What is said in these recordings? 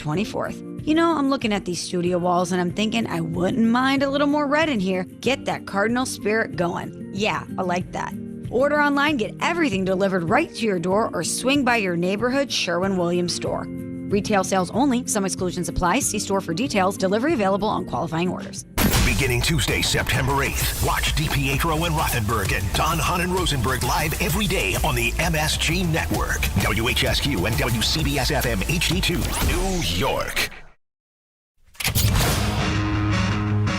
24th. You know, I'm looking at these studio walls and I'm thinking I wouldn't mind a little more red in here. Get that Cardinal spirit going. Yeah, I like that. Order online, get everything delivered right to your door, or swing by your neighborhood Sherwin-Williams store. Retail sales only. Some exclusions apply. See store for details. Delivery available on qualifying orders. Beginning Tuesday, September 8th, watch DiPietro and Rothenberg and Hahn and Rosenberg live every day on the MSG Network. WHSQ and WCBS-FM HD2, New York.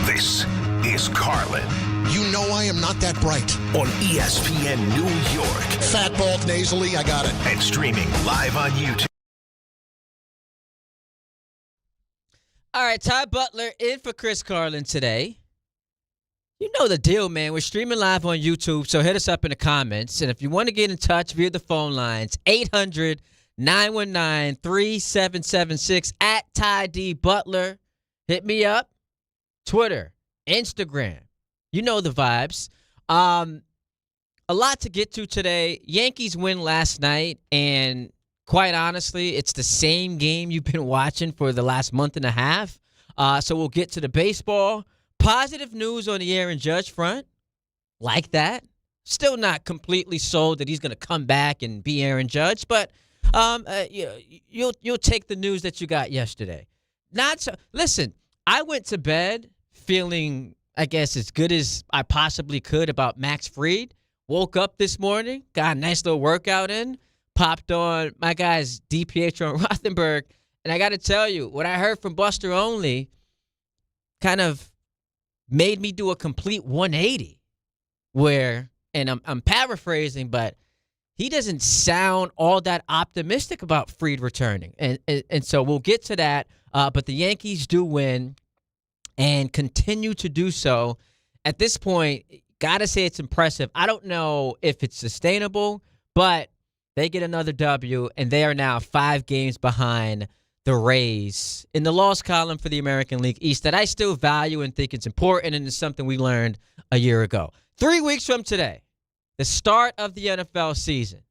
This is Carlin. You know I am not that bright. On ESPN New York. Fat, bald, nasally, I got it. And streaming live on YouTube. All right, Ty Butler in for Chris Carlin today. You know the deal, man. We're streaming live on YouTube, so hit us up in the comments. And if you want to get in touch via the phone lines, 800-919-3776 at Ty D. Butler. Hit me up. Twitter, Instagram. You know the vibes. A lot to get to today. Yankees win last night, and quite honestly, it's the same game you've been watching for the last month and a half. So we'll get to the baseball. Positive news on the Aaron Judge front. Like that. Still not completely sold that he's going to come back and be Aaron Judge, but you'll take the news that you got yesterday. Not so. Listen, I went to bed feeling, I guess, as good as I possibly could about Max Fried. Woke up this morning, got a nice little workout in, popped on my guys DiPietro and Rothenberg, and I got to tell you, what I heard from Buster Olney kind of made me do a complete 180 where, and I'm paraphrasing, but he doesn't sound all that optimistic about Fried returning. And so we'll get to that, but the Yankees do win and continue to do so. At this point, got to say it's impressive. I don't know if it's sustainable, but they get another W, and they are now 5 games behind the Rays in the loss column for the American League East that I still value and think it's important, and it's something we learned a year ago. 3 weeks from today, the start of the NFL season.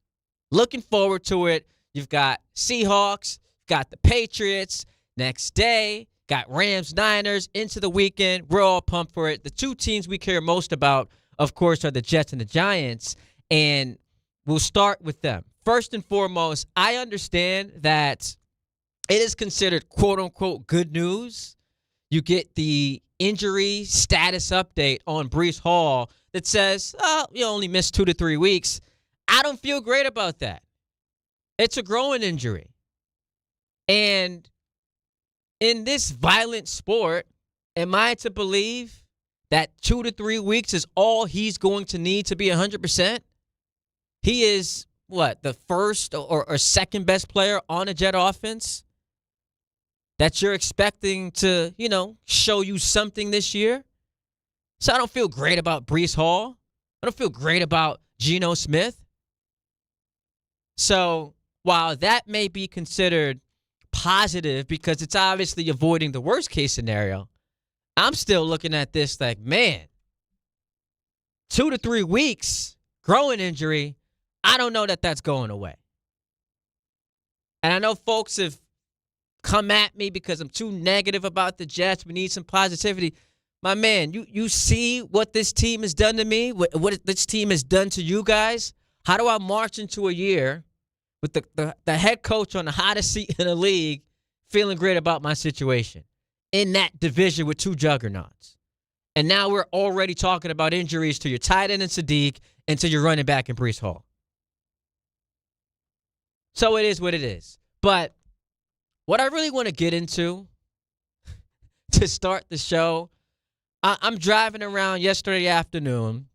Looking forward to it. You've got Seahawks, got the Patriots. Next day, got Rams, Niners into the weekend. We're all pumped for it. The 2 teams we care most about, of course, are the Jets and the Giants, and we'll start with them. First and foremost, I understand that it is considered quote-unquote good news. You get the injury status update on Breece Hall that says, oh, you only missed 2 to 3 weeks. I don't feel great about that. It's a growing injury. And in this violent sport, am I to believe that 2 to 3 weeks is all he's going to need to be 100%? He is, the first or second best player on a Jet offense that you're expecting to, show you something this year? So I don't feel great about Breece Hall. I don't feel great about Geno Smith. So while that may be considered positive because it's obviously avoiding the worst case scenario, I'm still looking at this like, man, 2 to 3 weeks, growing injury, I don't know that that's going away. And I know folks have come at me because I'm too negative about the Jets. We need some positivity. My man, you see what this team has done to me, what this team has done to you guys? How do I march into a year with the head coach on the hottest seat in the league feeling great about my situation in that division with 2 juggernauts? And now we're already talking about injuries to your tight end in Sadiq and to your running back in Breece Hall. So it is what it is. But what I really want to get into to start the show, I'm driving around yesterday afternoon.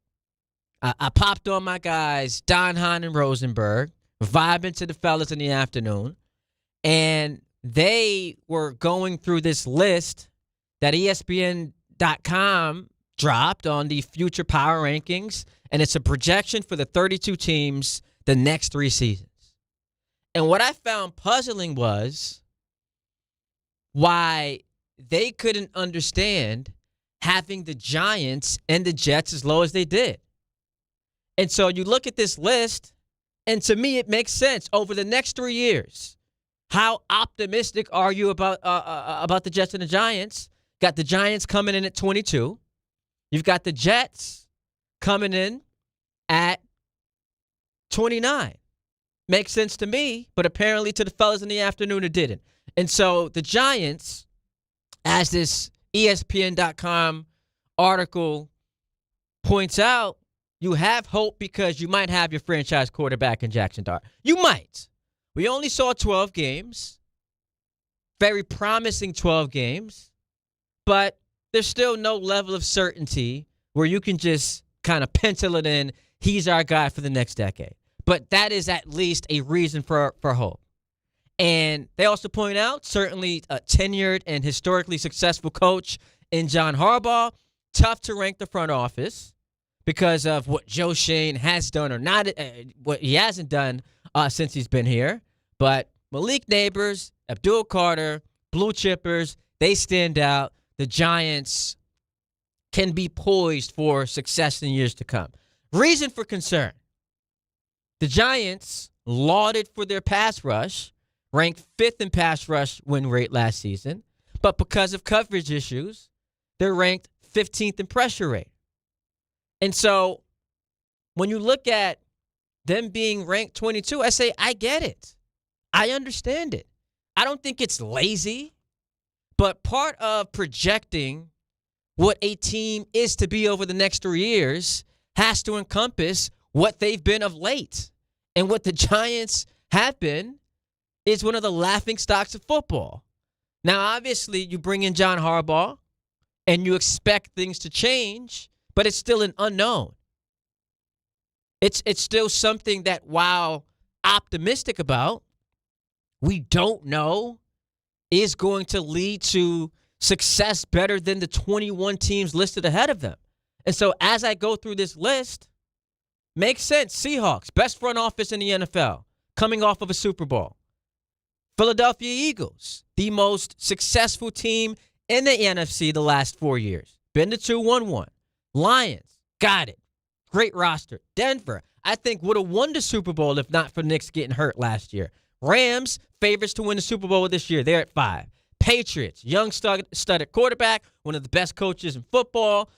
I popped on my guys, Don, Hahn, and Rosenberg, vibing to the fellas in the afternoon. And they were going through this list that ESPN.com dropped on the future power rankings. And it's a projection for the 32 teams the next 3 seasons. And what I found puzzling was why they couldn't understand having the Giants and the Jets as low as they did. And so you look at this list, and to me it makes sense. Over the next 3 years, How optimistic are you about the Jets and the Giants? Got the Giants coming in at 22. You've got the Jets coming in at 29. Makes sense to me, but apparently to the fellas in the afternoon it didn't. And so the Giants, as this ESPN.com article points out, you have hope because you might have your franchise quarterback in Jackson Dart. You might. We only saw 12 games. Very promising 12 games. But there's still no level of certainty where you can just kind of pencil it in, he's our guy for the next decade. But that is at least a reason for hope. And they also point out, certainly a tenured and historically successful coach in John Harbaugh, tough to rank the front office because of what Joe Shane has done or not, what he hasn't done since he's been here. But Malik Neighbors, Abdul Carter, Blue Chippers, they stand out. The Giants can be poised for success in years to come. Reason for concern. The Giants, lauded for their pass rush, ranked 5th in pass rush win rate last season, but because of coverage issues, they're ranked 15th in pressure rate. And so when you look at them being ranked 22, I say, I get it. I understand it. I don't think it's lazy, but part of projecting what a team is to be over the next 3 years has to encompass what they've been of late. And what the Giants have been is one of the laughing stocks of football. Now, obviously, you bring in John Harbaugh and you expect things to change, but it's still an unknown. It's still something that, while optimistic about, we don't know is going to lead to success better than the 21 teams listed ahead of them. And so as I go through this list, makes sense. Seahawks, best front office in the NFL, coming off of a Super Bowl. Philadelphia Eagles, the most successful team in the NFC the last 4 years. Been to 2-1-1. Lions, got it. Great roster. Denver, I think would have won the Super Bowl if not for Knicks getting hurt last year. Rams, favorites to win the Super Bowl this year. They're at 5. Patriots, young stud quarterback, one of the best coaches in football,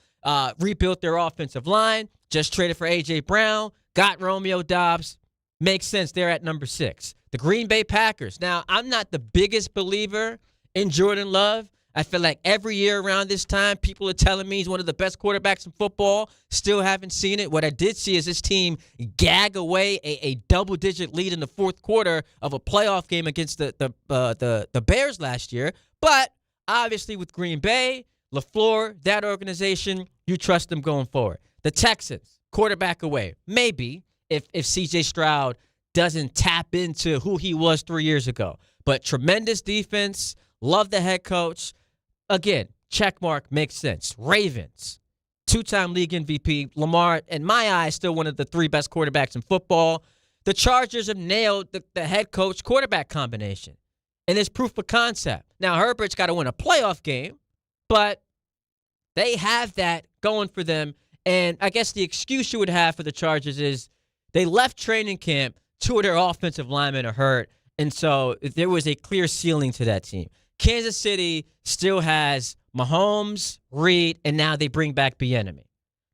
rebuilt their offensive line, just traded for A.J. Brown, got Romeo Doubs. Makes sense. They're at number 6. The Green Bay Packers. Now, I'm not the biggest believer in Jordan Love. I feel like every year around this time, people are telling me he's one of the best quarterbacks in football. Still haven't seen it. What I did see is this team gag away a double-digit lead in the fourth quarter of a playoff game against the Bears last year. But obviously with Green Bay, LaFleur, that organization, you trust them going forward. The Texans, quarterback away. Maybe if C.J. Stroud doesn't tap into who he was 3 years ago. But tremendous defense. Love the head coach. Again, check mark, makes sense. Ravens, 2-time league MVP. Lamar, in my eyes, still one of the 3 best quarterbacks in football. The Chargers have nailed the head coach quarterback combination. And it's proof of concept. Now, Herbert's got to win a playoff game, but they have that going for them. And I guess the excuse you would have for the Chargers is they left training camp. 2 of their offensive linemen are hurt. And so there was a clear ceiling to that team. Kansas City still has Mahomes, Reed, and now they bring back Bieniemy.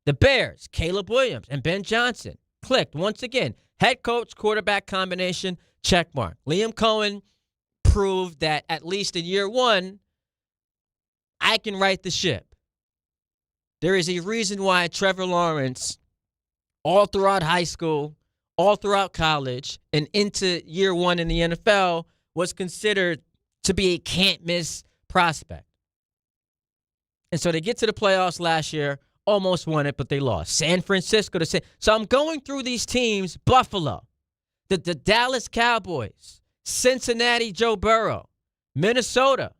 The Bears, Caleb Williams and Ben Johnson, clicked once again. Head coach, quarterback combination, check mark. Liam Cohen proved that at least in year 1, I can right the ship. There is a reason why Trevor Lawrence, all throughout high school, all throughout college, and into year 1 in the NFL, was considered to be a can't-miss prospect. And so they get to the playoffs last year, almost won it, but they lost. San Francisco. So I'm going through these teams. Buffalo, the Dallas Cowboys, Cincinnati, Joe Burrow, Minnesota.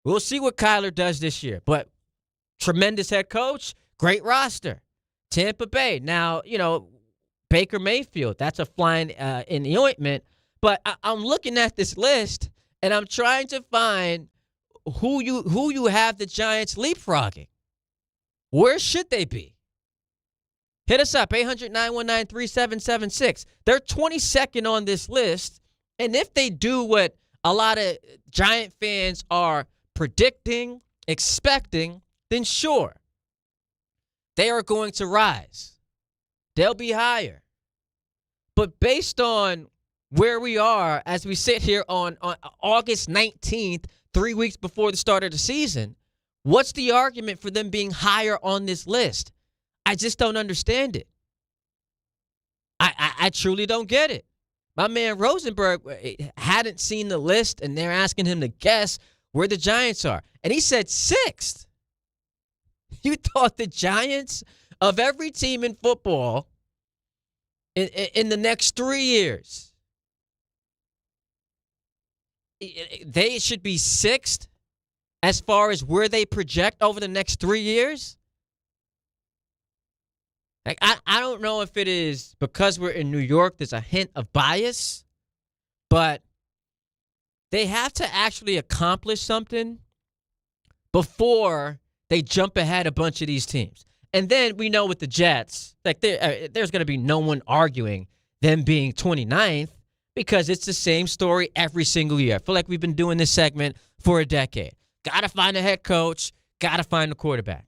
We'll see what Kyler does this year, but tremendous head coach, great roster. Tampa Bay. Now, Baker Mayfield, that's a flying in the ointment. But I'm looking at this list, and I'm trying to find who you have the Giants leapfrogging. Where should they be? Hit us up, 800-919-3776. They're 22nd on this list, and if they do what a lot of Giant fans are predicting, expecting, then sure, they are going to rise. They'll be higher. But based on where we are as we sit here on August 19th, 3 weeks before the start of the season, what's the argument for them being higher on this list? I just don't understand it. I truly don't get it. My man Rosenberg hadn't seen the list, and they're asking him to guess where the Giants are. And he said 6th. You thought the Giants, of every team in football, in the next 3 years, they should be 6th as far as where they project over the next 3 years? Like, I don't know if it is because we're in New York, there's a hint of bias, but they have to actually accomplish something before they jump ahead a bunch of these teams. And then we know with the Jets, like there's going to be no one arguing them being 29th because it's the same story every single year. I feel like we've been doing this segment for a decade. Got to find a head coach, got to find a quarterback.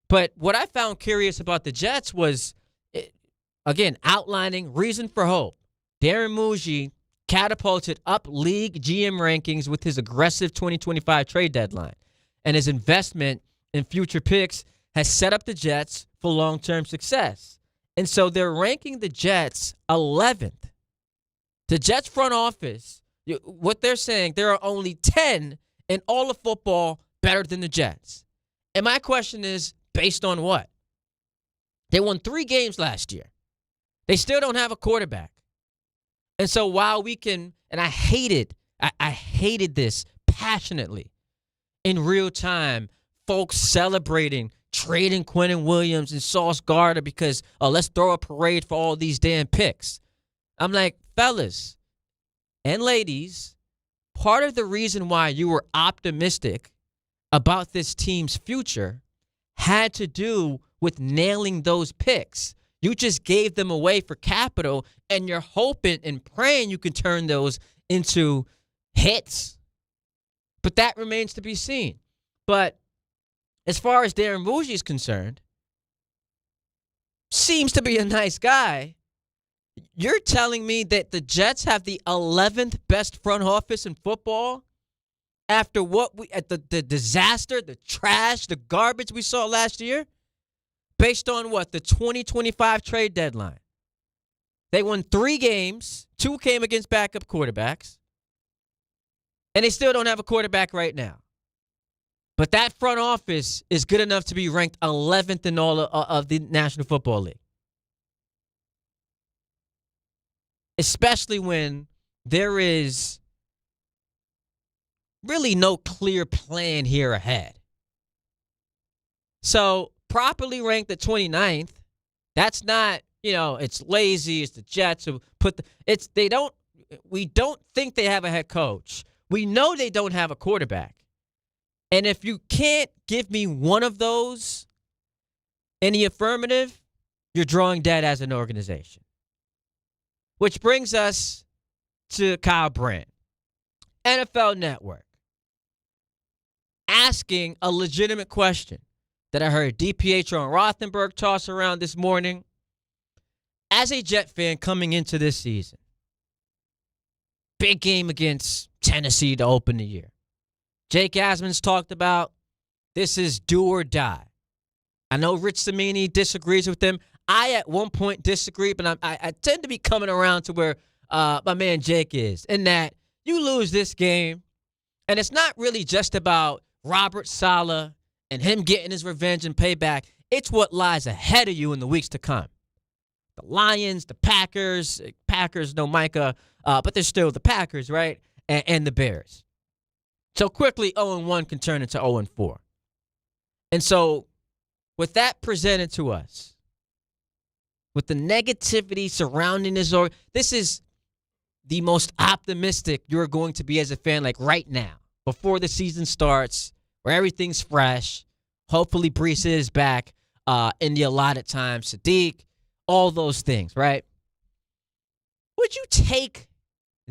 But what I found curious about the Jets was, again, outlining reason for hope. Darren Muji catapulted up league GM rankings with his aggressive 2025 trade deadline. And his investment in future picks has set up the Jets for long-term success. And so they're ranking the Jets 11th. The Jets front office, what they're saying, there are only 10 in all of football better than the Jets. And my question is, based on what? They won 3 games last year. They still don't have a quarterback. And so while we can, and I hated this passionately in real time, folks celebrating, trading Quentin Williams and Sauce Gardner because let's throw a parade for all these damn picks. I'm like, fellas and ladies, part of the reason why you were optimistic about this team's future had to do with nailing those picks. You just gave them away for capital, and you're hoping and praying you can turn those into hits. But that remains to be seen. But as far as Darren Muji is concerned, seems to be a nice guy. You're telling me that the Jets have the 11th best front office in football after what the disaster, the trash, the garbage we saw last year? Based on what? The 2025 trade deadline. They won 3 games. 2 came against backup quarterbacks. And they still don't have a quarterback right now. But that front office is good enough to be ranked 11th in all of the National Football League. Especially when there is really no clear plan here ahead. So, properly ranked at 29th, that's not, it's lazy, it's the Jets who we don't think they have a head coach. We know they don't have a quarterback. And if you can't give me one of those in the affirmative, you're drawing dead as an organization. Which brings us to Kyle Brandt, NFL Network, asking a legitimate question that I heard DiPietro and Rothenberg toss around this morning. As a Jet fan coming into this season, big game against Tennessee to open the year. Jake Asman's talked about this is do or die. I know Rich Cimini disagrees with him. I, at one point, disagree, but I tend to be coming around to where my man Jake is, in that you lose this game, and it's not really just about Robert Saleh and him getting his revenge and payback. It's what lies ahead of you in the weeks to come. The Lions, the Packers, no Micah, but they're still the Packers, right? And the Bears. So quickly, 0-1 can turn into 0-4. And so with that presented to us, with the negativity surrounding this is the most optimistic you're going to be as a fan, like right now, before the season starts, where everything's fresh. Hopefully Brees is back in the allotted time. Sadiq, all those things, right? Would you take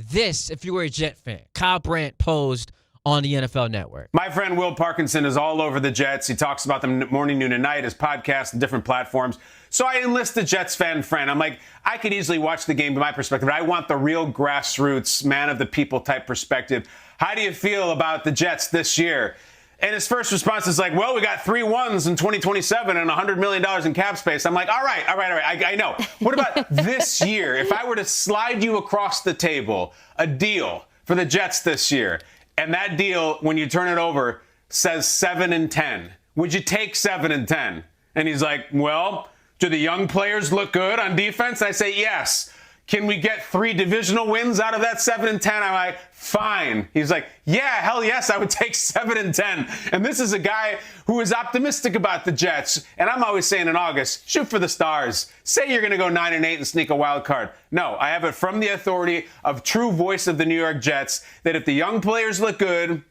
this if you were a Jet fan? Kyle Brandt posed on the NFL Network. My friend Will Parkinson is all over the Jets. He talks about them morning, noon, and night, his podcast, and different platforms. So I enlist a Jets fan friend. I'm like, I could easily watch the game from my perspective, but I want the real grassroots, man of the people type perspective. How do you feel about the Jets this year? And his first response is like, well, we got 3 wins in 2027 and $100 million in cap space. I'm like, all right. I know. What about this year? If I were to slide you across the table a deal for the Jets this year, and that deal, when you turn it over, says 7-10, would you take 7-10? And he's like, well, do the young players look good on defense? I say, yes. Can we get 3 divisional wins out of that 7-10? I'm like, fine. He's like, yeah, hell yes, I would take 7-10. And this is a guy who is optimistic about the Jets. And I'm always saying in August, shoot for the stars. Say you're going to go 9-8 and sneak a wild card. No, I have it from the authority of true voice of the New York Jets that if the young players look good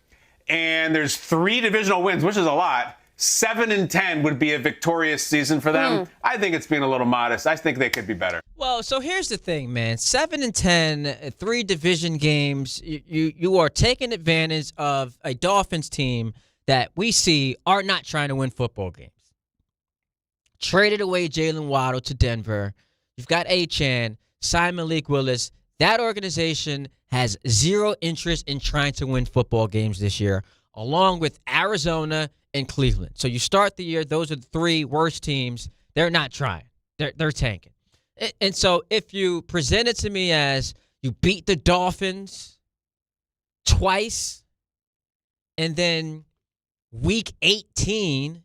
and there's 3 divisional wins, which is a lot, 7-10 would be a victorious season for them. I think it's being a little modest. I think they could be better. Well, so here's the thing, man. 7-10, 3 division games. You are taking advantage of a Dolphins team that we see are not trying to win football games. Traded away Jalen Waddle to Denver. You've got Achane, signed Malik Willis. That organization has zero interest in trying to win football games this year, along with Arizona and Cleveland. So you start the year, those are the 3 worst teams. They're not trying. They're tanking. And so if you present it to me as you beat the Dolphins twice, and then week 18,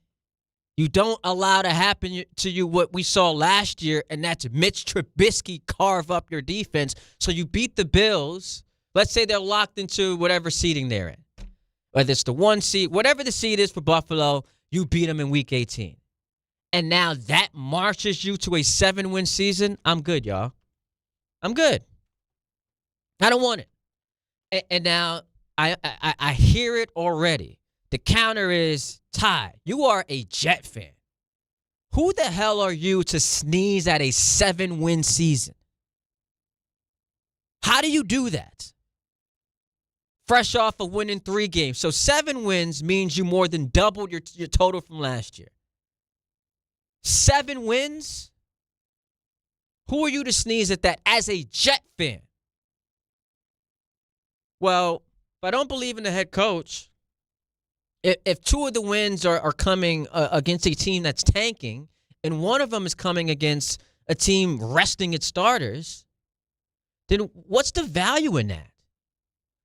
you don't allow to happen to you what we saw last year, and that's Mitch Trubisky carve up your defense. So you beat the Bills. Let's say they're locked into whatever seeding they're in. Whether it's the 1 seed, whatever the seed is for Buffalo, you beat them in week 18. And now that marches you to a 7-win season. I'm good, y'all. I'm good. I don't want it. And now I hear it already. The counter is, Ty, you are a Jet fan. Who the hell are you to sneeze at a 7-win season? How do you do that? Fresh off of winning 3 games. So 7 wins means you more than doubled your total from last year. 7 wins? Who are you to sneeze at that as a Jet fan? Well, if I don't believe in the head coach, if 2 of the wins are coming against a team that's tanking, and one of them is coming against a team resting its starters, then what's the value in that?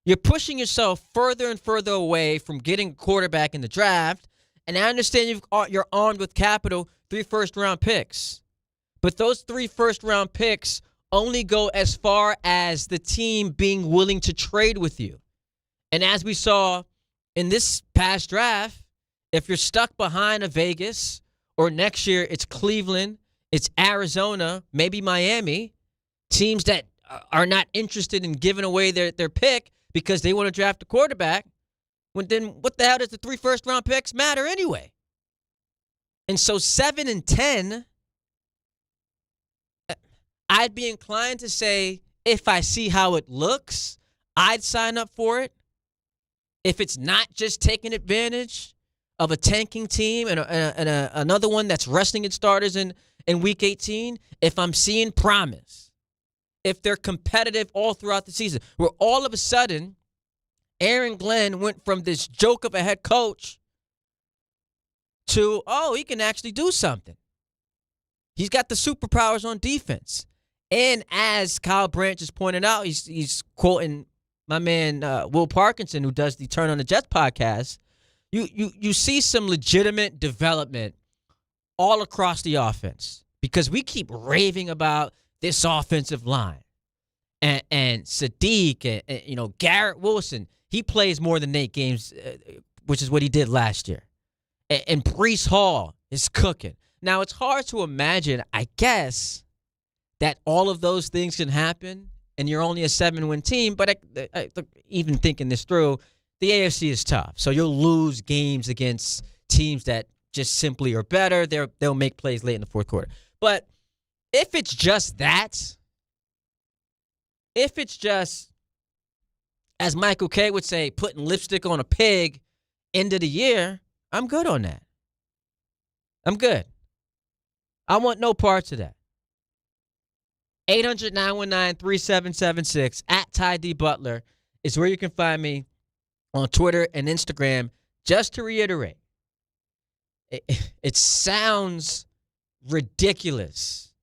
You're pushing yourself further and further away from getting a quarterback in the draft. And I understand you're armed with capital, 3 first-round picks. But those 3 first-round picks only go as far as the team being willing to trade with you. And as we saw in this past draft, if you're stuck behind a Vegas, or next year it's Cleveland, it's Arizona, maybe Miami, teams that are not interested in giving away their pick, because they want to draft a quarterback, then what the hell does the 3 first-round picks matter anyway? And so 7-10, I'd be inclined to say, if I see how it looks, I'd sign up for it. If it's not just taking advantage of a tanking team and another one that's resting its starters in week 18, if I'm seeing promise, if they're competitive all throughout the season, where all of a sudden Aaron Glenn went from this joke of a head coach to, he can actually do something. He's got the superpowers on defense. And as Kyle Brandt just pointed out, he's quoting my man Will Parkinson, who does the Turn on the Jets podcast. You see some legitimate development all across the offense, because we keep raving about this offensive line. And Sadiq and Garrett Wilson, he plays more than 8 games, which is what he did last year. And Breece Hall is cooking. Now, it's hard to imagine, I guess, that all of those things can happen and you're only a 7-win team. But even thinking this through, the AFC is tough. So you'll lose games against teams that just simply are better. They'll make plays late in the fourth quarter. But if it's just that, if it's just as Michael Kay would say, putting lipstick on a pig end of the year, I'm good on that. I'm good. I want no parts of that. 800-919-3776 at Ty D. Butler is where you can find me on Twitter and Instagram. Just to reiterate, it sounds ridiculous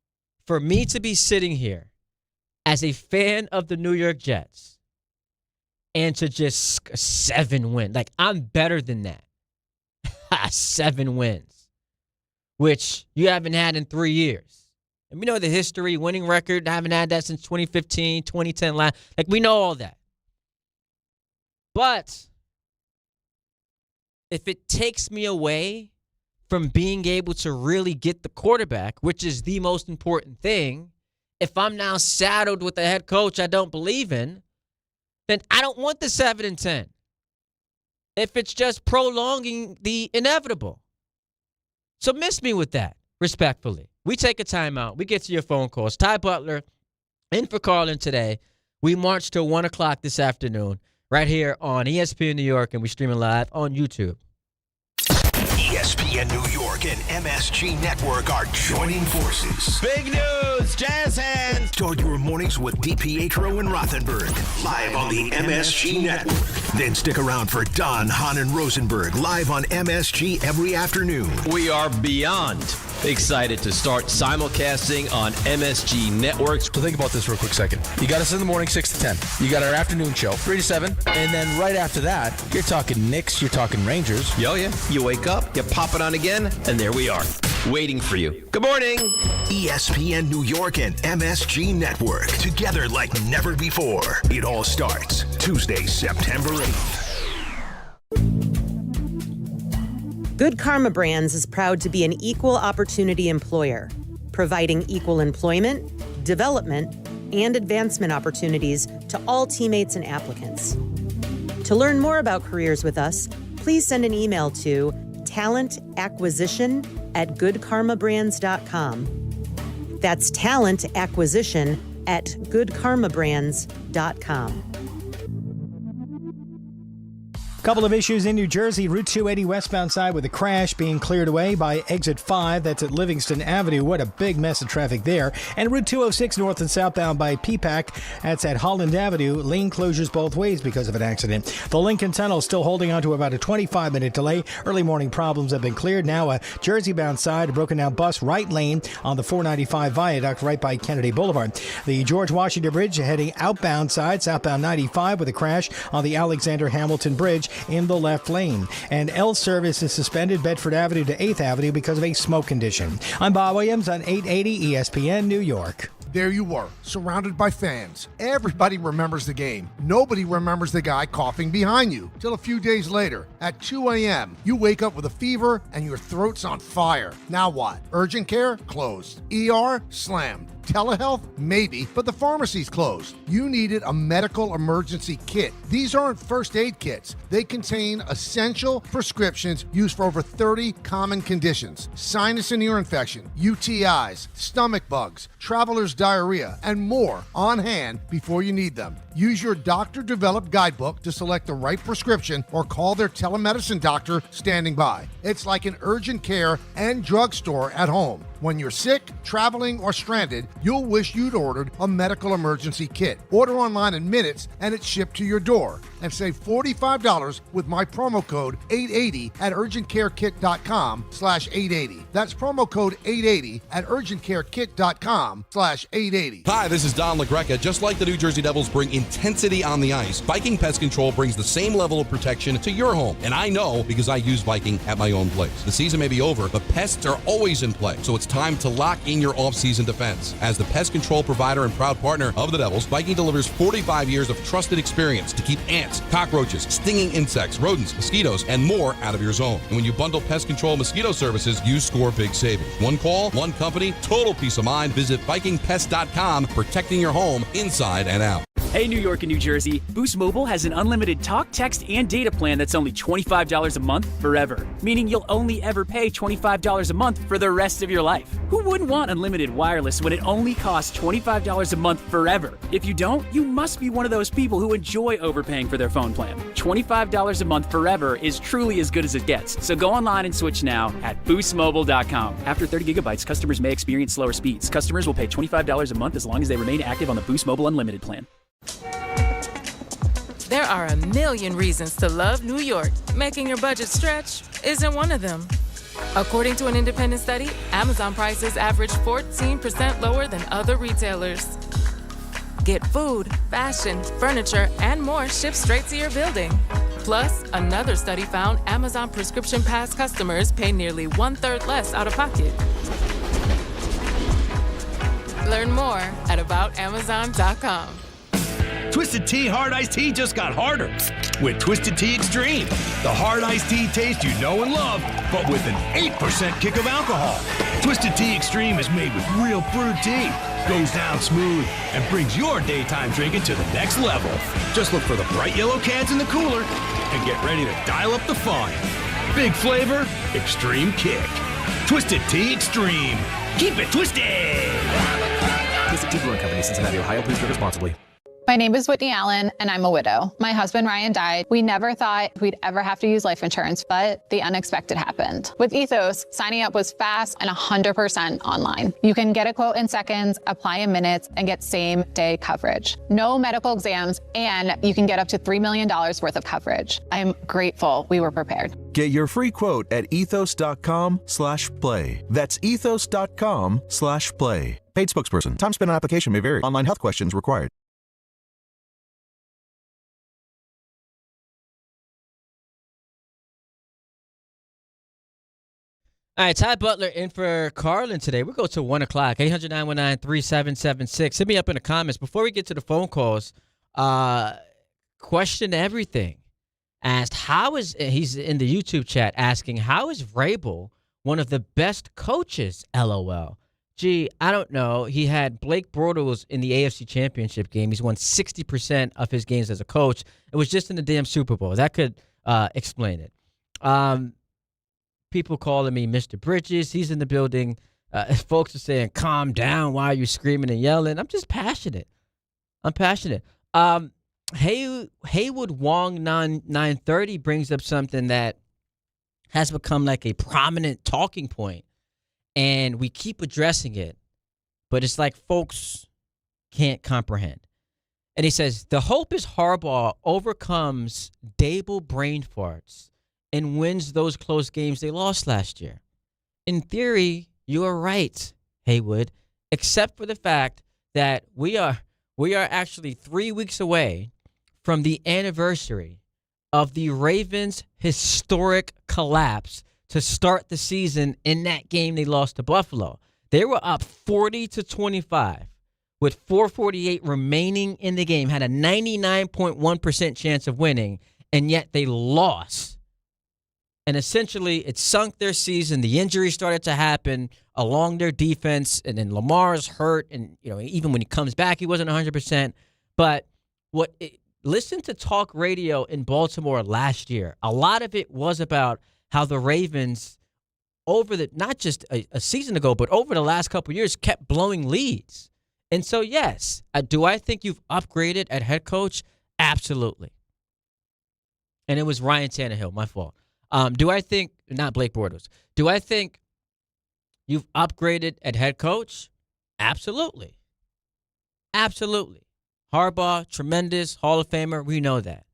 for me to be sitting here as a fan of the New York Jets and to just 7 win. Like, I'm better than that. 7 wins, which you haven't had in 3 years. And we know the history, winning record, I haven't had that since 2015, 2010. Like, we know all that. But if it takes me away from being able to really get the quarterback, which is the most important thing, if I'm now saddled with a head coach I don't believe in, then I don't want the 7-10. If it's just prolonging the inevitable. So miss me with that, respectfully. We take a timeout. We get to your phone calls. Ty Butler in for Carlin today. We march till 1 o'clock this afternoon right here on ESPN New York, and we streaming live on YouTube. ESPN New York and MSG Network are joining forces. Big news, Jazz hands. Start your mornings with DiPietro and Rothenberg live on the MSG Network. Then stick around for Don, Hahn, and Rosenberg live on MSG every afternoon. We are beyond excited to start simulcasting on MSG Networks. So think about this real quick second. You got us in the morning 6 to 10. You got our afternoon show 3 to 7. And then right after that, you're talking Knicks, you're talking Rangers. Yo, yeah. You wake up, you pop it on again, and there we are, waiting for you. Good morning. ESPN New York and MSG Network, together like never before. It all starts Tuesday, September 8th. Good Karma Brands is proud to be an equal opportunity employer, providing equal employment, development, and advancement opportunities to all teammates and applicants. To learn more about careers with us, please send an email to talentacquisition@goodkarmabrands.com. That's talentacquisition@goodkarmabrands.com. Couple of issues in New Jersey. Route 280 westbound side with a crash being cleared away by exit 5. That's at Livingston Avenue. What a big mess of traffic there. And Route 206 north and southbound by PPAC. That's at Holland Avenue. Lane closures both ways because of an accident. The Lincoln Tunnel still holding on to about a 25-minute delay. Early morning problems have been cleared. Now a Jersey-bound side, a broken down bus right lane on the 495 viaduct right by Kennedy Boulevard. The George Washington Bridge heading outbound side, southbound 95 with a crash on the Alexander Hamilton Bridge in the left lane. And L service is suspended Bedford Avenue to 8th Avenue because of a smoke condition. I'm Bob Williams on 880 ESPN New York. There you were, surrounded by fans. Everybody remembers the game. Nobody remembers the guy coughing behind you. Till a few days later, at 2 a.m., you wake up with a fever and your throat's on fire. Now what? Urgent care? Closed. ER? Slammed. Telehealth? Maybe, but the pharmacy's closed. You needed a medical emergency kit. These aren't first aid kits. They contain essential prescriptions used for over 30 common conditions. Sinus and ear infection, UTIs, stomach bugs, traveler's diarrhea, and more on hand before you need them. Use your doctor-developed guidebook to select the right prescription or call their telemedicine doctor standing by. It's like an urgent care and drugstore at home. When you're sick, traveling, or stranded, you'll wish you'd ordered a medical emergency kit. Order online in minutes and it's shipped to your door. And save $45 with my promo code 880 at urgentcarekit.com/880. That's promo code 880 at urgentcarekit.com/880. Hi, this is Don LaGreca. Just like the New Jersey Devils bring intensity on the ice, Viking Pest Control brings the same level of protection to your home. And I know because I use Viking at my own place. The season may be over, but pests are always in play. So it's time to lock in your off-season defense. As the pest control provider and proud partner of the Devils, Viking delivers 45 years of trusted experience to keep ants, cockroaches, stinging insects, rodents, mosquitoes, and more out of your zone. And when you bundle pest control mosquito services, you score big savings. One call, one company, total peace of mind. Visit VikingPest.com, protecting your home inside and out. Hey, New York and New Jersey, Boost Mobile has an unlimited talk, text, and data plan that's only $25 a month forever, meaning you'll only ever pay $25 a month for the rest of your life. Who wouldn't want unlimited wireless when it only costs $25 a month forever? If you don't, you must be one of those people who enjoy overpaying for their phone plan. $25 a month forever is truly as good as it gets. So go online and switch now at boostmobile.com. After 30 gigabytes, customers may experience slower speeds. Customers will pay $25 a month as long as they remain active on the Boost Mobile Unlimited plan. There are a million reasons to love New York. Making your budget stretch isn't one of them. According to an independent study, Amazon prices average 14% lower than other retailers. Get food, fashion, furniture, and more shipped straight to your building. Plus, another study found Amazon Prescription Pass customers pay nearly 1/3 less out of pocket. Learn more at aboutamazon.com. Twisted Tea Hard Iced Tea just got harder with Twisted Tea Extreme. The hard iced tea taste you know and love, but with an 8% kick of alcohol. Twisted Tea Extreme is made with real brewed tea, goes down smooth, and brings your daytime drinking to the next level. Just look for the bright yellow cans in the cooler and get ready to dial up the fun. Big flavor, extreme kick. Twisted Tea Extreme. Keep it twisted! Twisted Tea Brewing Company, Cincinnati, Ohio. Please drink responsibly. My name is Whitney Allen, and I'm a widow. My husband, Ryan, died. We never thought we'd ever have to use life insurance, but the unexpected happened. With Ethos, signing up was fast and 100% online. You can get a quote in seconds, apply in minutes, and get same-day coverage. No medical exams, and you can get up to $3 million worth of coverage. I'm grateful we were prepared. Get your free quote at ethos.com/play. That's ethos.com/play. Paid spokesperson. Time spent on application may vary. Online health questions required. All right, Ty Butler in for Carlin today. We'll go to 1 o'clock, 800-919-3776. Hit me up in the comments. Before we get to the phone calls, question everything. He's in the YouTube chat asking, how is Vrabel one of the best coaches, LOL? Gee, I don't know. He had Blake Bortles in the AFC Championship game. He's won 60% of his games as a coach. It was just in the damn Super Bowl. That could explain it. People calling me Mr. Bridges. He's in the building. Folks are saying, calm down. Why are you screaming and yelling? I'm just passionate. I'm passionate. Haywood Wong 930 brings up something that has become like a prominent talking point, and we keep addressing it, but it's like folks can't comprehend. And he says, the hope is Harbaugh overcomes Dable brain farts and wins those close games they lost last year. In theory, you are right, Haywood, except for the fact that we are actually 3 weeks away from the anniversary of the Ravens' historic collapse to start the season in that game they lost to Buffalo. They were up 40-25 with 4:48 remaining in the game, had a 99.1% chance of winning, and yet they lost. And essentially, it sunk their season. The injuries started to happen along their defense, and then Lamar's hurt, and even when he comes back, he wasn't 100%. But listen to talk radio in Baltimore last year. A lot of it was about how the Ravens, not just a season ago, but over the last couple of years, kept blowing leads. And so, yes, do I think you've upgraded at head coach? Absolutely. And it was Ryan Tannehill, my fault. Do I think, not Blake Bortles, do I think you've upgraded at head coach? Absolutely. Absolutely. Harbaugh, tremendous, Hall of Famer, we know that.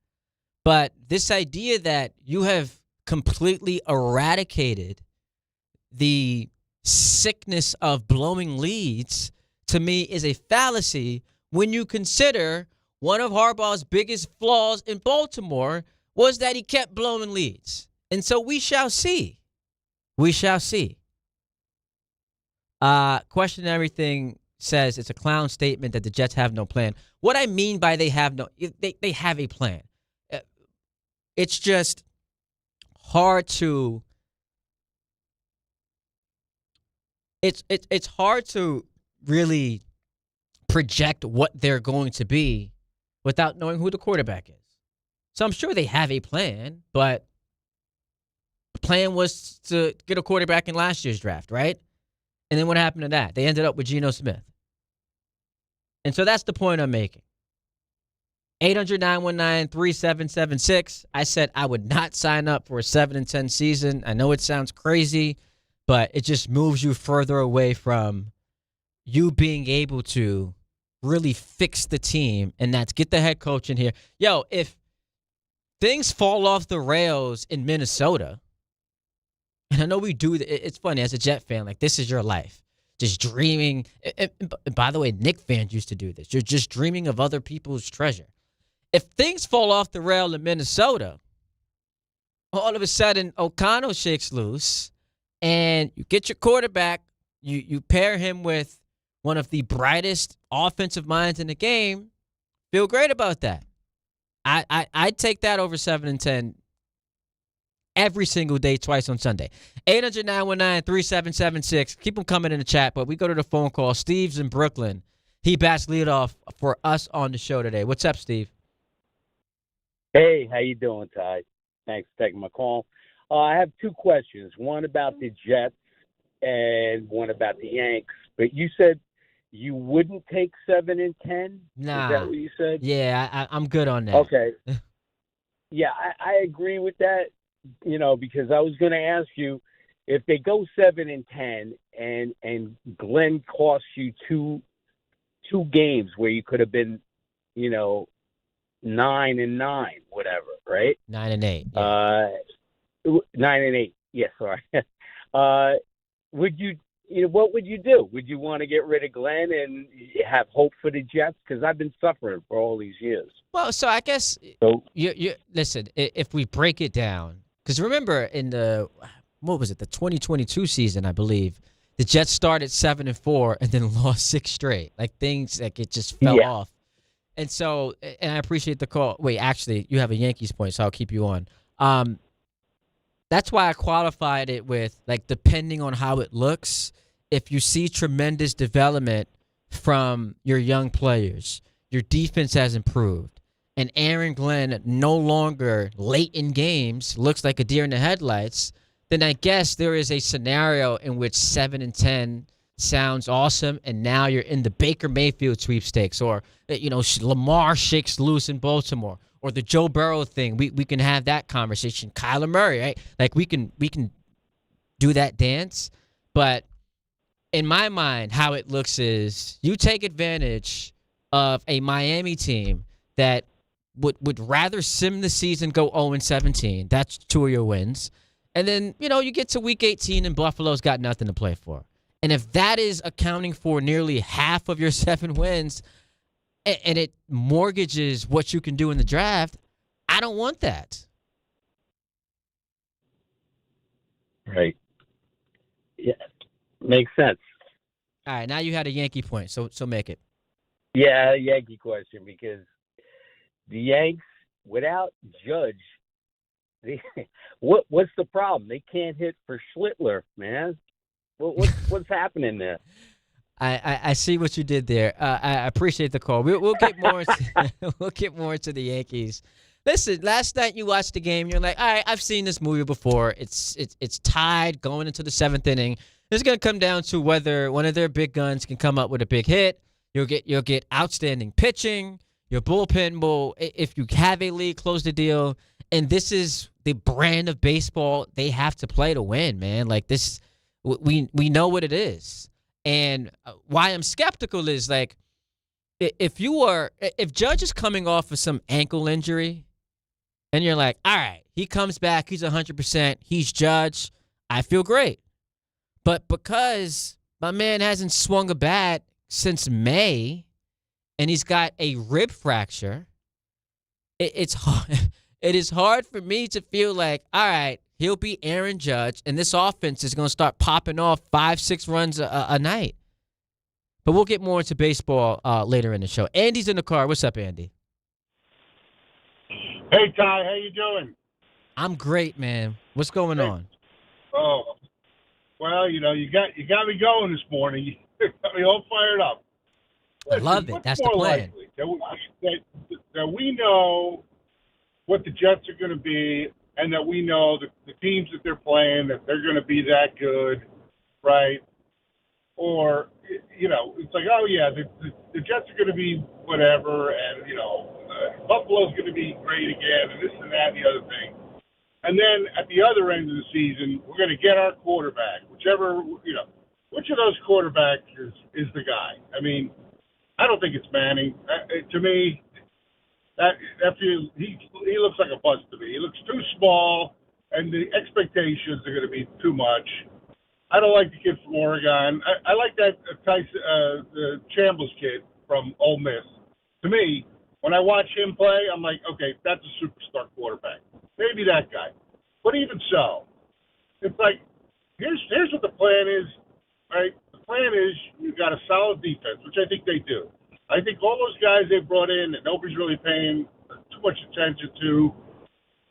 But this idea that you have completely eradicated the sickness of blowing leads, to me, is a fallacy when you consider one of Harbaugh's biggest flaws in Baltimore was that he kept blowing leads. And so we shall see. We shall see. Question Everything says it's a clown statement that the Jets have no plan. What I mean by they have a plan. It's just hard to it's hard to really project what they're going to be without knowing who the quarterback is. So I'm sure they have a plan, but the plan was to get a quarterback in last year's draft, right? And then what happened to that? They ended up with Geno Smith. And so that's the point I'm making. 800-919-3776. I said I would not sign up for a 7-10 season. I know it sounds crazy, but it just moves you further away from you being able to really fix the team, and that's get the head coach in here. Yo, if things fall off the rails in Minnesota, and I know we do, it's funny, as a Jet fan, like, this is your life. Just dreaming. And by the way, Knick fans used to do this. You're just dreaming of other people's treasure. If things fall off the rail in Minnesota, all of a sudden O'Connell shakes loose, and you get your quarterback, you pair him with one of the brightest offensive minds in the game, feel great about that. I'd take that over 7-10 every single day, twice on Sunday. 800-919-3776. Keep them coming in the chat, but we go to the phone call. Steve's in Brooklyn. He bats leadoff for us on the show today. What's up, Steve? Hey, how you doing, Ty? Thanks for taking my call. I have two questions, one about the Jets and one about the Yanks. But you said you wouldn't take 7 and 10? Nah. Is that what you said? Yeah, I'm good on that. Okay. Yeah, I agree with that, because I was going to ask you, if they go 7 and 10 and Glenn costs you two games where you could have been, 9 and 9, whatever, right? 9 and 8. Yeah. 9 and 8. Yes, sorry. Would you, what would you do? Would you want to get rid of Glenn and have hope for the Jets? Because I've been suffering for all these years. Well, so I guess you listen. If we break it down, because remember in the 2022 season, I believe the Jets started 7-4 and then lost 6 straight. Like things like it just fell off. And so, and I appreciate the call. Wait, actually, you have a Yankees point, so I'll keep you on. That's why I qualified it with, like, depending on how it looks, if you see tremendous development from your young players, your defense has improved, and Aaron Glenn no longer late in games looks like a deer in the headlights, then I guess there is a scenario in which 7 and 10 sounds awesome, and now you're in the Baker Mayfield sweepstakes, or Lamar shakes loose in Baltimore, or the Joe Burrow thing. We can have that conversation. Kyler Murray, right? Like we can do that dance. But in my mind, how it looks is you take advantage of a Miami team that would rather sim the season, go 0-17. That's 2 of your wins. And then, you get to week 18 and Buffalo's got nothing to play for. And if that is accounting for nearly half of your 7 wins, and it mortgages what you can do in the draft, I don't want that. Right. Yeah, makes sense. All right, now you had a Yankee point, so make it. Yeah, Yankee question, because the Yanks, without Judge, what's the problem? They can't hit for Schlittler, man. What's happening there? I see what you did there. I appreciate the call. We'll get more. We'll get more into the Yankees. Listen, last night you watched the game. You're like, all right, I've seen this movie before. It's tied going into the 7th inning. It's going to come down to whether one of their big guns can come up with a big hit. You'll get outstanding pitching. Your bullpen will, if you have a lead, close the deal. And this is the brand of baseball they have to play to win, man. Like this, we know what it is. And why I'm skeptical is, like, if Judge is coming off of some ankle injury and you're like, all right, he comes back, he's 100%, he's Judge, I feel great. But because my man hasn't swung a bat since May and he's got a rib fracture, it's hard. It is hard for me to feel like, all right, he'll be Aaron Judge, and this offense is going to start popping off 5-6 runs a night. But we'll get more into baseball later in the show. Andy's in the car. What's up, Andy? Hey, Ty. How you doing? I'm great, man. What's going on? Oh, well, you got me going this morning. You got me all fired up. I love it. That's the plan. Likely? that we know what the Jets are going to be, and that we know the teams that they're playing, that they're going to be that good, right? Or, it's like, oh, yeah, the Jets are going to be whatever, and, Buffalo's going to be great again, and this and that and the other thing. And then at the other end of the season, we're going to get our quarterback, which of those quarterbacks is the guy? I mean, I don't think it's Manning. To me, he looks like a bust to me. He looks too small, and the expectations are going to be too much. I don't like the kid from Oregon. I like that the Chambliss kid from Ole Miss. To me, when I watch him play, I'm like, okay, that's a superstar quarterback. Maybe that guy. But even so, it's like, here's what the plan is, right? The plan is you've got a solid defense, which I think they do. I think all those guys they brought in that nobody's really paying too much attention to,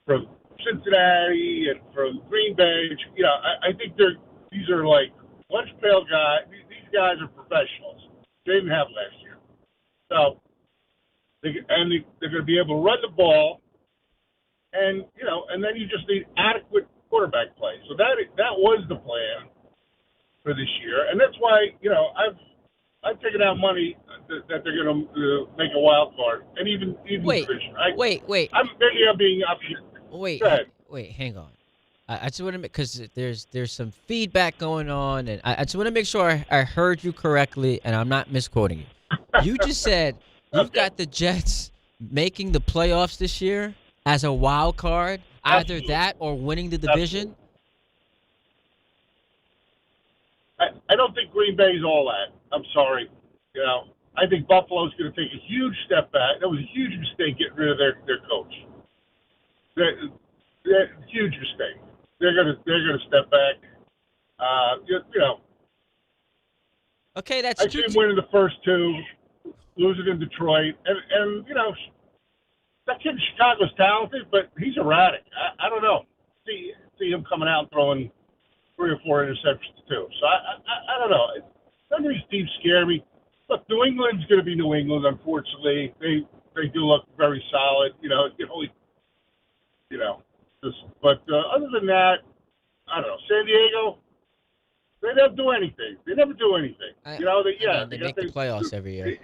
from Cincinnati and from Green Bay, I think these are like lunch pail guys. These guys are professionals. They didn't have last year. So, they're going to be able to run the ball, and then you just need adequate quarterback play. So that was the plan for this year, and that's why I've taken out money that they're going to make a wild card, and even Wait. division. Wait. I'm being optimistic. Wait, hang on. I just want to make, because there's some feedback going on, and I just want to make sure I heard you correctly, and I'm not misquoting you. You just said you've got the Jets making the playoffs this year as a wild card, either that or winning the division. I don't think Green Bay's all that. I'm sorry. I think Buffalo's going to take a huge step back. That was a huge mistake getting rid of their coach. Huge mistake. They're going to step back. Okay, that's. I see him winning the first two, losing in Detroit, and that kid in Chicago's talented, but he's erratic. I don't know. See him coming out and throwing 3 or 4 interceptions too. So I don't know. None of these teams scare me. Look, New England's going to be New England. Unfortunately, they do look very solid. But other than that, I don't know. San Diego, they don't do anything. They never do anything. They make the playoffs every year.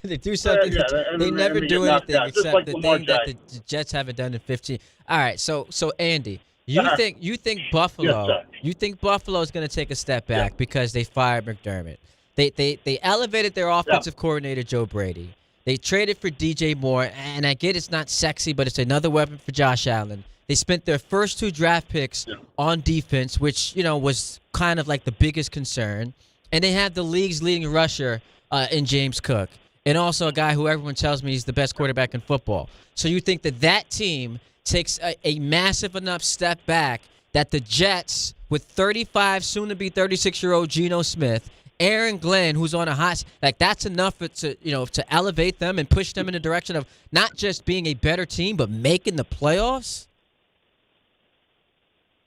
They do something. They never do anything except the thing that the Jets haven't done in 15. All right, so Andy, you think Buffalo? Yes, you think Buffalo is going to take a step back because they fired McDermott? They elevated their offensive coordinator Joe Brady. They traded for DJ Moore, and I get it's not sexy, but it's another weapon for Josh Allen. They spent their first 2 draft picks on defense, which was kind of like the biggest concern. And they have the league's leading rusher in James Cook, and also a guy who everyone tells me is the best quarterback in football. So you think that team takes a massive enough step back that the Jets, with 35, soon-to-be 36-year-old Geno Smith, Aaron Glenn, who's on a hot, that's enough to elevate them and push them in the direction of not just being a better team, but making the playoffs?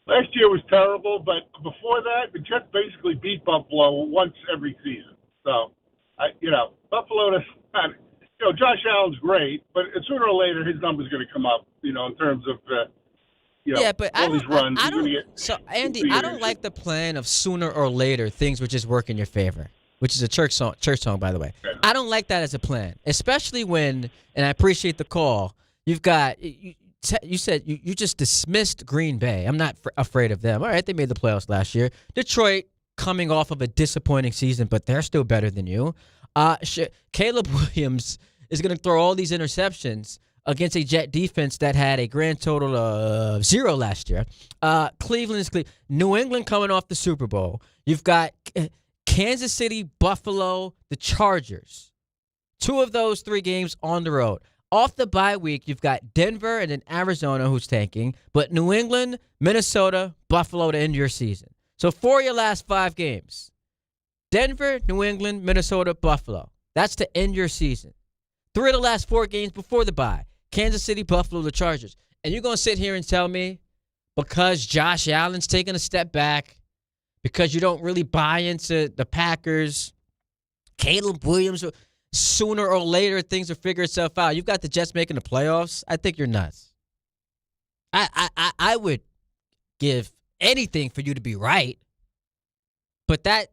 Last year was terrible, but before that, the Jets basically beat Buffalo once every season. So, Buffalo does not. Josh Allen's great, but sooner or later his number's going to come up. In terms of but all these runs. So Andy, I don't like the plan of sooner or later things would just work in your favor, which is a church song, by the way. Okay. I don't like that as a plan, especially when, and I appreciate the call. You've got. You said you just dismissed Green Bay. I'm not afraid of them. All right, they made the playoffs last year. Detroit coming off of a disappointing season, but they're still better than you. Caleb Williams is going to throw all these interceptions against a Jet defense that had a grand total of 0 last year. New England coming off the Super Bowl. You've got Kansas City, Buffalo, the Chargers. 2 of those 3 games on the road. Off the bye week, you've got Denver and then Arizona, who's tanking, but New England, Minnesota, Buffalo to end your season. So 4 of your last 5 games. Denver, New England, Minnesota, Buffalo. That's to end your season. 3 of the last 4 games before the bye. Kansas City, Buffalo, the Chargers. And you're going to sit here and tell me because Josh Allen's taking a step back, because you don't really buy into the Packers, Caleb Williams, sooner or later things will figure itself out. You've got the Jets making the playoffs. I think you're nuts. I would give anything for you to be right, but that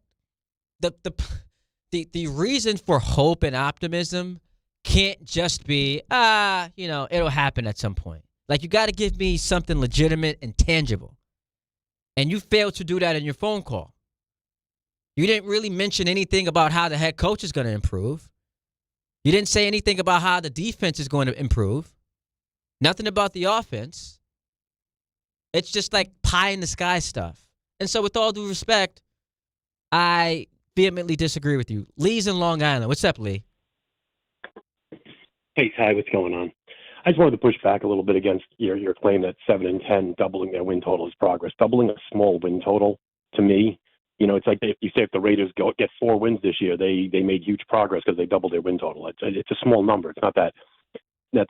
the reason for hope and optimism can't just be it'll happen at some point. Like, you got to give me something legitimate and tangible, and you failed to do that in your phone call. You didn't really mention anything about how the head coach is going to improve. You didn't say anything about how the defense is going to improve. Nothing about the offense. It's just like pie in the sky stuff. And so, with all due respect, I vehemently disagree with you. Lee's in Long Island. What's up, Lee? Hey, Ty, what's going on? I just wanted to push back a little bit against your claim that 7-10 doubling their win total is progress. Doubling a small win total, to me, it's like if you say if the Raiders get 4 wins this year, they made huge progress because they doubled their win total. It's a small number. It's not that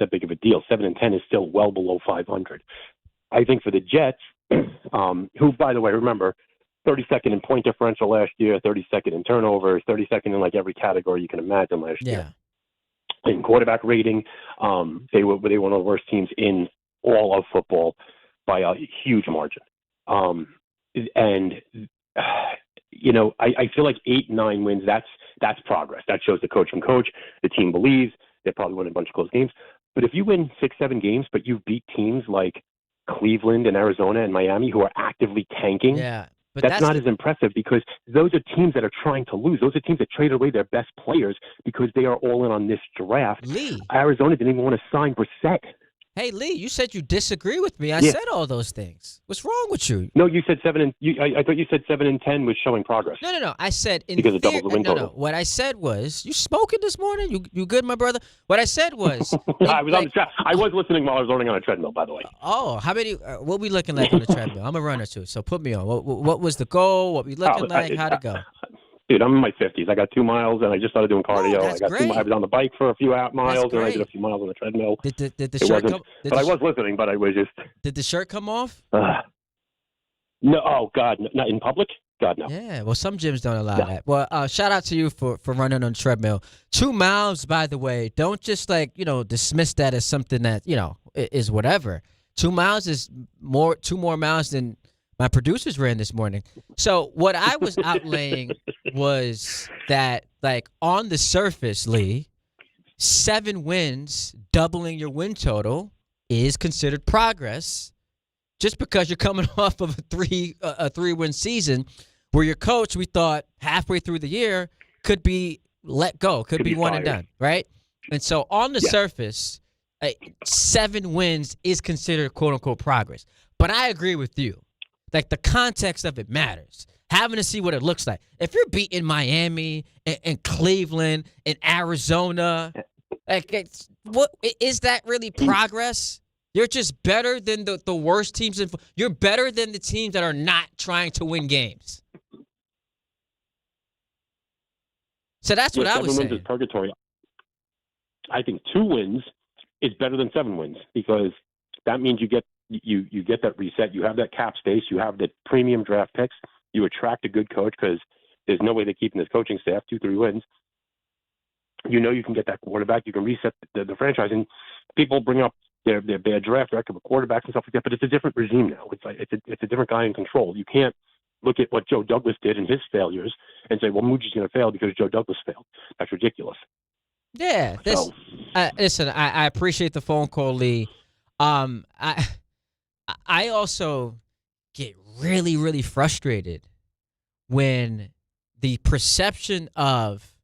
big of a deal. 7-10 is still well below 500. I think for the Jets, who, by the way, remember, 32nd in point differential last year, 32nd in turnovers, 32nd in like every category you can imagine last year. In quarterback rating, they were one of the worst teams in all of football by a huge margin. I feel like 8-9 wins, that's progress. That shows the coach can coach. The team believes. They probably win a bunch of close games. But if you win 6-7 games, but you beat teams like Cleveland and Arizona and Miami who are actively tanking, but that's not as impressive because those are teams that are trying to lose. Those are teams that traded away their best players because they are all in on this draft. Lee. Arizona didn't even want to sign Brissett. Hey, Lee, you said you disagree with me. I said all those things. What's wrong with you? No, you said 7 I thought you said 7-10 was showing progress. No. I said in because it doubles the win total. No. What I said was, you smoking this morning? You good, my brother? What I said was, I was listening while I was running on a treadmill, by the way. Oh, how many? What we looking like on the treadmill? I'm a runner too, so put me on. What was the goal? What we looking like? How'd it go? Dude, I'm in my 50s. I got 2 miles, and I just started doing cardio. That's great. I was on the bike for a few miles, and I did a few miles on the treadmill. Did the shirt come? But I was listening, but I was just... Did the shirt come off? No, oh, God, not in public? God, no. Yeah, well, some gyms don't allow that. Well, shout out to you for running on the treadmill. 2 miles, by the way. Don't just, dismiss that as something that, is whatever. 2 miles is 2 more miles than my producers ran this morning. So what I was outlaying was that, on the surface, Lee, 7 wins, doubling your win total, is considered progress. Just because you're coming off of a 3-win season, where your coach, we thought halfway through the year, could be let go, could be one and done, right? And so on the surface, 7 wins is considered quote unquote progress. But I agree with you. The context of it matters. Having to see what it looks like. If you're beating Miami and Cleveland and Arizona, what is that really progress? You're just better than the worst teams. You're better than the teams that are not trying to win games. So that's what I was saying. 7 wins is purgatory. I think 2 wins is better than 7 wins because that means you get that reset. You have that cap space. You have the premium draft picks. You attract a good coach because there's no way they're keeping this coaching staff. 2-3 wins. You can get that quarterback. You can reset the franchise. And people bring up their bad draft record with quarterbacks and stuff like that, but it's a different regime now. It's a different guy in control. You can't look at what Joe Douglas did and his failures and say, well, Moody's going to fail because Joe Douglas failed. That's ridiculous. Yeah. Listen, I appreciate the phone call, Lee. I also get really, really frustrated when the perception of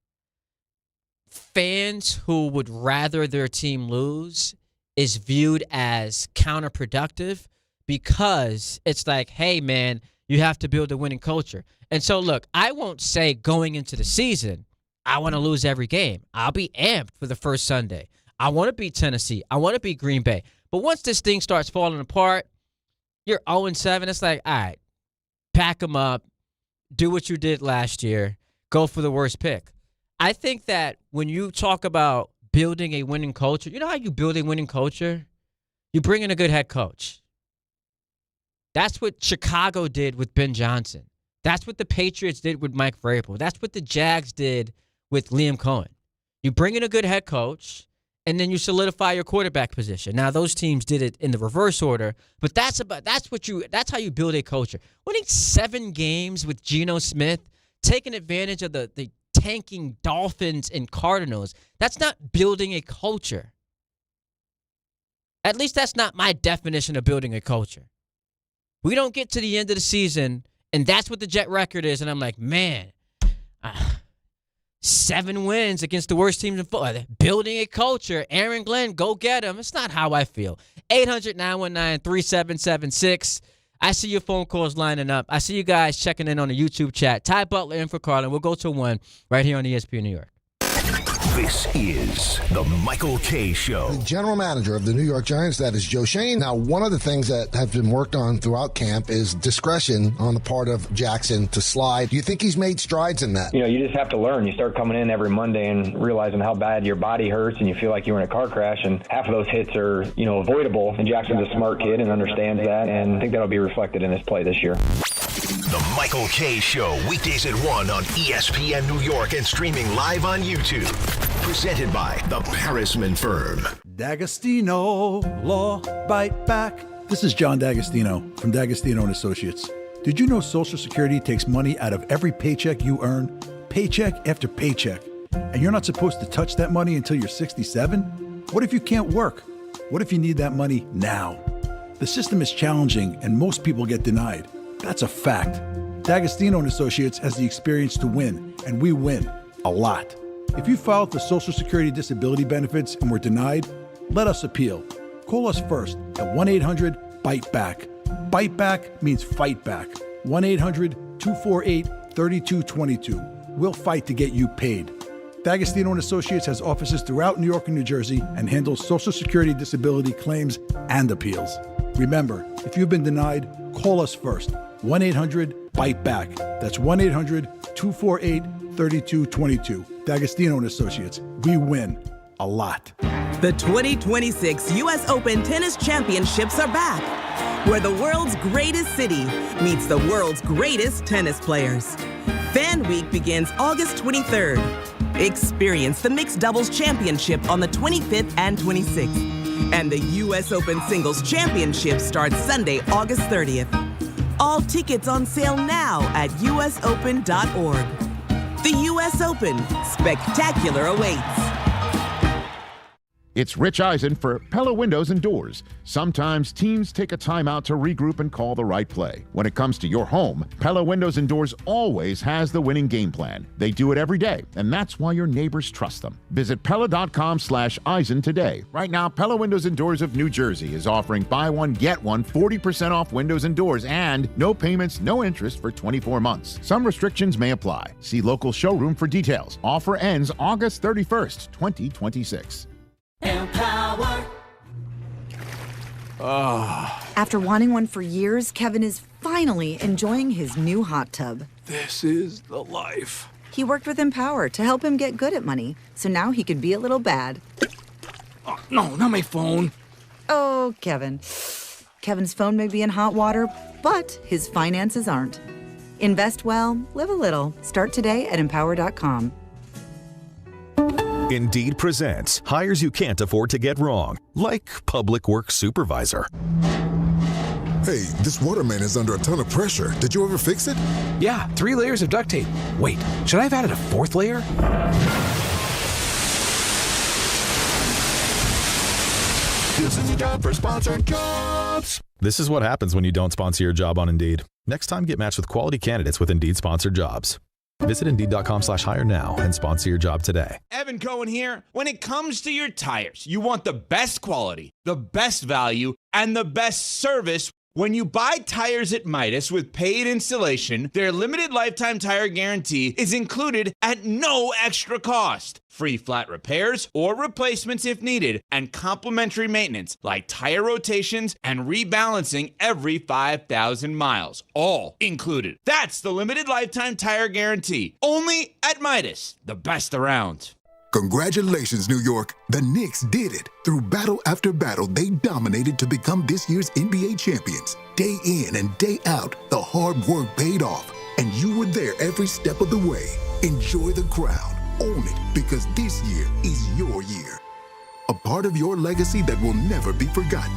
fans who would rather their team lose is viewed as counterproductive because it's like, hey, man, you have to build a winning culture. And so, look, I won't say going into the season, I want to lose every game. I'll be amped for the first Sunday. I want to beat Tennessee. I want to beat Green Bay. But once this thing starts falling apart, you're 0-7. It's like, all right, pack them up, do what you did last year, go for the worst pick. I think that when you talk about building a winning culture, you know how you build a winning culture? You bring in a good head coach. That's what Chicago did with Ben Johnson. That's what the Patriots did with Mike Vrabel. That's what the Jags did with Liam Cohen. You bring in a good head coach, and then you solidify your quarterback position. Now, those teams did it in the reverse order, but that's how you build a culture. Winning 7 games with Geno Smith, taking advantage of the tanking Dolphins and Cardinals, that's not building a culture. At least that's not my definition of building a culture. We don't get to the end of the season, and that's what the Jet record is, and I'm like, man, 7 wins against the worst teams in football. Building a culture. Aaron Glenn, go get him. It's not how I feel. 800-919-3776. I see your phone calls lining up. I see you guys checking in on the YouTube chat. Ty Butler in for Carlin. We'll go to 1 right here on ESPN New York. This is the Michael Kay Show. The general manager of the New York Giants, that is Joe Schoen. Now, one of the things that have been worked on throughout camp is discretion on the part of Jackson to slide. Do you think he's made strides in that? You just have to learn. You start coming in every Monday and realizing how bad your body hurts and you feel like you were in a car crash, and half of those hits are, avoidable. And Jackson's a smart kid and understands that, and I think that'll be reflected in his play this year. The Michael Kay Show, weekdays at 1 on ESPN New York and streaming live on YouTube. Presented by the Parisman Firm. D'Agostino, Law, Bite Back. This is John D'Agostino from D'Agostino & Associates. Did you know Social Security takes money out of every paycheck you earn, paycheck after paycheck, and you're not supposed to touch that money until you're 67? What if you can't work? What if you need that money now? The system is challenging and most people get denied. That's a fact. D'Agostino & Associates has the experience to win, and we win a lot. If you filed for Social Security disability benefits and were denied, let us appeal. Call us first at 1-800-BITE-BACK. Bite Back means fight back. 1-800-248-3222. We'll fight to get you paid. D'Agostino & Associates has offices throughout New York and New Jersey and handles Social Security disability claims and appeals. Remember, if you've been denied, call us first. 1-800-BITE-BACK. That's 1-800-248-3222. D'Agostino & Associates. We win a lot. The 2026 U.S. Open Tennis Championships are back, where the world's greatest city meets the world's greatest tennis players. Fan Week begins August 23rd. Experience the Mixed Doubles Championship on the 25th and 26th. And the U.S. Open Singles Championship starts Sunday, August 30th. All tickets on sale now at usopen.org. The U.S. Open. Spectacular awaits. It's Rich Eisen for Pella Windows and Doors. Sometimes teams take a timeout to regroup and call the right play. When it comes to your home, Pella Windows and Doors always has the winning game plan. They do it every day, and that's why your neighbors trust them. Visit Pella.com/Eisen today. Right now, Pella Windows and Doors of New Jersey is offering buy one, get one, 40% off windows and doors, and no payments, no interest for 24 months. Some restrictions may apply. See local showroom for details. Offer ends August 31st, 2026. Empower. After wanting one for years, Kevin is finally enjoying his new hot tub. This is the life. He worked with Empower to help him get good at money, so now he could be a little bad. Oh, no, not my phone. Oh, Kevin. Kevin's phone may be in hot water, but his finances aren't. Invest well, live a little. Start today at Empower.com. Indeed presents hires you can't afford to get wrong, like public works supervisor. Hey, this water main is under a ton of pressure. Did you ever fix it? Yeah, 3 layers of duct tape. Wait, should I have added a 4th layer? This is a job for sponsored jobs. This is what happens when you don't sponsor your job on Indeed. Next time, get matched with quality candidates with Indeed sponsored jobs. Visit Indeed.com/hire now and sponsor your job today. Evan Cohen here. When it comes to your tires, you want the best quality, the best value, and the best service. When you buy tires at Midas with paid installation, their limited lifetime tire guarantee is included at no extra cost. Free flat repairs or replacements if needed, and complimentary maintenance like tire rotations and rebalancing every 5,000 miles. All included. That's the limited lifetime tire guarantee. Only at Midas, the best around. Congratulations, New York. The Knicks did it. Through battle after battle, they dominated to become this year's NBA champions. Day in and day out, the hard work paid off, and you were there every step of the way. Enjoy the crown. Own it, because this year is your year. A part of your legacy that will never be forgotten.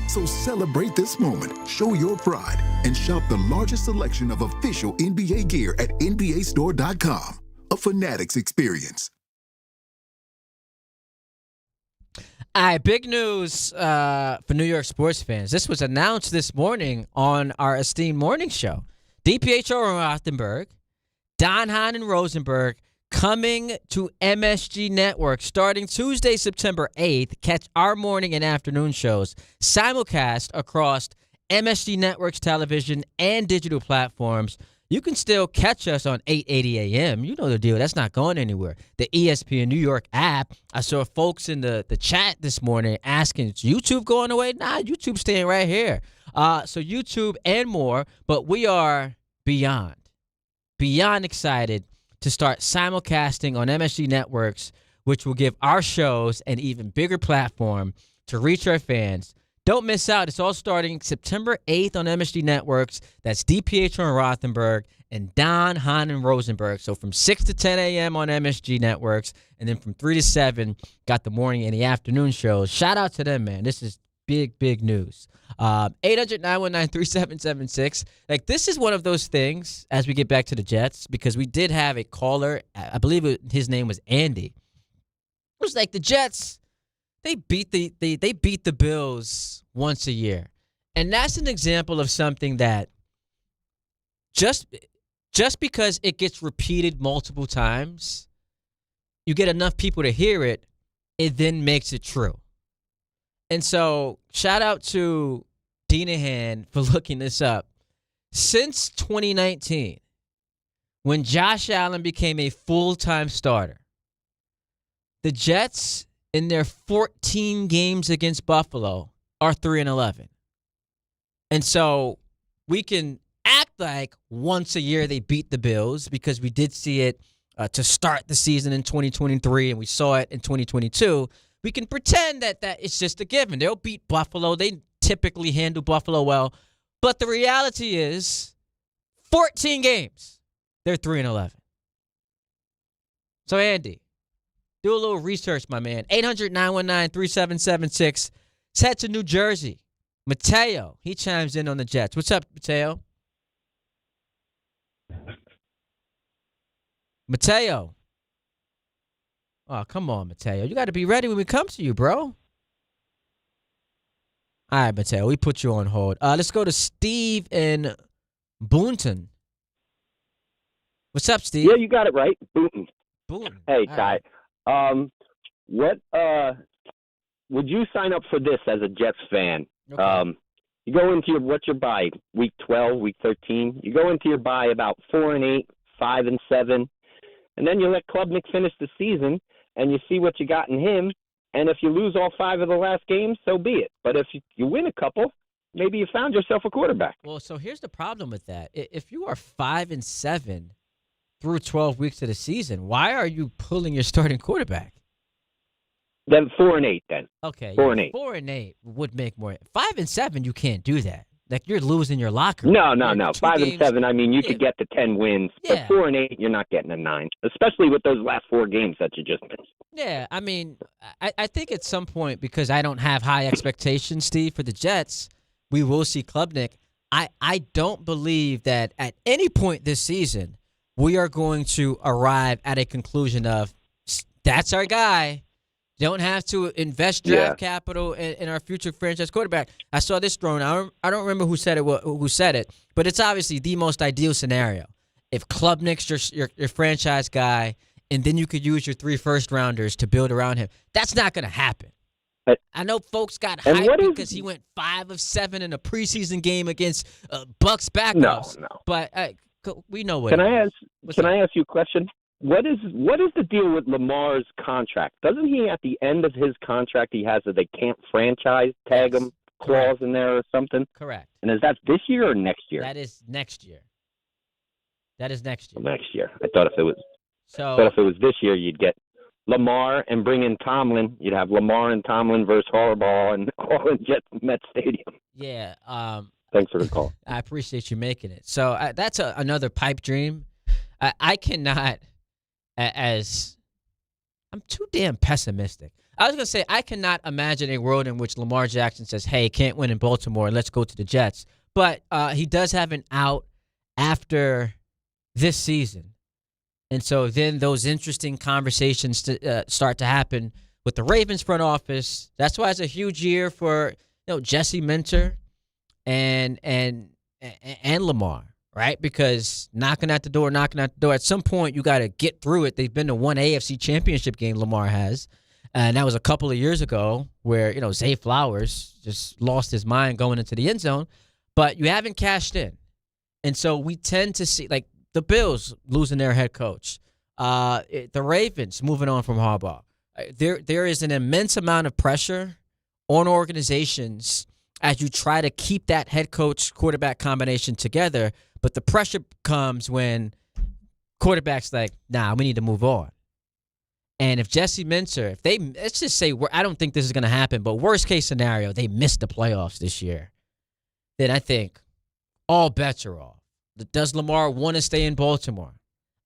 So celebrate this moment, show your pride, and shop the largest selection of official NBA gear at NBAstore.com. A Fanatics experience. All right, big news for New York sports fans. This was announced this morning on our esteemed morning show. DiPietro Rothenberg, Hahn and Rosenberg coming to MSG Network starting Tuesday, September 8th. Catch our morning and afternoon shows simulcast across MSG Network's television and digital platforms. You can still catch us on 8:80 a.m. You know the deal. That's not going anywhere. The ESPN New York app. I saw folks in the chat this morning asking, is YouTube going away? Nah, YouTube's staying right here. So YouTube and more, but we are beyond excited to start simulcasting on MSG Networks, which will give our shows an even bigger platform to reach our fans. Don't miss out. It's all starting September 8th on MSG Networks. That's DiPietro and Rothenberg and Hahn and Rosenberg. So from 6 to 10 a.m. on MSG Networks, and then from 3 to 7, got the morning and the afternoon shows. Shout out to them, man. This is big news. 800-919-3776. Like, this is one of those things, as we get back to the Jets, because we did have a caller, I believe his name was Andy. It was like the Jets, they beat the Bills once a year. And that's an example of something that just because it gets repeated multiple times, you get enough people to hear it, it then makes it true. And so shout out to Dinahan for looking this up. Since 2019, when Josh Allen became a full-time starter, the Jets in their 14 games against Buffalo are 3-11. And so we can act like once a year they beat the Bills, because we did see it to start the season in 2023 and we saw it in 2022. We can pretend that it's just a given. They'll beat Buffalo. They typically handle Buffalo well. But the reality is 14 games, they're 3-11. So, Andy, do a little research, my man. 800-919-3776. Let's head to New Jersey. Mateo, he chimes in on the Jets. What's up, Mateo? Mateo. Oh, come on, Mateo. You got to be ready when we come to you, bro. All right, Mateo, we put you on hold. Let's go to Steve in Boonton. What's up, Steve? Yeah, you got it right. Boonton. Hey, Ty. Right. What would you sign up for this as a Jets fan? Okay. You go into what's your bye? Week 12, week 13. You go into your bye about 4-8, 5-7, and then you let Klubnik finish the season, and you see what you got in him. And if you lose all 5 of the last games, so be it. But if you win a couple, maybe you found yourself a quarterback. Well, so here's the problem with that. If you are 5-7 through 12 weeks of the season, why are you pulling your starting quarterback? Then 4-8. Then okay, 4-8. 4-8 would make more. 5-7, you can't do that. Like, you're losing your locker. No. 5-7. I mean, you could get to 10 wins, Yeah. but 4-8, you're not getting a 9, especially with those last 4 games that you just missed. Yeah, I mean, I think at some point, because I don't have high expectations, Steve, for the Jets, we will see Klubnik. I don't believe that at any point this season we are going to arrive at a conclusion of, that's our guy. Don't have to invest draft capital in our future franchise quarterback. I saw this thrown. I don't remember who said it, but it's obviously the most ideal scenario. If Klubnik's your franchise guy, and then you could use your 3 first-rounders to build around him. That's not going to happen. I know folks got hyped because he went 5 of 7 in a preseason game against Bucks backups. No. But we know what. Can I ask you a question? What is the deal with Lamar's contract? Doesn't he, at the end of his contract, he has a they can't franchise tag him clause in there or something? Correct. And is that this year or next year? That is next year. Next year. I thought if it was this year, you'd get Lamar and bring in Tomlin. You'd have Lamar and Tomlin versus Harbaugh and all in Met Stadium. Yeah. Thanks for the call. I appreciate you making it. So that's another pipe dream. I cannot, as I'm too damn pessimistic. I was going to say, I cannot imagine a world in which Lamar Jackson says, hey, can't win in Baltimore, let's go to the Jets. But he does have an out after this season. And so then those interesting conversations start to happen with the Ravens front office. That's why it's a huge year for Jesse Minter and Lamar, right? Because knocking at the door. At some point, you got to get through it. They've been to one AFC championship game, Lamar has. And that was a couple of years ago where, Zay Flowers just lost his mind going into the end zone. But you haven't cashed in. And so we tend to see, like, the Bills losing their head coach. The Ravens moving on from Harbaugh. There is an immense amount of pressure on organizations as you try to keep that head coach-quarterback combination together. But the pressure comes when quarterback's like, nah, we need to move on. And if Jesse Minter, let's just say, I don't think this is going to happen, but worst case scenario, they miss the playoffs this year, then I think all bets are off. Does Lamar want to stay in Baltimore?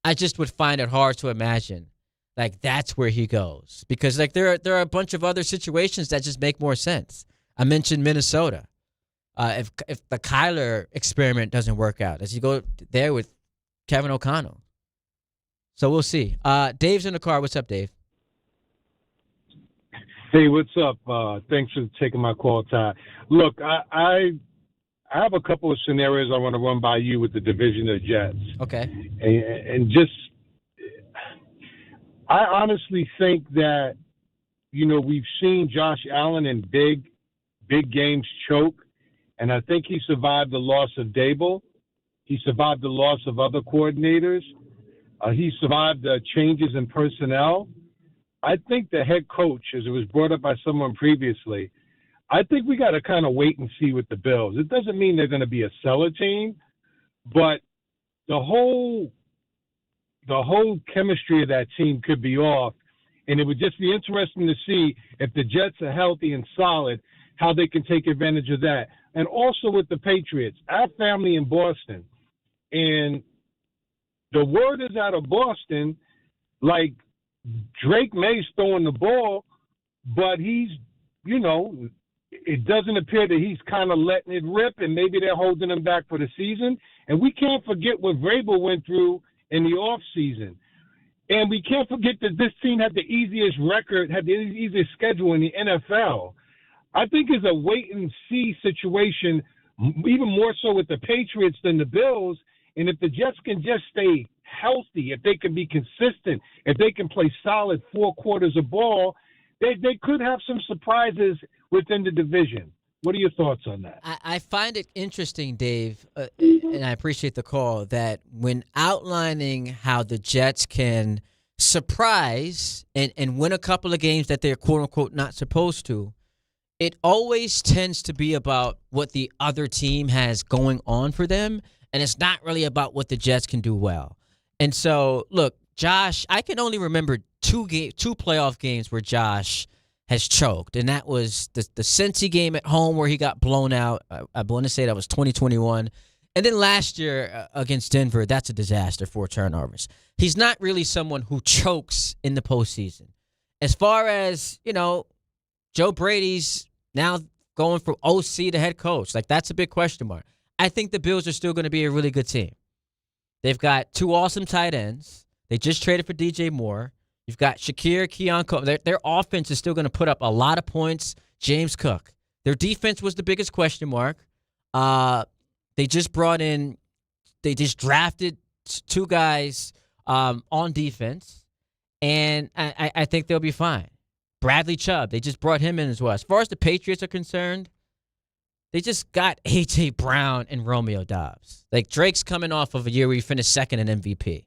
I just would find it hard to imagine, like, that's where he goes. Because, like, there are a bunch of other situations that just make more sense. I mentioned Minnesota. If the Kyler experiment doesn't work out, does he go there with Kevin O'Connell? So we'll see. Dave's in the car. What's up, Dave? Hey, what's up? Thanks for taking my call, Ty. Look, I have a couple of scenarios I want to run by you with the division of the Jets. Okay. And just, I honestly think that, we've seen Josh Allen in big games choke, and I think he survived the loss of Dable. He survived the loss of other coordinators. He survived the changes in personnel. I think the head coach, as it was brought up by someone previously, I think we got to kind of wait and see with the Bills. It doesn't mean they're going to be a seller team, but the whole chemistry of that team could be off, and it would just be interesting to see if the Jets are healthy and solid, how they can take advantage of that. And also with the Patriots, I have family in Boston, and the word is out of Boston, like Drake May's throwing the ball, but he's, it doesn't appear that he's kind of letting it rip, and maybe they're holding him back for the season. And we can't forget what Vrabel went through in the offseason. And we can't forget that this team had the easiest record, had the easiest schedule in the NFL. I think it's a wait-and-see situation, even more so with the Patriots than the Bills. And if the Jets can just stay healthy, if they can be consistent, if they can play solid 4 quarters of ball, they could have some surprises within the division. What are your thoughts on that? I find it interesting, Dave, and I appreciate the call, that when outlining how the Jets can surprise and win a couple of games that they're quote-unquote not supposed to, it always tends to be about what the other team has going on for them, and it's not really about what the Jets can do well. And so, look, Josh, I can only remember two playoff games where Josh has choked, and that was the Cincy game at home where he got blown out. I want to say that was 2021. And then last year against Denver, that's a disaster, 4 turnovers. He's not really someone who chokes in the postseason. As far as, Joe Brady's now going from OC to head coach, like, that's a big question mark. I think the Bills are still going to be a really good team. They've got 2 awesome tight ends. They just traded for DJ Moore. You've got Shakir, Keon Cohen. Their offense is still going to put up a lot of points. James Cook. Their defense was the biggest question mark. They just drafted 2 guys on defense, and I think they'll be fine. Bradley Chubb, they just brought him in as well. As far as the Patriots are concerned, they just got A.J. Brown and Romeo Doubs. Like, Drake's coming off of a year where he finished second in MVP.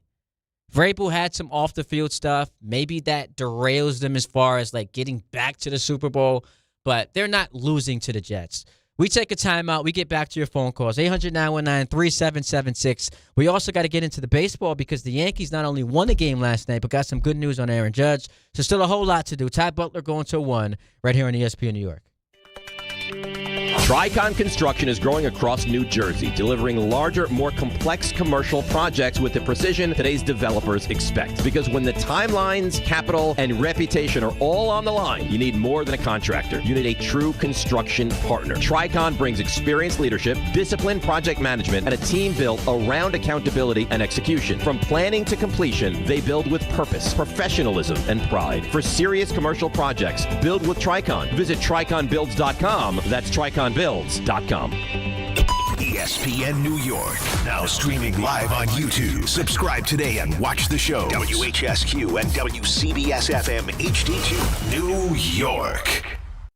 Vrabel had some off-the-field stuff. Maybe that derails them as far as, like, getting back to the Super Bowl, but they're not losing to the Jets. We take a timeout. We get back to your phone calls, 800-919-3776. We also got to get into the baseball because the Yankees not only won a game last night, but got some good news on Aaron Judge. So still a whole lot to do. Ty Butler going to 1 right here on ESPN New York. Tricon Construction is growing across New Jersey, delivering larger, more complex commercial projects with the precision today's developers expect. Because when the timelines, capital, and reputation are all on the line, you need more than a contractor. You need a true construction partner. Tricon brings experienced leadership, disciplined project management, and a team built around accountability and execution. From planning to completion, they build with purpose, professionalism, and pride. For serious commercial projects, build with Tricon. Visit triconbuilds.com. That's triconbuilds.com. ESPN New York, now streaming live on YouTube. Subscribe today and watch the show. WHSQ and WCBS-FM HD2, New York.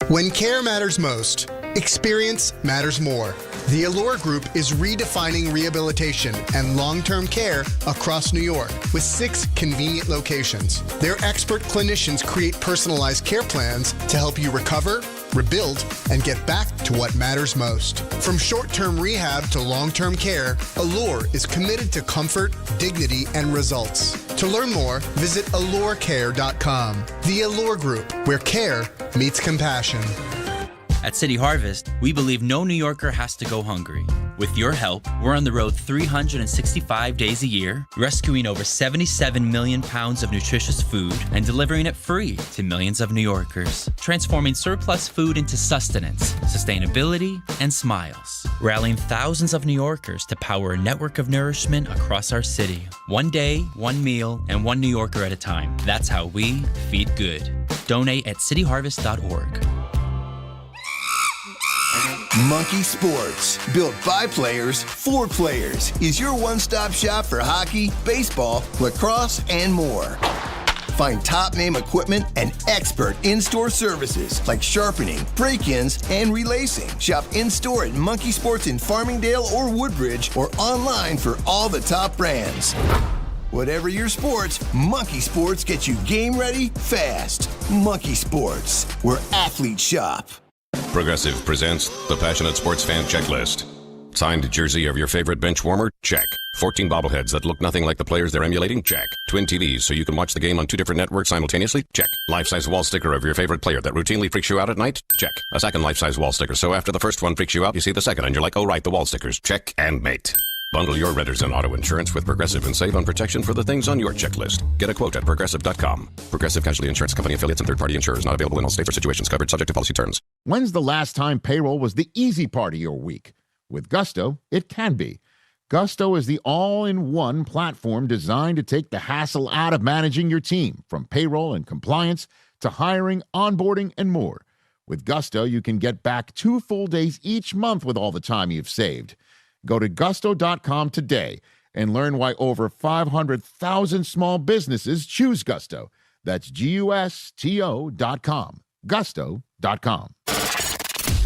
When care matters most, experience matters more. The Allure Group is redefining rehabilitation and long-term care across New York with 6 convenient locations. Their expert clinicians create personalized care plans to help you recover, rebuild, and get back to what matters most. From short-term rehab to long-term care, Allure is committed to comfort, dignity, and results. To learn more, visit allurecare.com. The Allure Group, where care meets compassion. At City Harvest, we believe no New Yorker has to go hungry. With your help, we're on the road 365 days a year, rescuing over 77 million pounds of nutritious food and delivering it free to millions of New Yorkers, transforming surplus food into sustenance, sustainability, and smiles, rallying thousands of New Yorkers to power a network of nourishment across our city. One day, one meal, and one New Yorker at a time. That's how we feed good. Donate at cityharvest.org. Monkey Sports, built by players for players, is your one-stop shop for hockey, baseball, lacrosse, and more. Find top-name equipment and expert in-store services like sharpening, break-ins, and relacing. Shop in-store at Monkey Sports in Farmingdale or Woodbridge or online for all the top brands. Whatever your sports, Monkey Sports gets you game ready fast. Monkey Sports, where athletes shop. Progressive presents the Passionate Sports Fan Checklist. Signed jersey of your favorite bench warmer? Check. 14 bobbleheads that look nothing like the players they're emulating? Check. Twin TVs so you can watch the game on 2 different networks simultaneously? Check. Life-size wall sticker of your favorite player that routinely freaks you out at night? Check. A second life-size wall sticker so after the first one freaks you out, you see the second and you're like, oh right, the wall stickers. Check and mate. Bundle your renters and auto insurance with Progressive and save on protection for the things on your checklist. Get a quote at Progressive.com. Progressive Casualty Insurance Company affiliates and third-party insurers not available in all states or situations covered subject to policy terms. When's the last time payroll was the easy part of your week? With Gusto, it can be. Gusto is the all-in-one platform designed to take the hassle out of managing your team, from payroll and compliance to hiring, onboarding, and more. With Gusto, you can get back 2 full days each month with all the time you've saved. Go to gusto.com today and learn why over 500,000 small businesses choose Gusto. That's GUSTO.com. Gusto.com.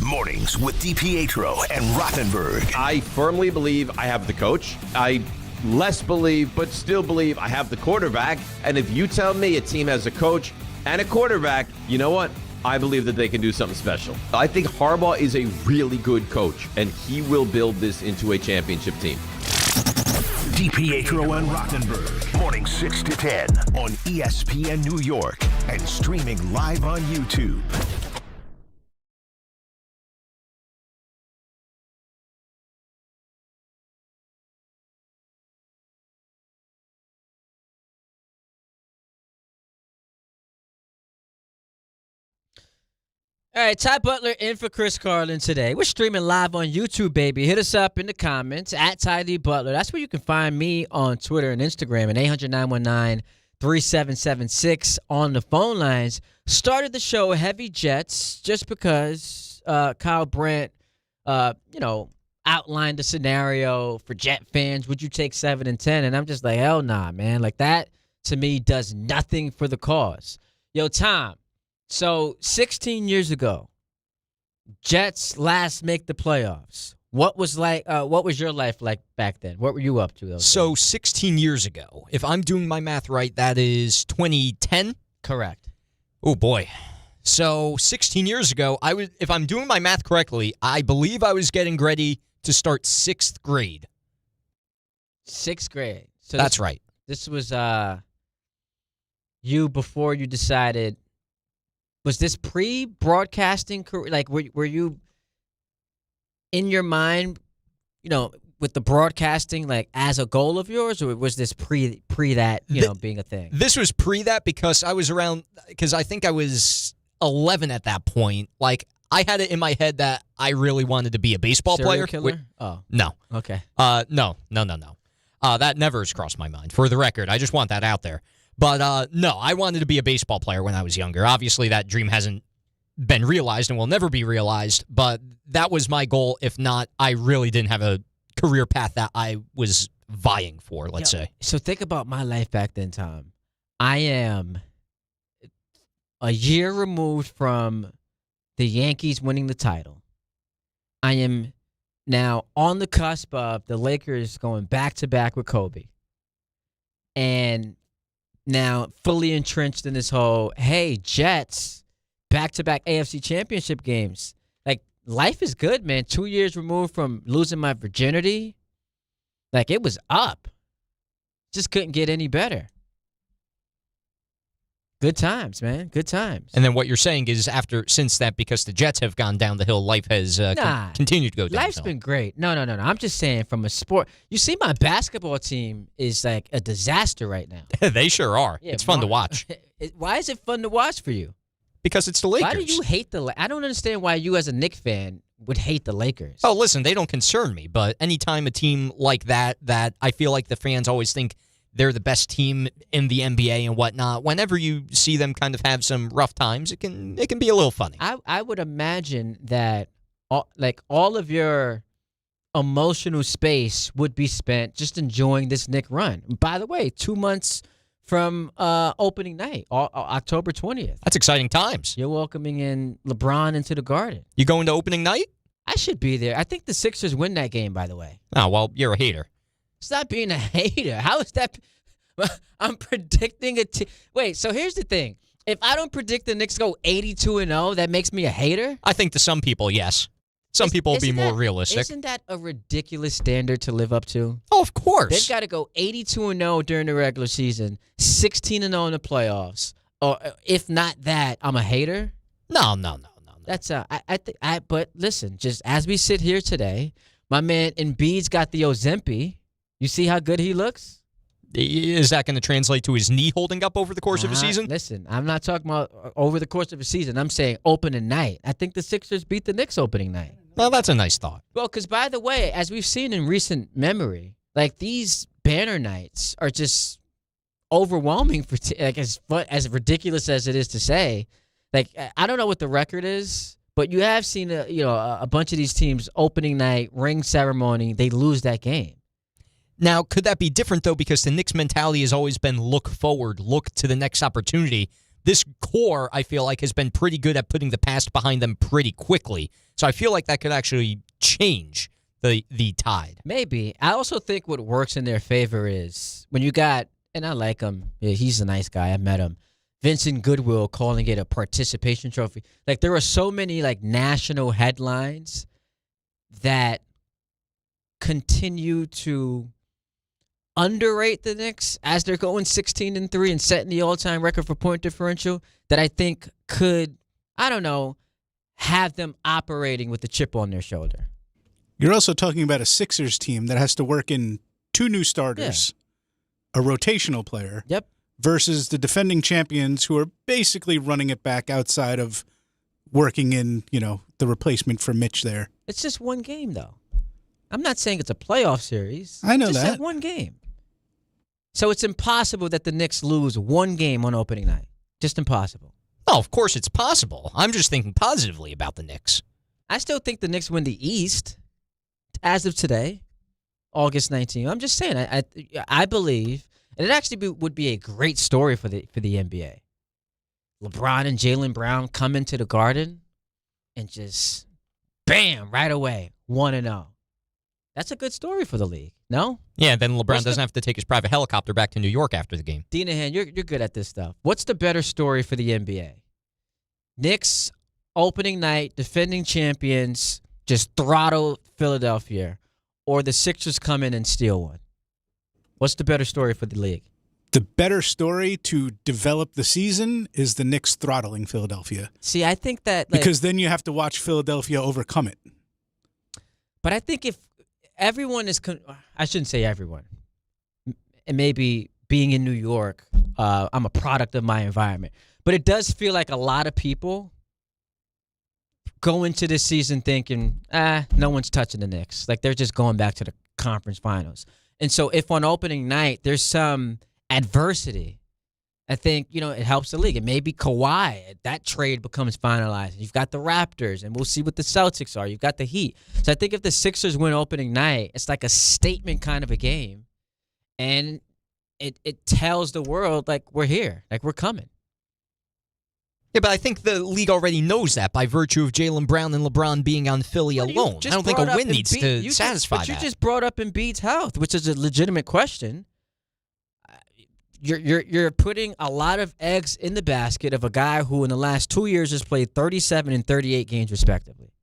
Mornings with DiPietro and Rothenberg. I firmly believe I have the coach. I less believe, but still believe I have the quarterback. And if you tell me a team has a coach and a quarterback, you know what? I believe that they can do something special. I think Harbaugh is a really good coach, and he will build this into a championship team. DiPietro and Rothenberg, morning 6 to 10 on ESPN New York and streaming live on YouTube. All right, Ty Butler in for Chris Carlin today. We're streaming live on YouTube, baby. Hit us up in the comments at Ty D Butler. That's where you can find me on Twitter and Instagram at 800-919-3776 on the phone lines. Started the show heavy Jets just because Kyle Brandt, outlined the scenario for Jet fans. Would you take 7 and 10? And I'm just like, hell nah, man. Like that to me does nothing for the cause. Yo, Tom. So 16 years ago, Jets last make the playoffs. What was your life like back then? What were you up to those days? 16 years ago, if I'm doing my math right, that is 2010? Correct. Oh boy. So 16 years ago, if I'm doing my math correctly, I believe I was getting ready to start 6th grade. 6th grade. So that's right. This was you before you decided. Was this pre-broadcasting career? Like, were you in your mind, with the broadcasting, like as a goal of yours, or was this pre that, being a thing? This was pre that because I think I was 11 at that point. Like, I had it in my head that I really wanted to be a baseball player. Killer? Oh. No. Okay. No. That never has crossed my mind. For the record, I just want that out there. But no, I wanted to be a baseball player when I was younger. Obviously, that dream hasn't been realized and will never be realized, but that was my goal. If not, I really didn't have a career path that I was vying for, let's say. So think about my life back then, Tom. I am a year removed from the Yankees winning the title. I am now on the cusp of the Lakers going back-to-back with Kobe. And now fully entrenched in this whole, hey, Jets, back-to-back AFC championship games. Like, life is good, man. 2 years removed from losing my virginity. Like, it was up. Just couldn't get any better. Good times, man. Good times. And then what you're saying is since that, because the Jets have gone down the hill, life has continued to go down. Life's been great. No. I'm just saying from a sport. You see, my basketball team is like a disaster right now. They sure are. Yeah, it's fun to watch. Why is it fun to watch for you? Because it's the Lakers. Why do you hate I don't understand why you as a Knicks fan would hate the Lakers. Oh, listen, they don't concern me, but anytime a team like that I feel like the fans always think they're the best team in the NBA and whatnot, whenever you see them kind of have some rough times, it can be a little funny. I would imagine that all of your emotional space would be spent just enjoying this Knick run. By the way, 2 months from opening night, October 20th. That's exciting times. You're welcoming in LeBron into the Garden. You going to opening night? I should be there. I think the Sixers win that game, by the way. Oh, well, you're a hater. Stop being a hater. How is that? I'm predicting a team. Wait, so here's the thing. If I don't predict the Knicks go 82-0, that makes me a hater? I think to some people, yes. Some people will be more realistic. Isn't that a ridiculous standard to live up to? Oh, of course. They've got to go 82-0 during the regular season, 16-0 in the playoffs. Or if not that, I'm a hater? No. That's but listen, just as we sit here today, my man Embiid's got the Ozempic. You see how good he looks? Is that going to translate to his knee holding up over the course of a season? Listen, I'm not talking about over the course of a season. I'm saying opening night. I think the Sixers beat the Knicks opening night. Well, that's a nice thought. Well, because by the way, as we've seen in recent memory, like these banner nights are just overwhelming for as ridiculous as it is to say. Like, I don't know what the record is, but you have seen a bunch of these teams opening night, ring ceremony, they lose that game. Now, could that be different, though, because the Knicks' mentality has always been look forward, look to the next opportunity. This core, I feel like, has been pretty good at putting the past behind them pretty quickly. So I feel like that could actually change the tide. Maybe. I also think what works in their favor is when you got, and I like him, yeah, he's a nice guy, I met him, Vincent Goodwill calling it a participation trophy. Like, there are so many, national headlines that continue to underrate the Knicks as they're going 16-3 and setting the all-time record for point differential that I think could, have them operating with the chip on their shoulder. You're also talking about a Sixers team that has to work in 2 new starters, a rotational player, versus the defending champions who are basically running it back outside of working in, the replacement for Mitch there. It's just one game, though. I'm not saying it's a playoff series. I know it's that. Just one game. So it's impossible that the Knicks lose one game on opening night. Just impossible. Oh, of course it's possible. I'm just thinking positively about the Knicks. I still think the Knicks win the East as of today, August 19th. I'm just saying, I believe, and it actually would be a great story for the NBA. LeBron and Jaylen Brown come into the Garden and just, bam, right away, 1-0. That's a good story for the league, no? Yeah, then LeBron doesn't have to take his private helicopter back to New York after the game. Dinahan, you're good at this stuff. What's the better story for the NBA? Knicks, opening night, defending champions, just throttle Philadelphia, or the Sixers come in and steal one? What's the better story for the league? The better story to develop the season is the Knicks throttling Philadelphia. See, I think that... because then you have to watch Philadelphia overcome it. But I think if everyone is, I shouldn't say everyone, and maybe being in New York, I'm a product of my environment. But it does feel like a lot of people go into this season thinking, no one's touching the Knicks. Like, they're just going back to the conference finals. And so if on opening night there's some adversity, I think, it helps the league. And maybe Kawhi, that trade becomes finalized. You've got the Raptors, and we'll see what the Celtics are. You've got the Heat. So I think if the Sixers win opening night, it's like a statement kind of a game. And it tells the world, like, we're here. Like, we're coming. Yeah, but I think the league already knows that by virtue of Jaylen Brown and LeBron being on Philly alone. I don't think a win needs to satisfy that. But you just brought up Embiid's health, which is a legitimate question. You're putting a lot of eggs in the basket of a guy who in the last 2 years has played 37 and 38 games respectively.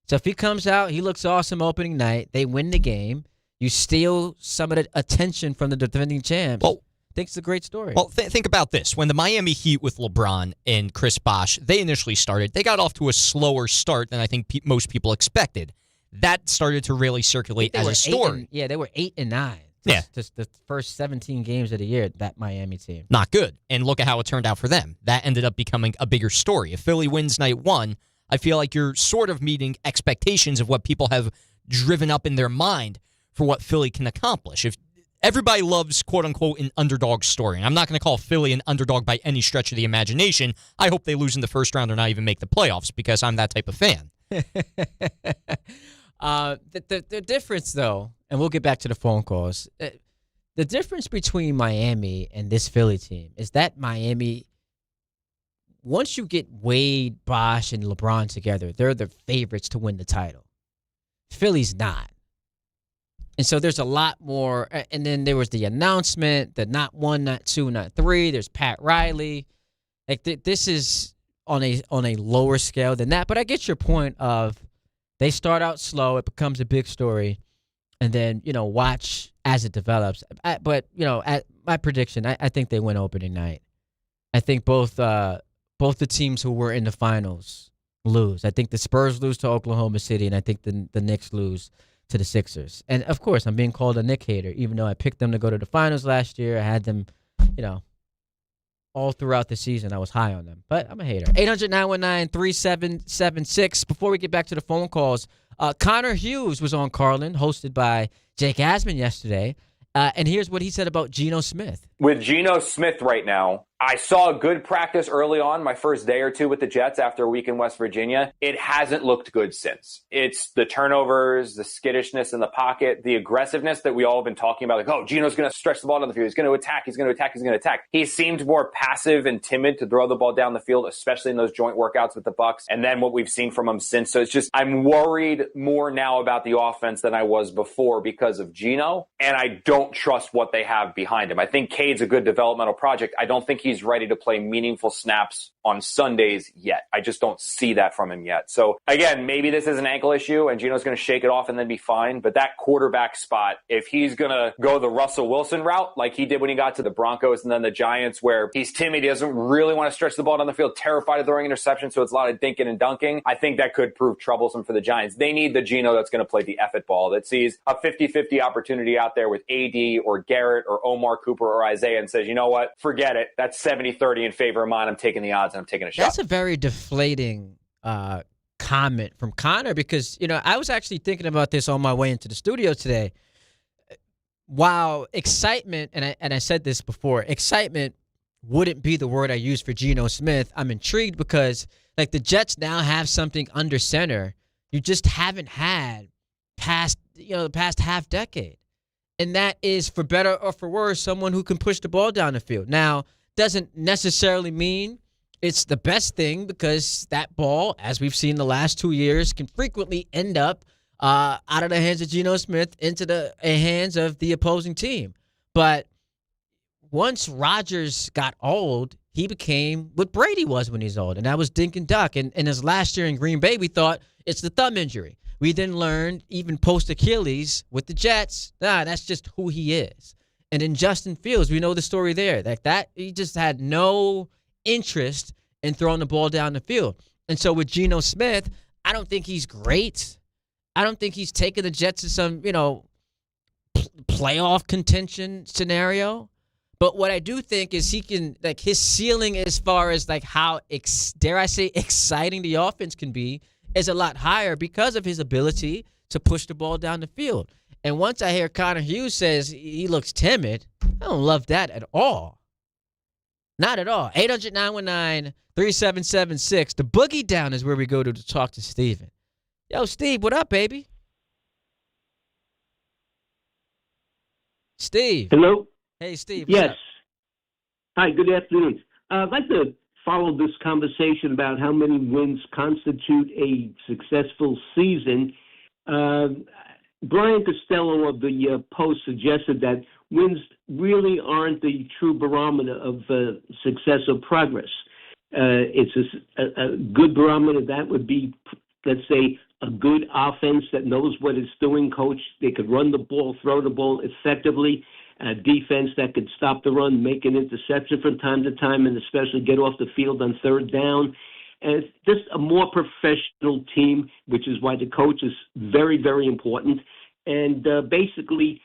So if he comes out, he looks awesome opening night, they win the game, you steal some of the attention from the defending champs. Well, I think it's a great story. Well, think about this. When the Miami Heat with LeBron and Chris Bosh, they initially started, they got off to a slower start than I think most people expected. That started to really circulate as a story. They were 8 and 9. Yeah. Just the first 17 games of the year, that Miami team. Not good. And look at how it turned out for them. That ended up becoming a bigger story. If Philly wins night one, I feel like you're sort of meeting expectations of what people have driven up in their mind for what Philly can accomplish. If everybody loves, quote-unquote, an underdog story. And I'm not going to call Philly an underdog by any stretch of the imagination. I hope they lose in the first round or not even make the playoffs because I'm that type of fan. The difference, though, and we'll get back to the phone calls, the difference between Miami and this Philly team is that Miami, once you get Wade, Bosh, and LeBron together, they're the favorites to win the title. Philly's not. And so there's a lot more. And then there was the announcement, the not one, not two, not three. There's Pat Riley. Like this is on a lower scale than that. But I get your point of they start out slow. It becomes a big story. And then, watch as it develops. But at my prediction, I think they win opening night. I think both the teams who were in the finals lose. I think the Spurs lose to Oklahoma City, and I think the Knicks lose to the Sixers. And, of course, I'm being called a Knick hater, even though I picked them to go to the finals last year. I had them, all throughout the season. I was high on them. But I'm a hater. 800-919-3776. Before we get back to the phone calls, Connor Hughes was on Carlin, hosted by Jake Asman yesterday. And here's what he said about Geno Smith. With Geno Smith right now, I saw a good practice early on, my first day or two with the Jets after a week in West Virginia. It hasn't looked good since. It's the turnovers, the skittishness in the pocket, the aggressiveness that we all have been talking about. Like, oh, Geno's going to stretch the ball down the field. He's going to attack. He's going to attack. He's going to attack. He seemed more passive and timid to throw the ball down the field, especially in those joint workouts with the Bucs. And then what we've seen from him since. So it's just, I'm worried more now about the offense than I was before because of Geno. And I don't trust what they have behind him. I think Cade's a good developmental project. I don't think he's ready to play meaningful snaps on Sundays yet. I just don't see that from him yet. So again, maybe this is an ankle issue and Geno's going to shake it off and then be fine. But that quarterback spot, if he's going to go the Russell Wilson route like he did when he got to the Broncos and then the Giants, where he's timid, he doesn't really want to stretch the ball down the field, terrified of throwing interceptions, so it's a lot of dinking and dunking, I think that could prove troublesome for the Giants. They need the Geno that's going to play the effort ball, that sees a 50-50 opportunity out there with AD or Garrett or Omar Cooper or Isaiah and says, you know what, forget it. That's 70-30 in favor of mine. I'm taking the odds and I'm taking a shot. That's a very deflating comment from Connor because, I was actually thinking about this on my way into the studio today. While excitement, and I said this before, excitement wouldn't be the word I use for Geno Smith. I'm intrigued because, like, the Jets now have something under center you just haven't had past the past half decade. And that is, for better or for worse, someone who can push the ball down the field. Now, doesn't necessarily mean it's the best thing because that ball, as we've seen the last 2 years, can frequently end up out of the hands of Geno Smith into the hands of the opposing team. But once Rodgers got old, he became what Brady was when he's old, and that was dink and duck. And his last year in Green Bay, we thought it's the thumb injury. We then learned, even post-Achilles with the Jets, that's just who he is. And in Justin Fields, we know the story there. That he just had no interest in throwing the ball down the field. And so with Geno Smith, I don't think he's great. I don't think he's taking the Jets to some, playoff contention scenario. But what I do think is he can, like, his ceiling as far as, like, how, dare I say, exciting the offense can be is a lot higher because of his ability to push the ball down the field. And once I hear Connor Hughes says he looks timid, I don't love that at all. Not at all. 800-919-3776. The boogie down is where we go to talk to Steven. Yo, Steve, what up, baby? Steve. Hello? Hey, Steve. Yes. Up? Hi, good afternoon. I'd like to follow this conversation about how many wins constitute a successful season. Brian Costello of the Post suggested that wins really aren't the true barometer of success or progress. It's a good barometer. That would be, let's say, a good offense that knows what it's doing, coach. They could run the ball, throw the ball effectively. A defense that could stop the run, make an interception from time to time, and especially get off the field on third down. And it's just a more professional team, which is why the coach is very, very important. And basically,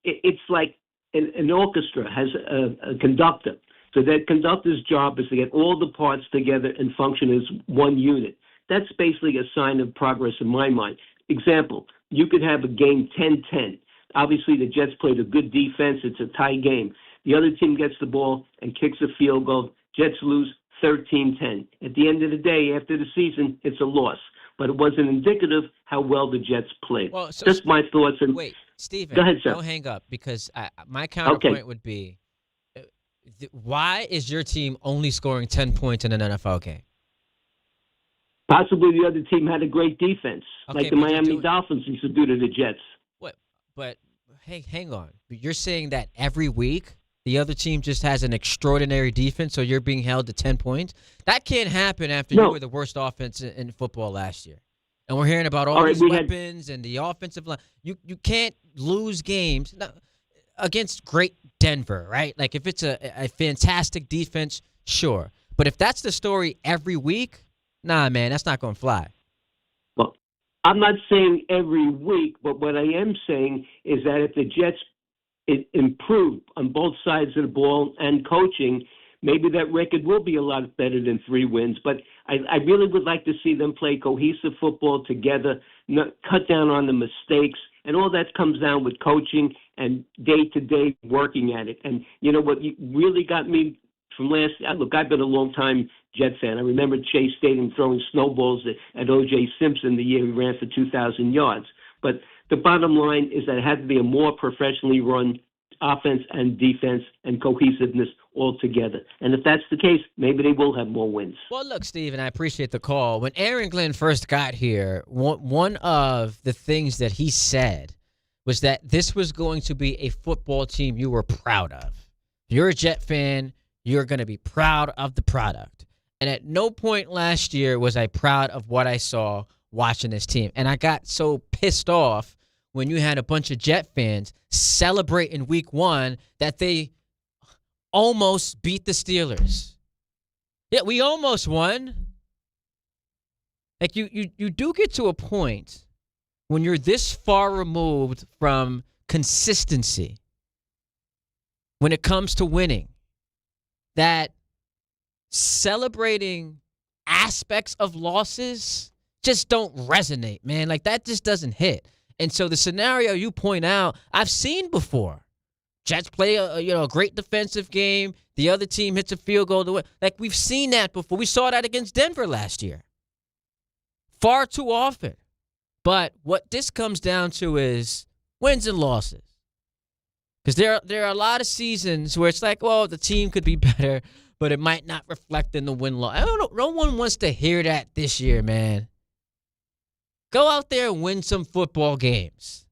it's like an orchestra has a conductor. So that conductor's job is to get all the parts together and function as one unit. That's basically a sign of progress in my mind. Example, you could have a game 10-10. Obviously, the Jets played a good defense. It's a tie game. The other team gets the ball and kicks a field goal. Jets lose 13-10. At the end of the day, after the season, it's a loss. But it wasn't indicative how well the Jets played. Well, so just my thoughts. And wait, Steven, go ahead, sir. Don't hang up, because my counterpoint would be, why is your team only scoring 10 points in an NFL game? Possibly the other team had a great defense, Okay, like the but Miami Dolphins used to do to the Jets. But hey, hang on. You're saying that every week the other team just has an extraordinary defense, so you're being held to 10 points? That can't happen after you were the worst offense in football last year. And we're hearing about all these weapons and the offensive line. You can't lose games against great Denver, right? Like, if it's a fantastic defense, sure. But if that's the story every week, nah, man, that's not going to fly. Well, I'm not saying every week, but what I am saying is that if the Jets improve on both sides of the ball and coaching, maybe that record will be a lot better than 3 wins. But I really would like to see them play cohesive football together, cut down on the mistakes, and all that comes down with coaching and day-to-day working at it. And you know what really got me from look, I've been a long-time Jet fan. I remember Chase Statham throwing snowballs at O.J. Simpson the year he ran for 2,000 yards. But the bottom line is that it had to be a more professionally run offense and defense and cohesiveness all together. And if that's the case, maybe they will have more wins. Well, look, Steve, and I appreciate the call. When Aaron Glenn first got here, one of the things that he said was that this was going to be a football team you were proud of. If you're a Jet fan, you're going to be proud of the product. And at no point last year was I proud of what I saw watching this team. And I got so pissed off when you had a bunch of Jet fans celebrating week 1 that they almost beat the Steelers. Yeah, we almost won. Like, you do get to a point when you're this far removed from consistency when it comes to winning, that celebrating aspects of losses just don't resonate, man. Like, that just doesn't hit. And so the scenario you point out, I've seen before. Jets play a great defensive game. The other team hits a field goal to win. Like, we've seen that before. We saw that against Denver last year. Far too often. But what this comes down to is wins and losses. Because there are a lot of seasons where it's like, well, the team could be better, but it might not reflect in the win-loss. No one wants to hear that this year, man. Go out there and win some football games.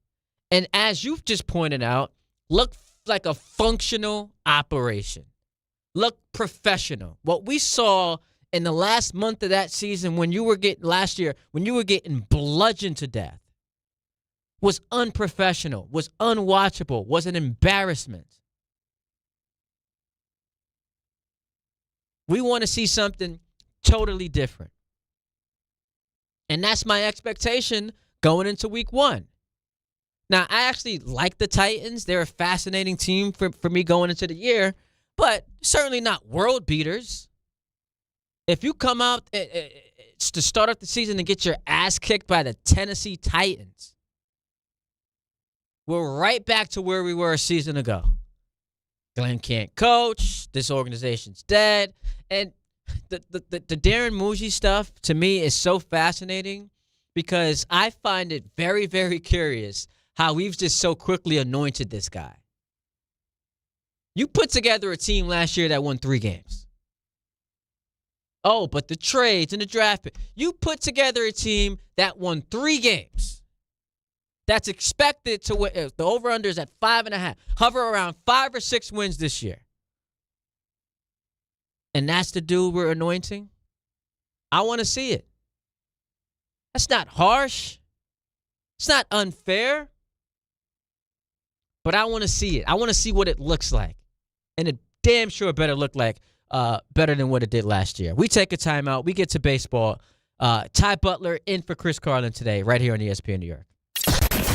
And as you've just pointed out, look like a functional operation. Look professional. What we saw in the last month of that season when you were getting bludgeoned to death was unprofessional, was unwatchable, was an embarrassment. We want to see something totally different. And that's my expectation going into week 1. Now, I actually like the Titans. They're a fascinating team for me going into the year, but certainly not world beaters. If you come out to start off the season and get your ass kicked by the Tennessee Titans, we're right back to where we were a season ago. Glenn can't coach. This organization's dead. And the Darren Muji stuff, to me, is so fascinating because I find it very, very curious how we've just so quickly anointed this guy. You put together a team last year that won 3 games. Oh, but the trades and the draft pick. You put together a team that won 3 games. That's expected to win. The over-under is at 5.5. Hover around 5 or 6 wins this year. And that's the dude we're anointing? I want to see it. That's not harsh. It's not unfair. But I want to see it. I want to see what it looks like. And it damn sure better look like better than what it did last year. We take a timeout. We get to baseball. Ty Butler in for Chris Carlin today, right here on ESPN New York.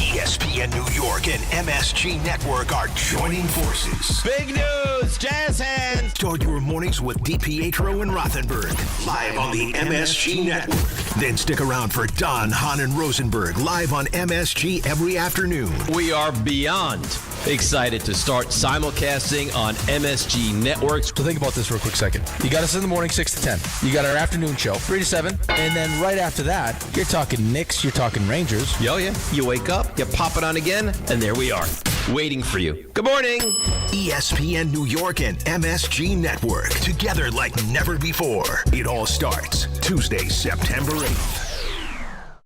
ESPN New York and MSG Network are joining forces. Big news, Jazz hands. Start your mornings with DiPietro and Rothenberg, live on the MSG Network. Then stick around for Don, Hahn, and Rosenberg, live on MSG every afternoon. We are beyond excited to start simulcasting on MSG Networks. So think about this for a quick second. You got us in the morning 6 to 10. You got our afternoon show 3 to 7. And then right after that, you're talking Knicks, you're talking Rangers. Oh, yeah. You wake up, you pop it on again, and there we are, waiting for you. Good morning. ESPN New York and MSG Network, together like never before. It all starts Tuesday, September 8th.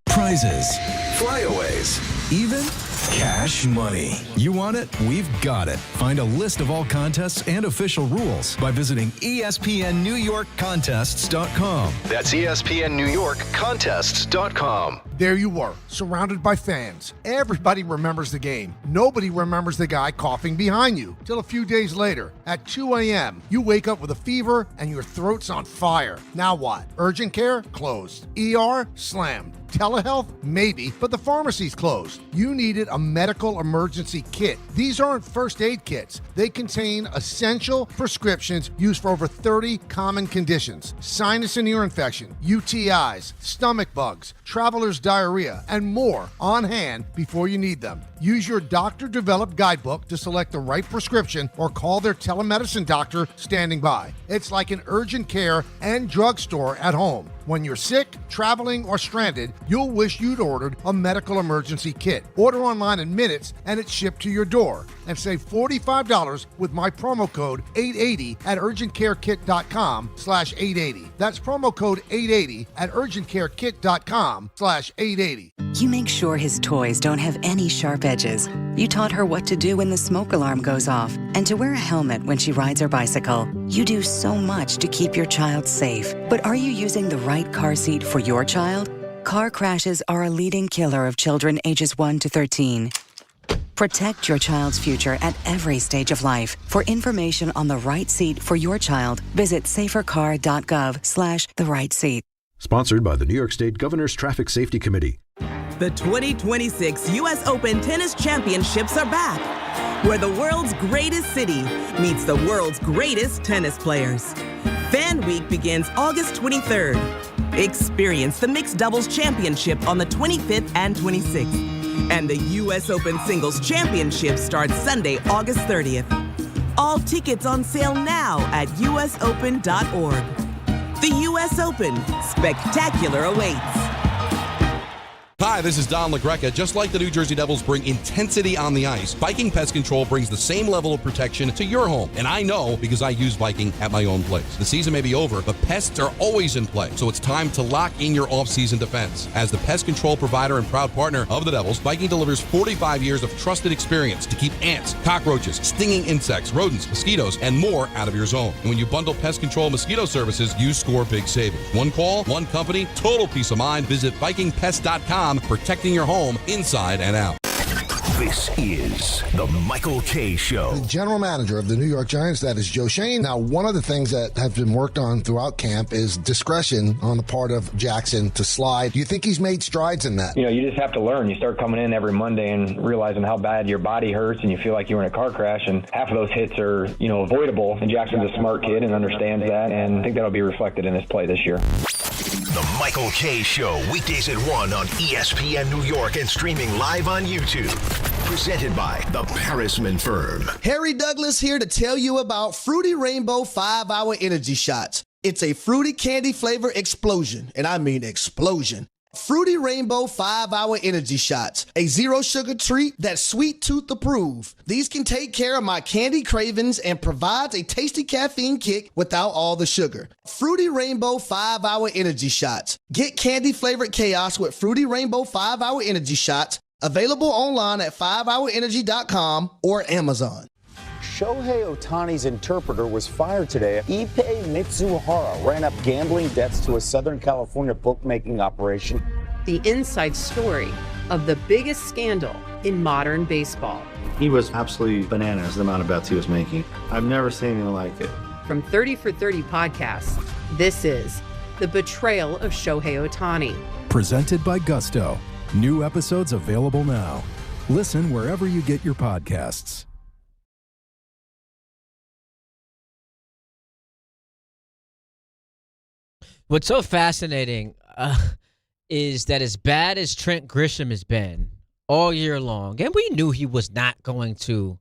Prizes, flyaways, even cash money. You want it? We've got it. Find a list of all contests and official rules by visiting ESPNNewYorkContests.com. That's ESPNNewYorkContests.com. There you were, surrounded by fans. Everybody remembers the game. Nobody remembers the guy coughing behind you. Till a few days later, at 2 a.m., you wake up with a fever and your throat's on fire. Now what? Urgent care? Closed. ER? Slammed. Telehealth? Maybe, but the pharmacy's closed. You needed a medical emergency kit. These aren't first aid kits. They contain essential prescriptions used for over 30 common conditions. Sinus and ear infection, UTIs, stomach bugs, traveler's diarrhea, and more on hand before you need them. Use your doctor-developed guidebook to select the right prescription or call their telemedicine doctor standing by. It's like an urgent care and drugstore at home. When you're sick, traveling, or stranded, you'll wish you'd ordered a medical emergency kit. Order online in minutes and it's shipped to your door. And save $45 with my promo code 880 at urgentcarekit.com/880. That's promo code 880 at urgentcarekit.com/880. You make sure his toys don't have any sharp edges. You taught her what to do when the smoke alarm goes off and to wear a helmet when she rides her bicycle. You do so much to keep your child safe. But are you using the right car seat for your child? Car crashes are a leading killer of children ages 1 to 13. Protect your child's future at every stage of life. For information on the right seat for your child, visit safercar.gov/the-right-seat. Sponsored by the New York State Governor's Traffic Safety Committee. The 2026 U.S. Open Tennis Championships are back, where the world's greatest city meets the world's greatest tennis players. Fan Week begins August 23rd. Experience the Mixed Doubles Championship on the 25th and 26th. And the U.S. Open Singles Championship starts Sunday, August 30th. All tickets on sale now at usopen.org. The U.S. Open. Spectacular awaits. Hi, this is Don LaGreca. Just like the New Jersey Devils bring intensity on the ice, Viking Pest Control brings the same level of protection to your home. And I know because I use Viking at my own place. The season may be over, but pests are always in play. So it's time to lock in your off-season defense. As the pest control provider and proud partner of the Devils, Viking delivers 45 years of trusted experience to keep ants, cockroaches, stinging insects, rodents, mosquitoes, and more out of your zone. And when you bundle pest control mosquito services, you score big savings. One call, one company, total peace of mind. Visit VikingPest.com, protecting your home inside and out. This is the Michael Kay Show. The general manager of the New York Giants, that is Joe Schoen. Now, one of the things that have been worked on throughout camp is discretion on the part of Jackson to slide. Do you think he's made strides in that? You just have to learn. You start coming in every Monday and realizing how bad your body hurts and you feel like you were in a car crash, and half of those hits are, avoidable. And Jackson's a smart kid and understands that, and I think that'll be reflected in his play this year. The Michael Kay Show, weekdays at 1 on ESPN New York and streaming live on YouTube. Presented by the Parisman Firm. Harry Douglas here to tell you about Fruity Rainbow 5-Hour Energy Shots. It's a fruity candy flavor explosion, and I mean explosion. Fruity Rainbow 5-Hour Energy Shots, a zero-sugar treat that's sweet tooth approved. These can take care of my candy cravings and provides a tasty caffeine kick without all the sugar. Fruity Rainbow 5-Hour Energy Shots. Get candy-flavored chaos with Fruity Rainbow 5-Hour Energy Shots, available online at 5hourenergy.com or Amazon. Shohei Ohtani's interpreter was fired today. Ippei Mitsuhara ran up gambling debts to a Southern California bookmaking operation. The inside story of the biggest scandal in modern baseball. He was absolutely bananas, the amount of bets he was making. I've never seen anything like it. From 30 for 30 podcasts, this is The Betrayal of Shohei Ohtani. Presented by Gusto. New episodes available now. Listen wherever you get your podcasts. What's so fascinating is that as bad as Trent Grisham has been all year long, and we knew he was not going to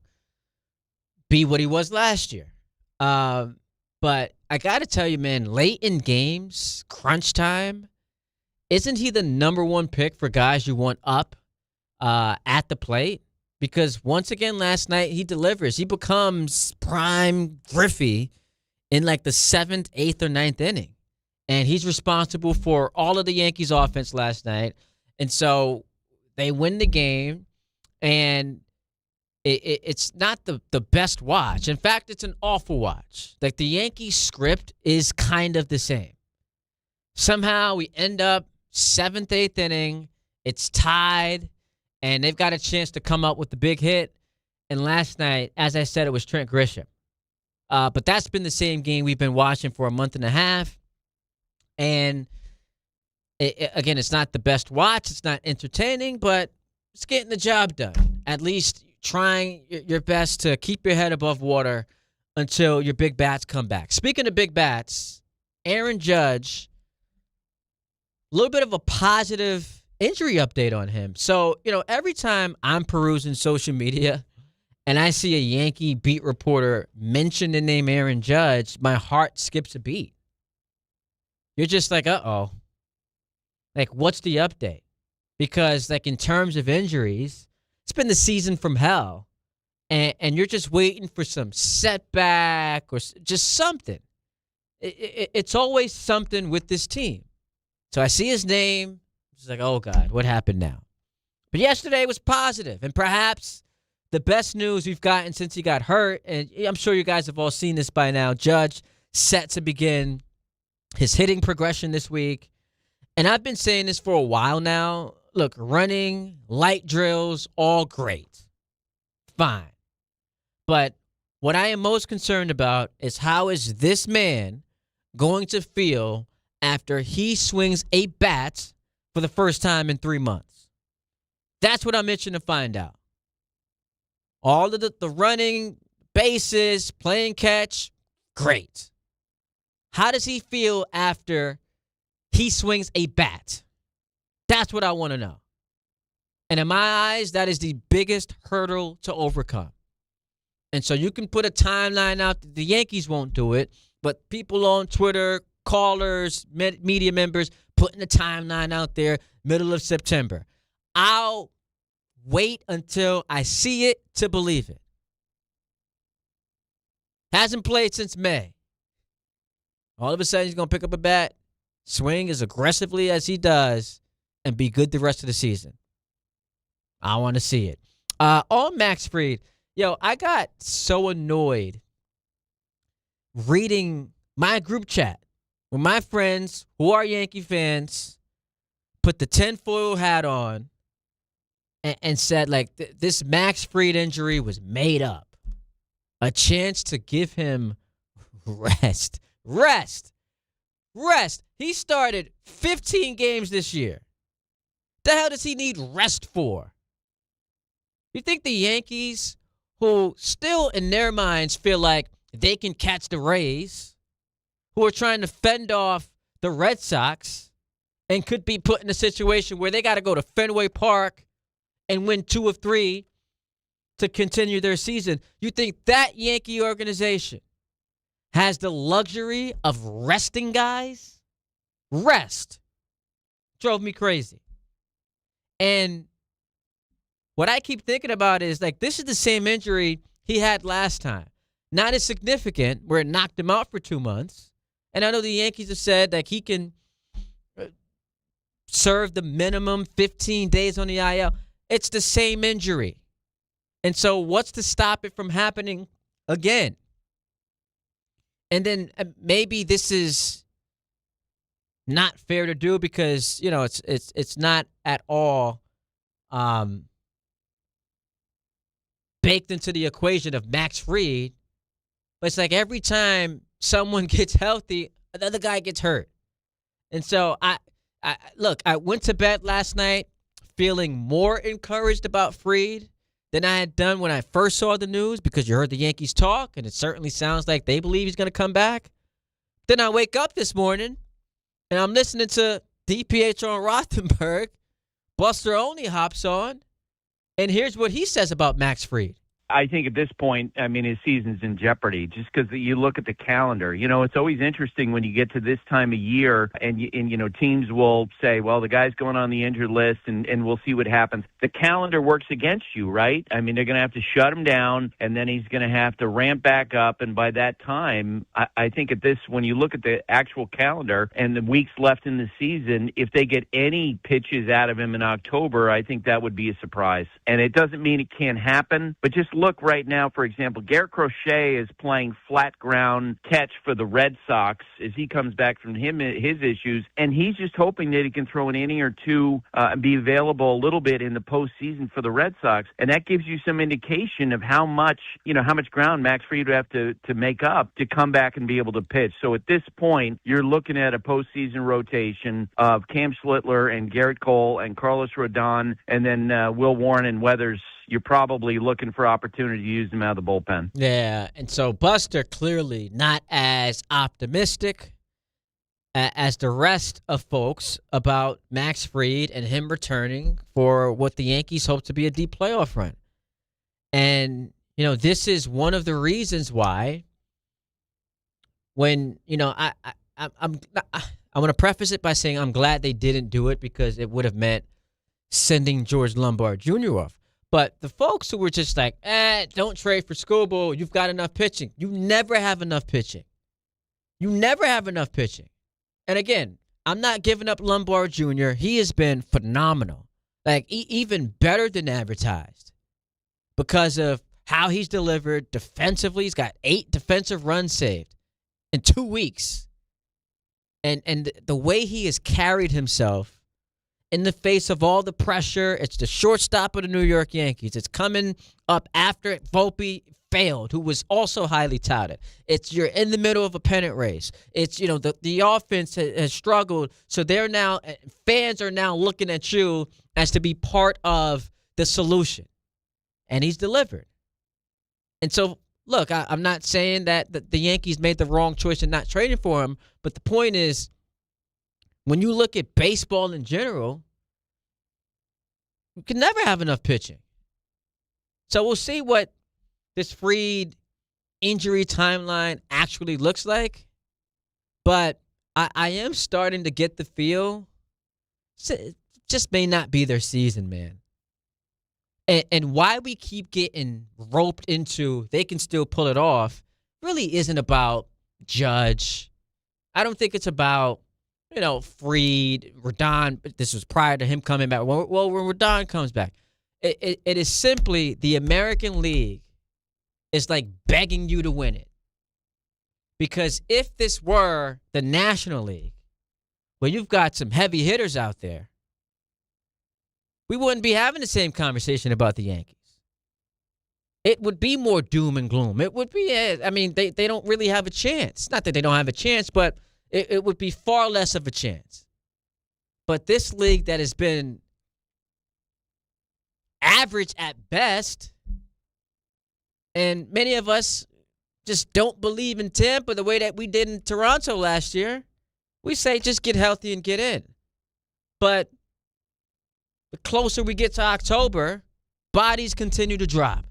be what he was last year. But I got to tell you, man, late in games, crunch time, isn't he the number one pick for guys you want up at the plate? Because once again, last night, he delivers. He becomes prime Griffey in like the 7th, 8th, or 9th inning. And he's responsible for all of the Yankees' offense last night. And so they win the game, and it's not the best watch. In fact, it's an awful watch. Like, the Yankees script is kind of the same. Somehow we end up 7th, 8th inning. It's tied, and they've got a chance to come up with the big hit. And last night, as I said, it was Trent Grisham. But that's been the same game we've been watching for a month and a half. And, again, it's not the best watch. It's not entertaining, but it's getting the job done. At least trying your best to keep your head above water until your big bats come back. Speaking of big bats, Aaron Judge, a little bit of a positive injury update on him. So, every time I'm perusing social media and I see a Yankee beat reporter mention the name Aaron Judge, my heart skips a beat. You're just like, uh-oh. Like, what's the update? Because, like, in terms of injuries, it's been the season from hell. And you're just waiting for some setback or just something. It's always something with this team. So I see his name. It's like, oh, God, what happened now? But yesterday was positive, and perhaps the best news we've gotten since he got hurt, and I'm sure you guys have all seen this by now, Judge set to begin his hitting progression this week. And I've been saying this for a while now. Look, running, light drills, all great. Fine. But what I am most concerned about is how is this man going to feel after he swings a bat for the first time in 3 months? That's what I'm itching to find out. All of the running, bases, playing catch, great. How does he feel after he swings a bat? That's what I want to know. And in my eyes, that is the biggest hurdle to overcome. And so you can put a timeline out. The Yankees won't do it, but people on Twitter, callers, media members, putting a timeline out there, middle of September. I'll wait until I see it to believe it. Hasn't played since May. All of a sudden, he's going to pick up a bat, swing as aggressively as he does, and be good the rest of the season. I want to see it. On Max Fried, I got so annoyed reading my group chat with my friends who are Yankee fans, put the tinfoil hat on, and said, like, this Max Fried injury was made up. A chance to give him rest. He started 15 games this year. The hell does he need rest for? You think the Yankees, who still in their minds feel like they can catch the Rays, who are trying to fend off the Red Sox and could be put in a situation where they got to go to Fenway Park and win 2 of 3 to continue their season, you think that Yankee organization has the luxury of resting guys? Rest. Drove me crazy. And what I keep thinking about is, like, this is the same injury he had last time. Not as significant, where it knocked him out for 2 months. And I know the Yankees have said that he can serve the minimum 15 days on the IL. It's the same injury. And so what's to stop it from happening again? And then maybe this is not fair to do because, you know, it's not at all baked into the equation of Max Fried. But it's like every time someone gets healthy, another guy gets hurt. And so I went to bed last night feeling more encouraged about Fried than I had done when I first saw the news, because you heard the Yankees talk, and it certainly sounds like they believe he's going to come back. Then I wake up this morning, and I'm listening to DiPietro Rothenberg. Buster Olney hops on, and here's what he says about Max Fried. I think at this point, I mean, his season's in jeopardy just because you look at the calendar. You know, it's always interesting when you get to this time of year and you know, teams will say, well, the guy's going on the injured list and we'll see what happens. The calendar works against you, right? I mean, they're going to have to shut him down and then he's going to have to ramp back up. And by that time, I think when you look at the actual calendar and the weeks left in the season, if they get any pitches out of him in October, I think that would be a surprise. And it doesn't mean it can't happen, but just look right now, for example, Garrett Crochet is playing flat ground catch for the Red Sox as he comes back from his issues, and he's just hoping that he can throw an inning or two and be available a little bit in the postseason for the Red Sox, and that gives you some indication of how much ground Max Fried would have to make up to come back and be able to pitch. So at this point, you're looking at a postseason rotation of Cam Schlittler and Garrett Cole and Carlos Rodon, and then Will Warren and Weathers. You're probably looking for opportunity to use them out of the bullpen. Yeah, and so Buster clearly not as optimistic as the rest of folks about Max Fried and him returning for what the Yankees hope to be a deep playoff run. And, you know, this is one of the reasons why when, you know, I'm going to preface it by saying I'm glad they didn't do it because it would have meant sending George Lombard Jr. off. But the folks who were just like, don't trade for Skubal, you've got enough pitching. You never have enough pitching. You never have enough pitching. And again, I'm not giving up Lombard Jr. He has been phenomenal. Like, even better than advertised because of how he's delivered defensively. He's got 8 defensive runs saved in 2 weeks. And the way he has carried himself in the face of all the pressure. It's the shortstop of the New York Yankees. It's coming up after Volpe failed, who was also highly touted. It's you're in the middle of a pennant race. It's, you know, the offense has struggled, so fans are now looking at you as to be part of the solution. And he's delivered. And so, look, I'm not saying that the Yankees made the wrong choice in not trading for him, but the point is, when you look at baseball in general, you can never have enough pitching. So we'll see what this Fried injury timeline actually looks like. But I am starting to get the feel it just may not be their season, man. And why we keep getting roped into they can still pull it off really isn't about Judge. I don't think it's about, you know, Fried, Rodon. This was prior to him coming back. Well, when Rodon comes back, it is simply the American League is like begging you to win it. Because if this were the National League, where you've got some heavy hitters out there, we wouldn't be having the same conversation about the Yankees. It would be more doom and gloom. It would be, they don't really have a chance. Not that they don't have a chance, but it would be far less of a chance. But this league that has been average at best, and many of us just don't believe in Tampa the way that we did in Toronto last year. We say just get healthy and get in. But the closer we get to October, bodies continue to drop.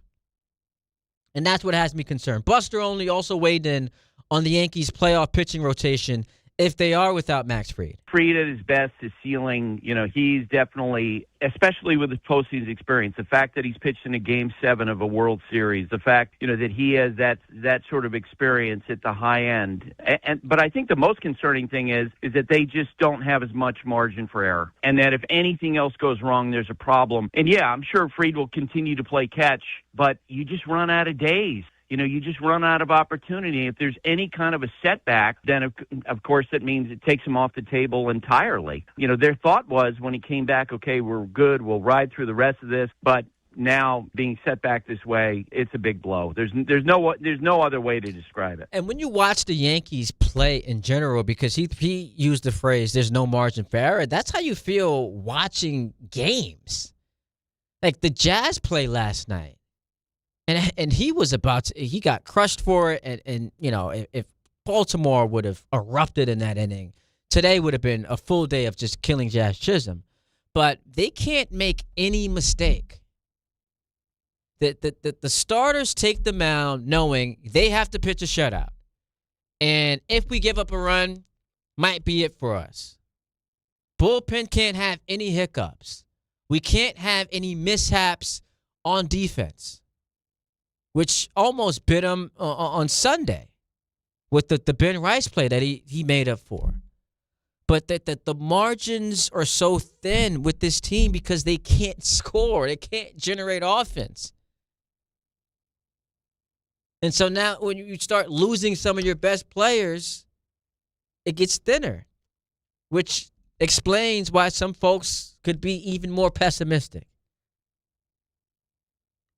And that's what has me concerned. Buster Olney also weighed in on the Yankees' playoff pitching rotation if they are without Max Fried. Fried at his best, his ceiling, he's definitely, especially with his postseason experience, the fact that he's pitched in a Game 7 of a World Series, the fact, that he has that sort of experience at the high end. But I think the most concerning thing is that they just don't have as much margin for error. And that if anything else goes wrong, there's a problem. And yeah, I'm sure Fried will continue to play catch, but you just run out of days. You just run out of opportunity. If there's any kind of a setback, then, of course, that means it takes him off the table entirely. Their thought was when he came back, okay, we're good, we'll ride through the rest of this. But now being set back this way, it's a big blow. There's no other way to describe it. And when you watch the Yankees play in general, because he used the phrase, there's no margin for error, that's how you feel watching games. Like the Jazz play last night. And he was he got crushed for it. And if Baltimore would have erupted in that inning, today would have been a full day of just killing Jazz Chisholm. But they can't make any mistake. The starters take the mound knowing they have to pitch a shutout. And if we give up a run, might be it for us. Bullpen can't have any hiccups. We can't have any mishaps on defense, which almost bit him on Sunday with the Ben Rice play that he made up for. But that the margins are so thin with this team because they can't score. They can't generate offense. And so now when you start losing some of your best players, it gets thinner, which explains why some folks could be even more pessimistic.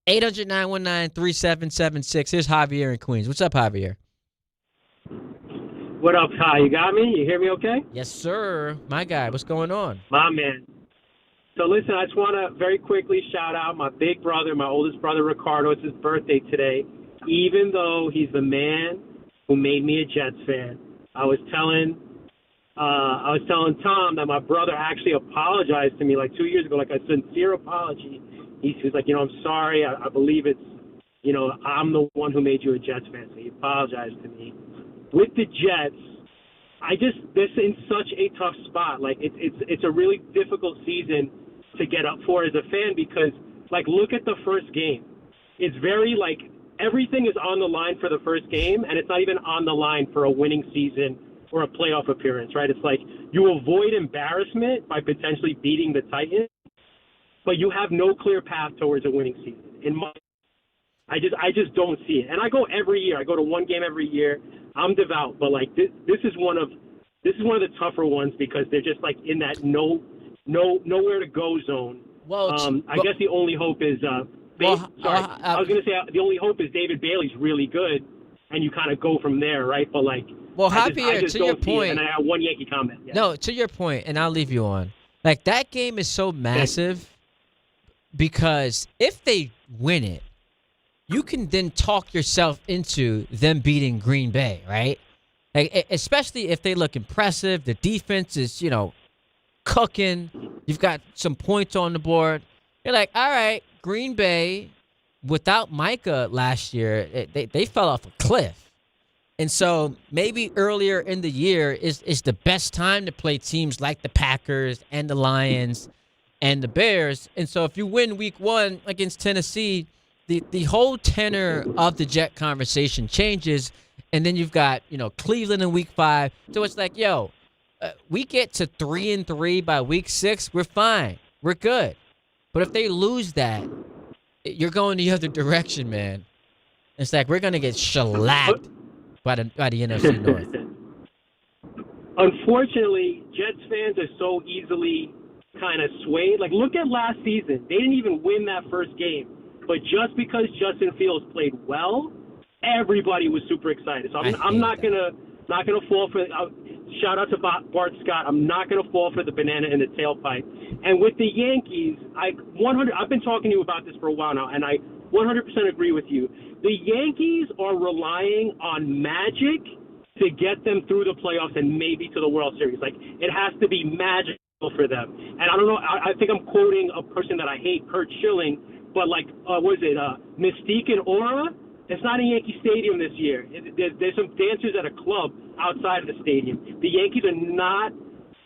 800-919-3776. Here's Javier in Queens. What's up, Javier? What up, Kai? You got me? You hear me okay? Yes, sir. My guy, what's going on? My man. So listen, I just want to very quickly shout out my big brother, my oldest brother, Ricardo. It's his birthday today. Even though he's the man who made me a Jets fan, I was telling Tom that my brother actually apologized to me like 2 years ago, like a sincere apology. He was like, I'm sorry. I believe it's, I'm the one who made you a Jets fan. So he apologized to me. With the Jets, they're in such a tough spot. Like it's a really difficult season to get up for as a fan because, like, look at the first game. It's very like everything is on the line for the first game, and it's not even on the line for a winning season or a playoff appearance, right? It's like you avoid embarrassment by potentially beating the Titans, but you have no clear path towards a winning season. I just don't see it. And I go every year. I go to one game every year. I'm devout, but like this is one of the tougher ones because they're just like in that nowhere to go zone. Well, I guess the only hope is I was going to say the only hope is David Bailey's really good, and you kind of go from there, right? But like, Javier, to your point, and I have one Yankee comment. Yeah. No, to your point, and I'll leave you on. Like that game is so massive because if they win it, you can then talk yourself into them beating Green Bay, right? Like, especially if they look impressive. The defense is, cooking. You've got some points on the board. You're like, all right, Green Bay, without Micah last year, they fell off a cliff. And so maybe earlier in the year is the best time to play teams like the Packers and the Lions and the Bears. And so if you win week 1 against Tennessee, the whole tenor of the Jet conversation changes, and then you've got Cleveland in week 5. So it's like, we get to 3-3 by week 6, we're fine, we're good. But if they lose that, you're going the other direction, man. It's like we're gonna get shellacked by the NFC North. Unfortunately, Jets fans are so easily kind of swayed. Like, look at last season. They didn't even win that first game. But just because Justin Fields played well, everybody was super excited. So I'm not gonna fall for. Shout out to Bart Scott. I'm not gonna fall for the banana in the tailpipe. And with the Yankees, I've been talking to you about this for a while now, and I 100% agree with you. The Yankees are relying on magic to get them through the playoffs and maybe to the World Series. Like, it has to be magical for them. And I don't know. I think I'm quoting a person that I hate, Kurt Schilling. But Mystique and Aura? It's not in Yankee Stadium this year. There's some dancers at a club outside of the stadium. The Yankees are not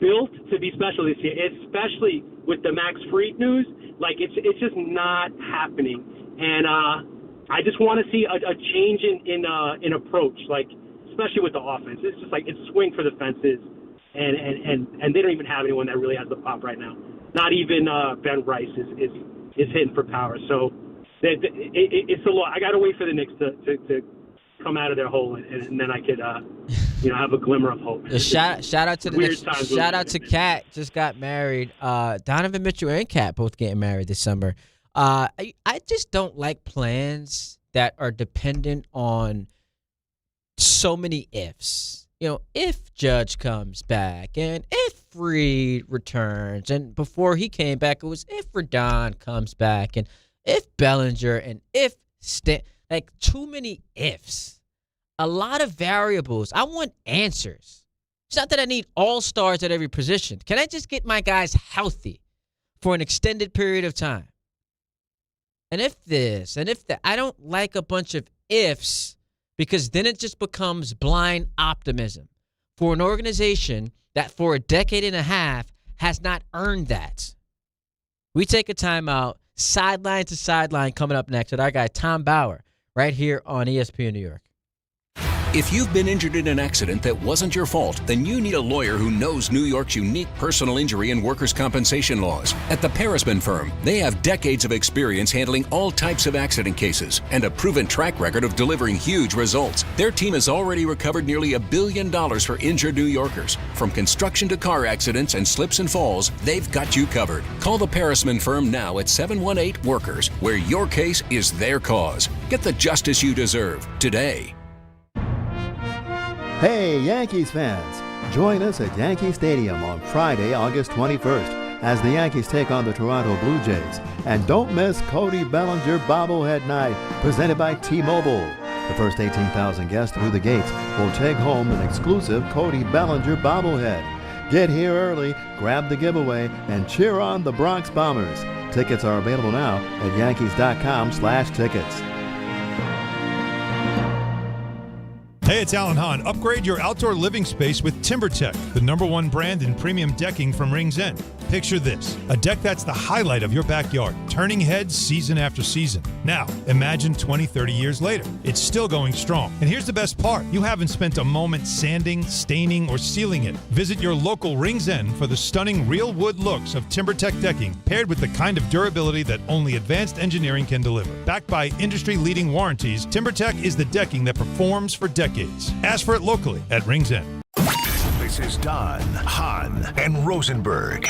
built to be special this year, especially with the Max Fried news. Like, it's just not happening. And I just want to see a change in approach, like, especially with the offense. It's just like it's swing for the fences, and they don't even have anyone that really has the pop right now. Not even Ben Rice is hitting for power. So it's a lot. I got to wait for the Knicks to come out of their hole, and then I could have a glimmer of hope. Shout out to the Knicks. Shout out to Kat, just got married. Donovan Mitchell and Kat both getting married this summer. I just don't like plans that are dependent on so many ifs. If Judge comes back and if Fried returns, and before he came back, it was if Rodon comes back and if Bellinger and if too many ifs. A lot of variables. I want answers. It's not that I need all-stars at every position. Can I just get my guys healthy for an extended period of time? And if this and if that, I don't like a bunch of ifs, because then it just becomes blind optimism for an organization that for a decade and a half has not earned that. We take a timeout. Sideline to sideline coming up next with our guy Tom Bauer right here on ESPN New York. If you've been injured in an accident that wasn't your fault, then you need a lawyer who knows New York's unique personal injury and workers' compensation laws. At the Parisman Firm, they have decades of experience handling all types of accident cases and a proven track record of delivering huge results. Their team has already recovered nearly $1 billion for injured New Yorkers. From construction to car accidents and slips and falls, they've got you covered. Call the Parisman Firm now at 718-WORKERS, where your case is their cause. Get the justice you deserve today. Hey, Yankees fans! Join us at Yankee Stadium on Friday, August 21st, as the Yankees take on the Toronto Blue Jays. And don't miss Cody Bellinger Bobblehead Night, presented by T-Mobile. The first 18,000 guests through the gates will take home an exclusive Cody Bellinger bobblehead. Get here early, grab the giveaway, and cheer on the Bronx Bombers. Tickets are available now at Yankees.com/tickets. Hey, it's Alan Hahn. Upgrade your outdoor living space with TimberTech, the #1 brand in premium decking from Rings End. Picture this, a deck that's the highlight of your backyard, turning heads season after season. Now, imagine 20, 30 years later. It's still going strong. And here's the best part. You haven't spent a moment sanding, staining, or sealing it. Visit your local Rings End for the stunning real wood looks of TimberTech decking, paired with the kind of durability that only advanced engineering can deliver. Backed by industry-leading warranties, TimberTech is the decking that performs for decades. Ask for it locally at Rings End. This is Don, Hahn, and Rosenberg.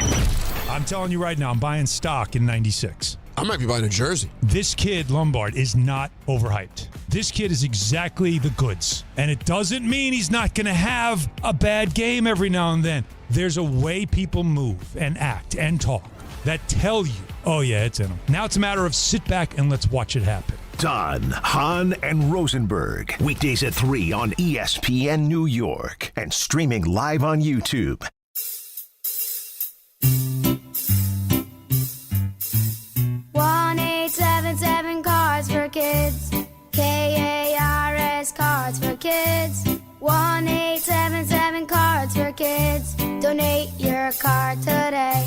I'm telling you right now, I'm buying stock in 96. I might be buying a jersey. This kid, Lombard, is not overhyped. This kid is exactly the goods. And it doesn't mean he's not going to have a bad game every now and then. There's a way people move and act and talk that tell you, oh yeah, it's in him. Now it's a matter of sit back and let's watch it happen. Don, Hahn, and Rosenberg. Weekdays at 3 on ESPN New York and streaming live on YouTube. Cards for Kids. KARS Cards for Kids. 1-877 Cards for Kids. Donate your card today.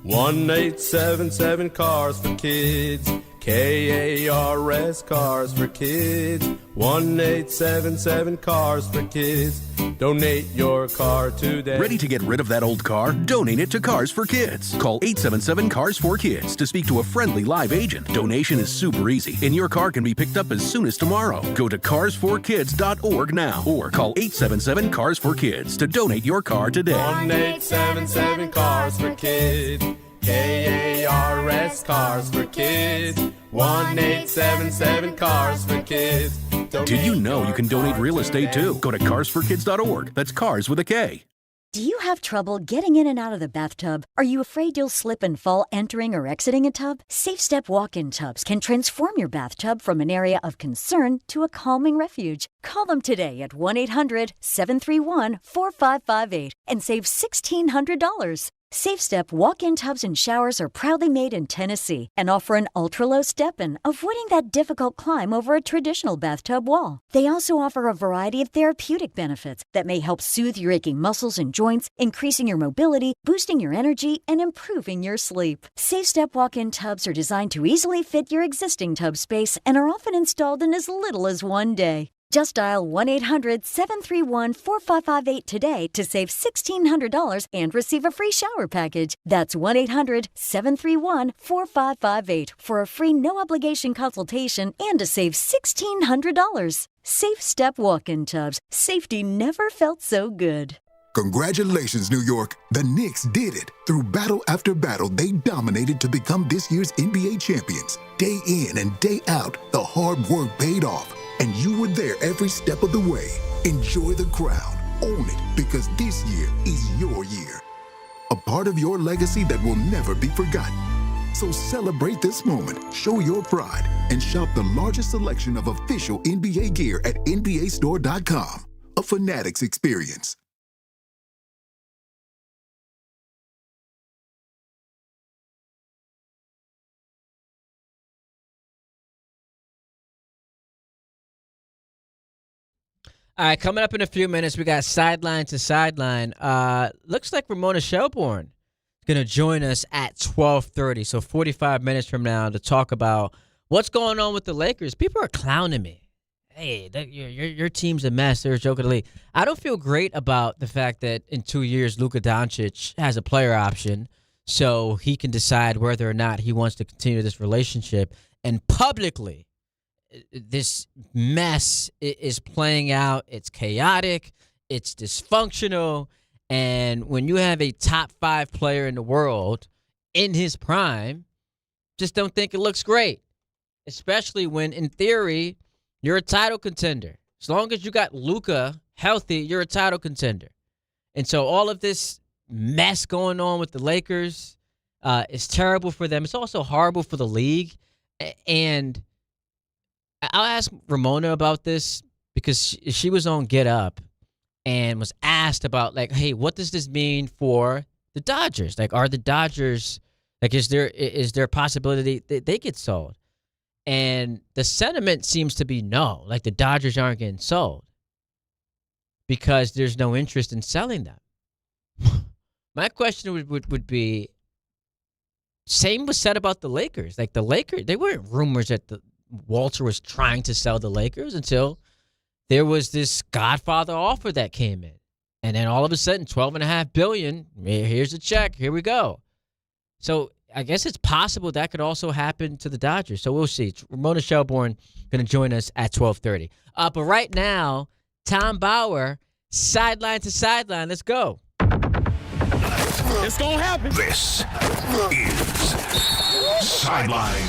1-877 Cars for Kids. KARS Cars for Kids. 1-877 Cars for Kids. Donate your car today. Ready to get rid of that old car? Donate it to Cars for Kids. Call 877 Cars for Kids to speak to a friendly live agent. Donation is super easy, and your car can be picked up as soon as tomorrow. Go to carsforkids.org now or call 877 Cars for Kids to donate your car today. 1-877 Cars for Kids. KARS Cars for Kids. 1-877 Cars for Kids. Did you know you can donate real estate too? Go to carsforkids.org. That's cars with a K. Do you have trouble getting in and out of the bathtub? Are you afraid you'll slip and fall entering or exiting a tub? Safe Step walk-in tubs can transform your bathtub from an area of concern to a calming refuge. Call them today at 1-800-731-4558 and save $1,600. Safe Step walk-in tubs and showers are proudly made in Tennessee and offer an ultra-low step-in, avoiding that difficult climb over a traditional bathtub wall. They also offer a variety of therapeutic benefits that may help soothe your aching muscles and joints, increasing your mobility, boosting your energy, and improving your sleep. Safe Step walk-in tubs are designed to easily fit your existing tub space and are often installed in as little as one day. Just dial 1-800-731-4558 today to save $1,600 and receive a free shower package. That's 1-800-731-4558 for a free no-obligation consultation and to save $1,600. Safe Step walk-in tubs. Safety never felt so good. Congratulations, New York. The Knicks did it. Through battle after battle, they dominated to become this year's NBA champions. Day in and day out, the hard work paid off. And you were there every step of the way. Enjoy the crown. Own it, because this year is your year. A part of your legacy that will never be forgotten. So celebrate this moment, show your pride, and shop the largest selection of official NBA gear at NBAstore.com. A Fanatics experience. All right, coming up in a few minutes, we got Sideline to Sideline. Looks like Ramona Shelburne is going to join us at 12:30, so 45 minutes from now, to talk about what's going on with the Lakers. People are clowning me. Hey, your team's a mess. They're a joke of the league. I don't feel great about the fact that in 2 years, Luka Doncic has a player option, so he can decide whether or not he wants to continue this relationship. And publicly, this mess is playing out. It's chaotic. It's dysfunctional. And when you have a top 5 player in the world in his prime, just don't think it looks great, especially when, in theory, you're a title contender. As long as you got Luka healthy, you're a title contender. And so all of this mess going on with the Lakers is terrible for them. It's also horrible for the league. And I'll ask Ramona about this because she was on Get Up and was asked about, like, hey, what does this mean for the Dodgers? Like, are the Dodgers, like, is there a possibility that they get sold? And the sentiment seems to be no, like the Dodgers aren't getting sold because there's no interest in selling them. My question would be, same was said about the Lakers. Like, the Lakers, they weren't rumors that Walter was trying to sell the Lakers until there was this Godfather offer that came in. And then all of a sudden, $12.5 billion, here's a check, here we go. So I guess it's possible that could also happen to the Dodgers. So we'll see. It's Ramona Shelburne going to join us at 12:30. But right now, Tom Bauer, Sideline to Sideline. Let's go. It's going to happen. This is Sideline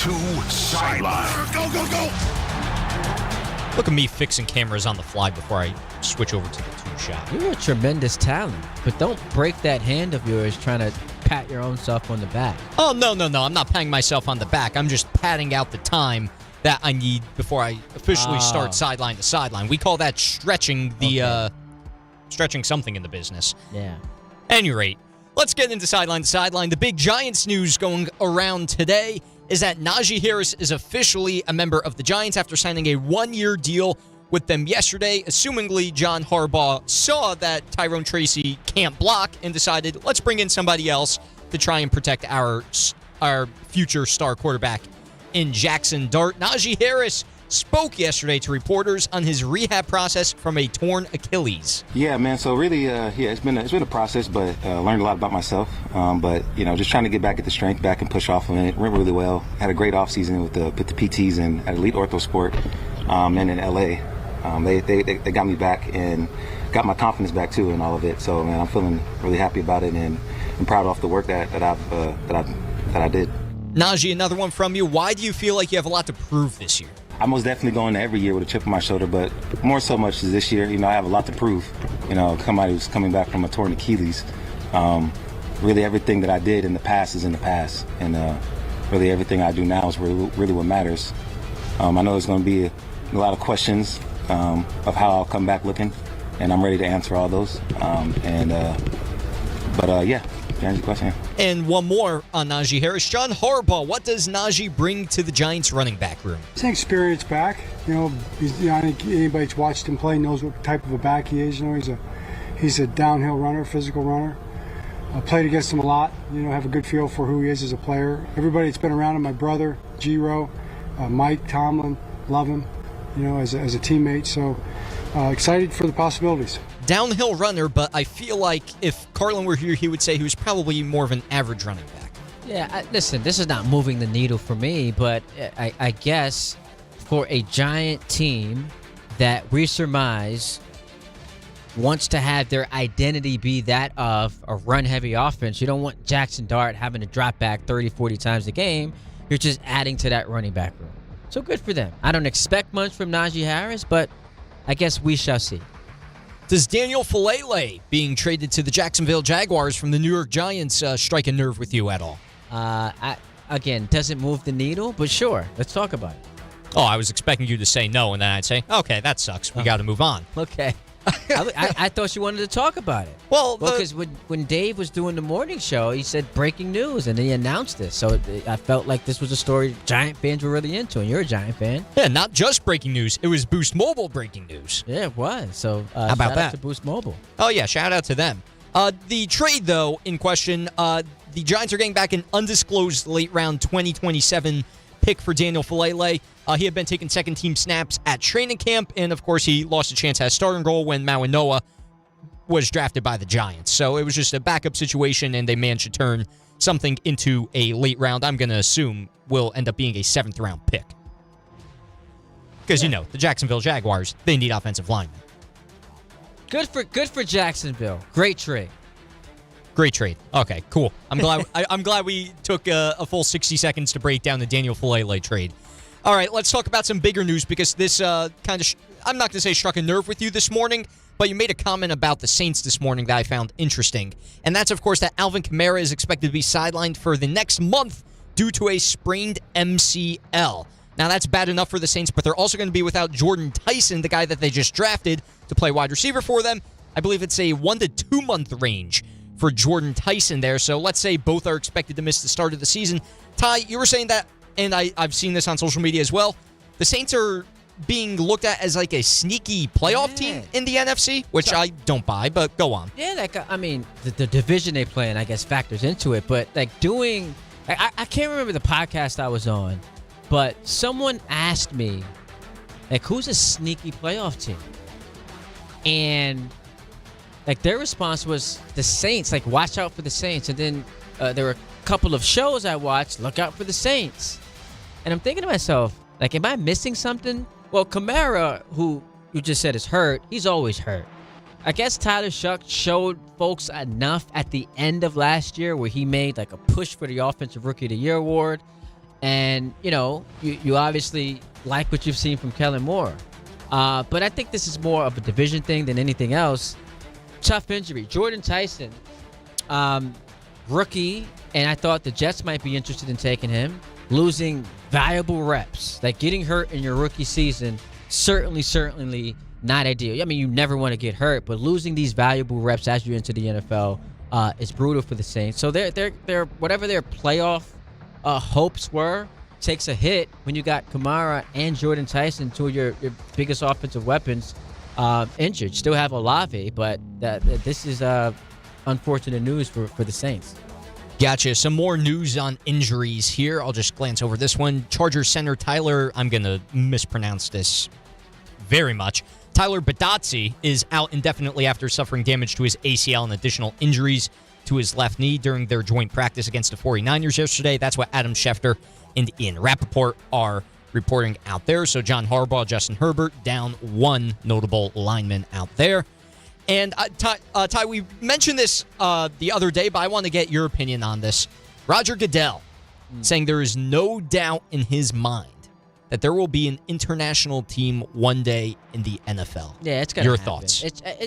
to Sideline. Go, go, go. Look at me fixing cameras on the fly before I switch over to the two-shot. You're a tremendous talent, but don't break that hand of yours trying to pat your own self on the back. Oh, no. I'm not patting myself on the back. I'm just padding out the time that I need before I officially start Sideline to Sideline. We call that stretching stretching something in the business. Yeah. At any rate, let's get into Sideline to Sideline. The big Giants news going around today is that Najee Harris is officially a member of the Giants after signing a 1-year deal with them yesterday. Assumingly, John Harbaugh saw that Tyrone Tracy can't block and decided, let's bring in somebody else to try and protect our our future star quarterback in Jackson Dart. Najee Harris spoke yesterday to reporters on his rehab process from a torn Achilles. Yeah, man. So really, it's been a process, but learned a lot about myself. But just trying to get back at the strength back and push off of it. It went really well. Had a great off season with the PTs and at Elite Ortho Sport, and in LA. They got me back and got my confidence back too, and all of it. So man, I'm feeling really happy about it, and I'm proud of the work that I did. Najee, another one from you. Why do you feel like you have a lot to prove this year? I'm most definitely going every year with a chip on my shoulder, but more so much as this year, I have a lot to prove. Somebody who's coming back from a torn Achilles. Really everything that I did in the past is in the past, and really everything I do now is really what matters. I know there's going to be a lot of questions of how I'll come back looking, and I'm ready to answer all those. Yeah. Answer your question. And one more on Najee Harris. John Harbaugh, what does Najee bring to the Giants running back room? He's an experienced back. I think anybody who's watched him play knows what type of a back he is. He's a downhill runner, physical runner. I played against him a lot. Have a good feel for who he is as a player. Everybody that's been around him, my brother, Geno, Mike Tomlin, love him. As a teammate. So excited for the possibilities. Downhill runner, but I feel like if Carlin were here, he would say he was probably more of an average running back. Yeah, listen, this is not moving the needle for me, but I guess for a Giant team that we surmise wants to have their identity be that of a run-heavy offense, you don't want Jackson Dart having to drop back 30, 40 times a game. You're just adding to that running back room. So good for them. I don't expect much from Najee Harris, but I guess we shall see. Does Daniel Falele being traded to the Jacksonville Jaguars from the New York Giants strike a nerve with you at all? Again, doesn't move the needle, but sure. Let's talk about it. Oh, I was expecting you to say no, and then I'd say, okay, that sucks. We got to move on. Okay. I thought you wanted to talk about it. Well, because when Dave was doing the morning show, he said breaking news, and then he announced this. So I felt like this was a story Giant fans were really into, and you're a Giant fan. Yeah, not just breaking news. It was Boost Mobile breaking news. Yeah, it was. So how about shout that? Out to Boost Mobile. Oh, yeah, shout out to them. The trade, though, in question, the Giants are getting back an undisclosed late-round 2027 pick for Daniel Falele. He had been taking second-team snaps at training camp, and, of course, he lost a chance at a starting role when Mawanoa was drafted by the Giants. So it was just a backup situation, and they managed to turn something into a late round. I'm going to assume will end up being a seventh-round pick. Because, the Jacksonville Jaguars, they need offensive linemen. Good for Jacksonville. Great trade. Great trade. Okay, cool. I'm glad I'm glad we took a full 60 seconds to break down the Daniel Falele trade. All right, let's talk about some bigger news because this I'm not going to say struck a nerve with you this morning, but you made a comment about the Saints this morning that I found interesting. And that's, of course, that Alvin Kamara is expected to be sidelined for the next month due to a sprained MCL. Now, that's bad enough for the Saints, but they're also going to be without Jordan Tyson, the guy that they just drafted to play wide receiver for them. I believe it's a 1 to 2 month range for Jordan Tyson there. So let's say both are expected to miss the start of the season. Ty, you were saying that, and I've seen this on social media as well, the Saints are being looked at as like a sneaky playoff team in the NFC, which I don't buy, but go on. Yeah, the division they play in, I guess, factors into it. But I can't remember the podcast I was on, but someone asked me, who's a sneaky playoff team? And their response was the Saints. Watch out for the Saints. And then there were a couple of shows I watched. Look out for the Saints. And I'm thinking to myself, am I missing something? Well, Kamara, who you just said is hurt, he's always hurt. I guess Tyler Shuck showed folks enough at the end of last year where he made a push for the Offensive Rookie of the Year award. And, you obviously like what you've seen from Kellen Moore. But I think this is more of a division thing than anything else. Tough injury. Jordan Tyson, rookie, and I thought the Jets might be interested in taking him. Losing valuable reps. Getting hurt in your rookie season, certainly not ideal. I mean, you never want to get hurt, but losing these valuable reps as you enter the NFL is brutal for the Saints. So they're whatever their playoff hopes were takes a hit when you got Kamara and Jordan Tyson, two of your biggest offensive weapons, injured. Still have Olave, but this is unfortunate news for the Saints. Gotcha. Some more news on injuries here. I'll just glance over this one. Chargers center Tyler, I'm going to mispronounce this very much. Tyler Badazzi is out indefinitely after suffering damage to his ACL and additional injuries to his left knee during their joint practice against the 49ers yesterday. That's what Adam Schefter and Ian Rappaport are reporting out there. So John Harbaugh, Justin Herbert, down one notable lineman out there. And Ty, we mentioned this the other day, but I want to get your opinion on this. Roger Goodell saying there is no doubt in his mind that there will be an international team one day in the NFL. Yeah, it's going to happen. Your thoughts?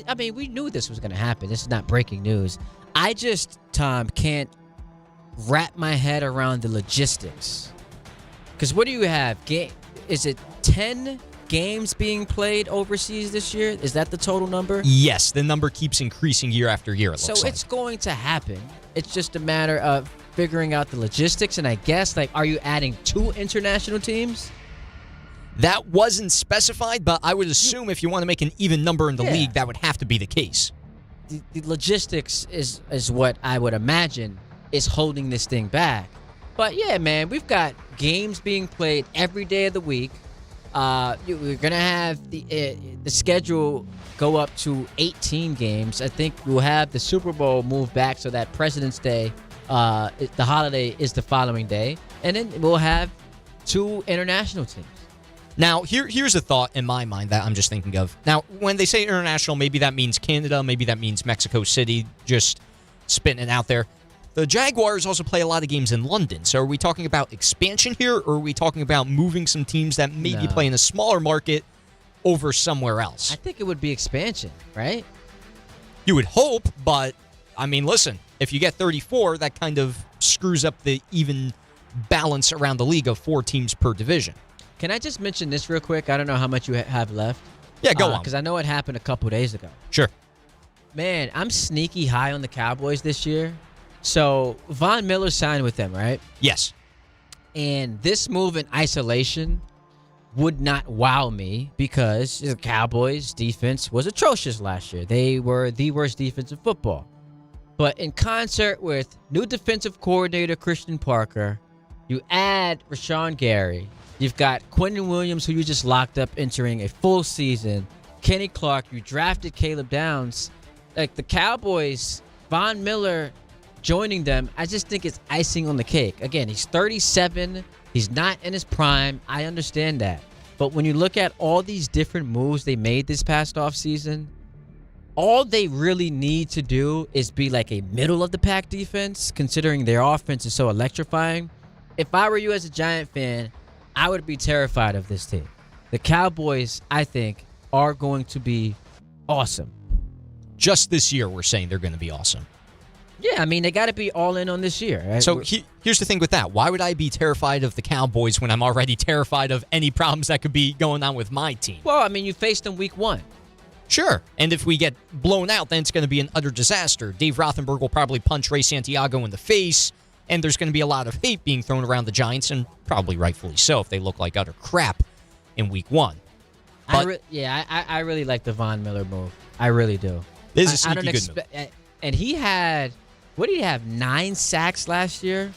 I mean, we knew this was going to happen. This is not breaking news. I just, Tom, can't wrap my head around the logistics. Because what do you have? Is it 10 games being played overseas this year? Is that the total number? Yes, the number keeps increasing year after year, it looks like. It's going to happen. It's just a matter of figuring out the logistics, and I guess, are you adding 2 international teams? That wasn't specified, but I would assume if you want to make an even number in the league, that would have to be the case. The logistics is what I would imagine is holding this thing back. But, yeah, man, we've got games being played every day of the week. We're going to have the schedule go up to 18 games. I think we'll have the Super Bowl move back so that President's Day, the holiday, is the following day. And then we'll have 2 international teams. Now, here's a thought in my mind that I'm just thinking of. Now, when they say international, maybe that means Canada, maybe that means Mexico City, just spitting it out there. The Jaguars also play a lot of games in London. So are we talking about expansion here, or are we talking about moving some teams that maybe play in a smaller market over somewhere else? I think it would be expansion, right? You would hope, but, I mean, listen, if you get 34, that kind of screws up the even balance around the league of 4 teams per division. Can I just mention this real quick? I don't know how much you have left. Yeah, go on. Because I know it happened a couple days ago. Sure. Man, I'm sneaky high on the Cowboys this year. So, Von Miller signed with them, right? Yes. And this move in isolation would not wow me because the Cowboys' defense was atrocious last year. They were the worst defense in football. But in concert with new defensive coordinator Christian Parker, you add Rashawn Gary. You've got Quentin Williams, who you just locked up entering a full season. Kenny Clark, you drafted Caleb Downs. Like the Cowboys, Von Miller joining them, I just think it's icing on the cake. Again, he's 37. He's not in his prime. I understand that. But when you look at all these different moves they made this past offseason, all they really need to do is be like a middle-of-the-pack defense, considering their offense is so electrifying. If I were you as a Giant fan, I would be terrified of this team. The Cowboys, I think, are going to be awesome. Just this year, we're saying they're going to be awesome. Yeah, I mean, they got to be all in on this year. Right? So here's the thing with that. Why would I be terrified of the Cowboys when I'm already terrified of any problems that could be going on with my team? Well, I mean, you faced them week 1. Sure. And if we get blown out, then it's going to be an utter disaster. Dave Rothenberg will probably punch Ray Santiago in the face, and there's going to be a lot of hate being thrown around the Giants, and probably rightfully so if they look like utter crap in week 1. But I really like the Von Miller move. I really do. This is a sneaky good move. And he had, what did he have, 9 sacks last year,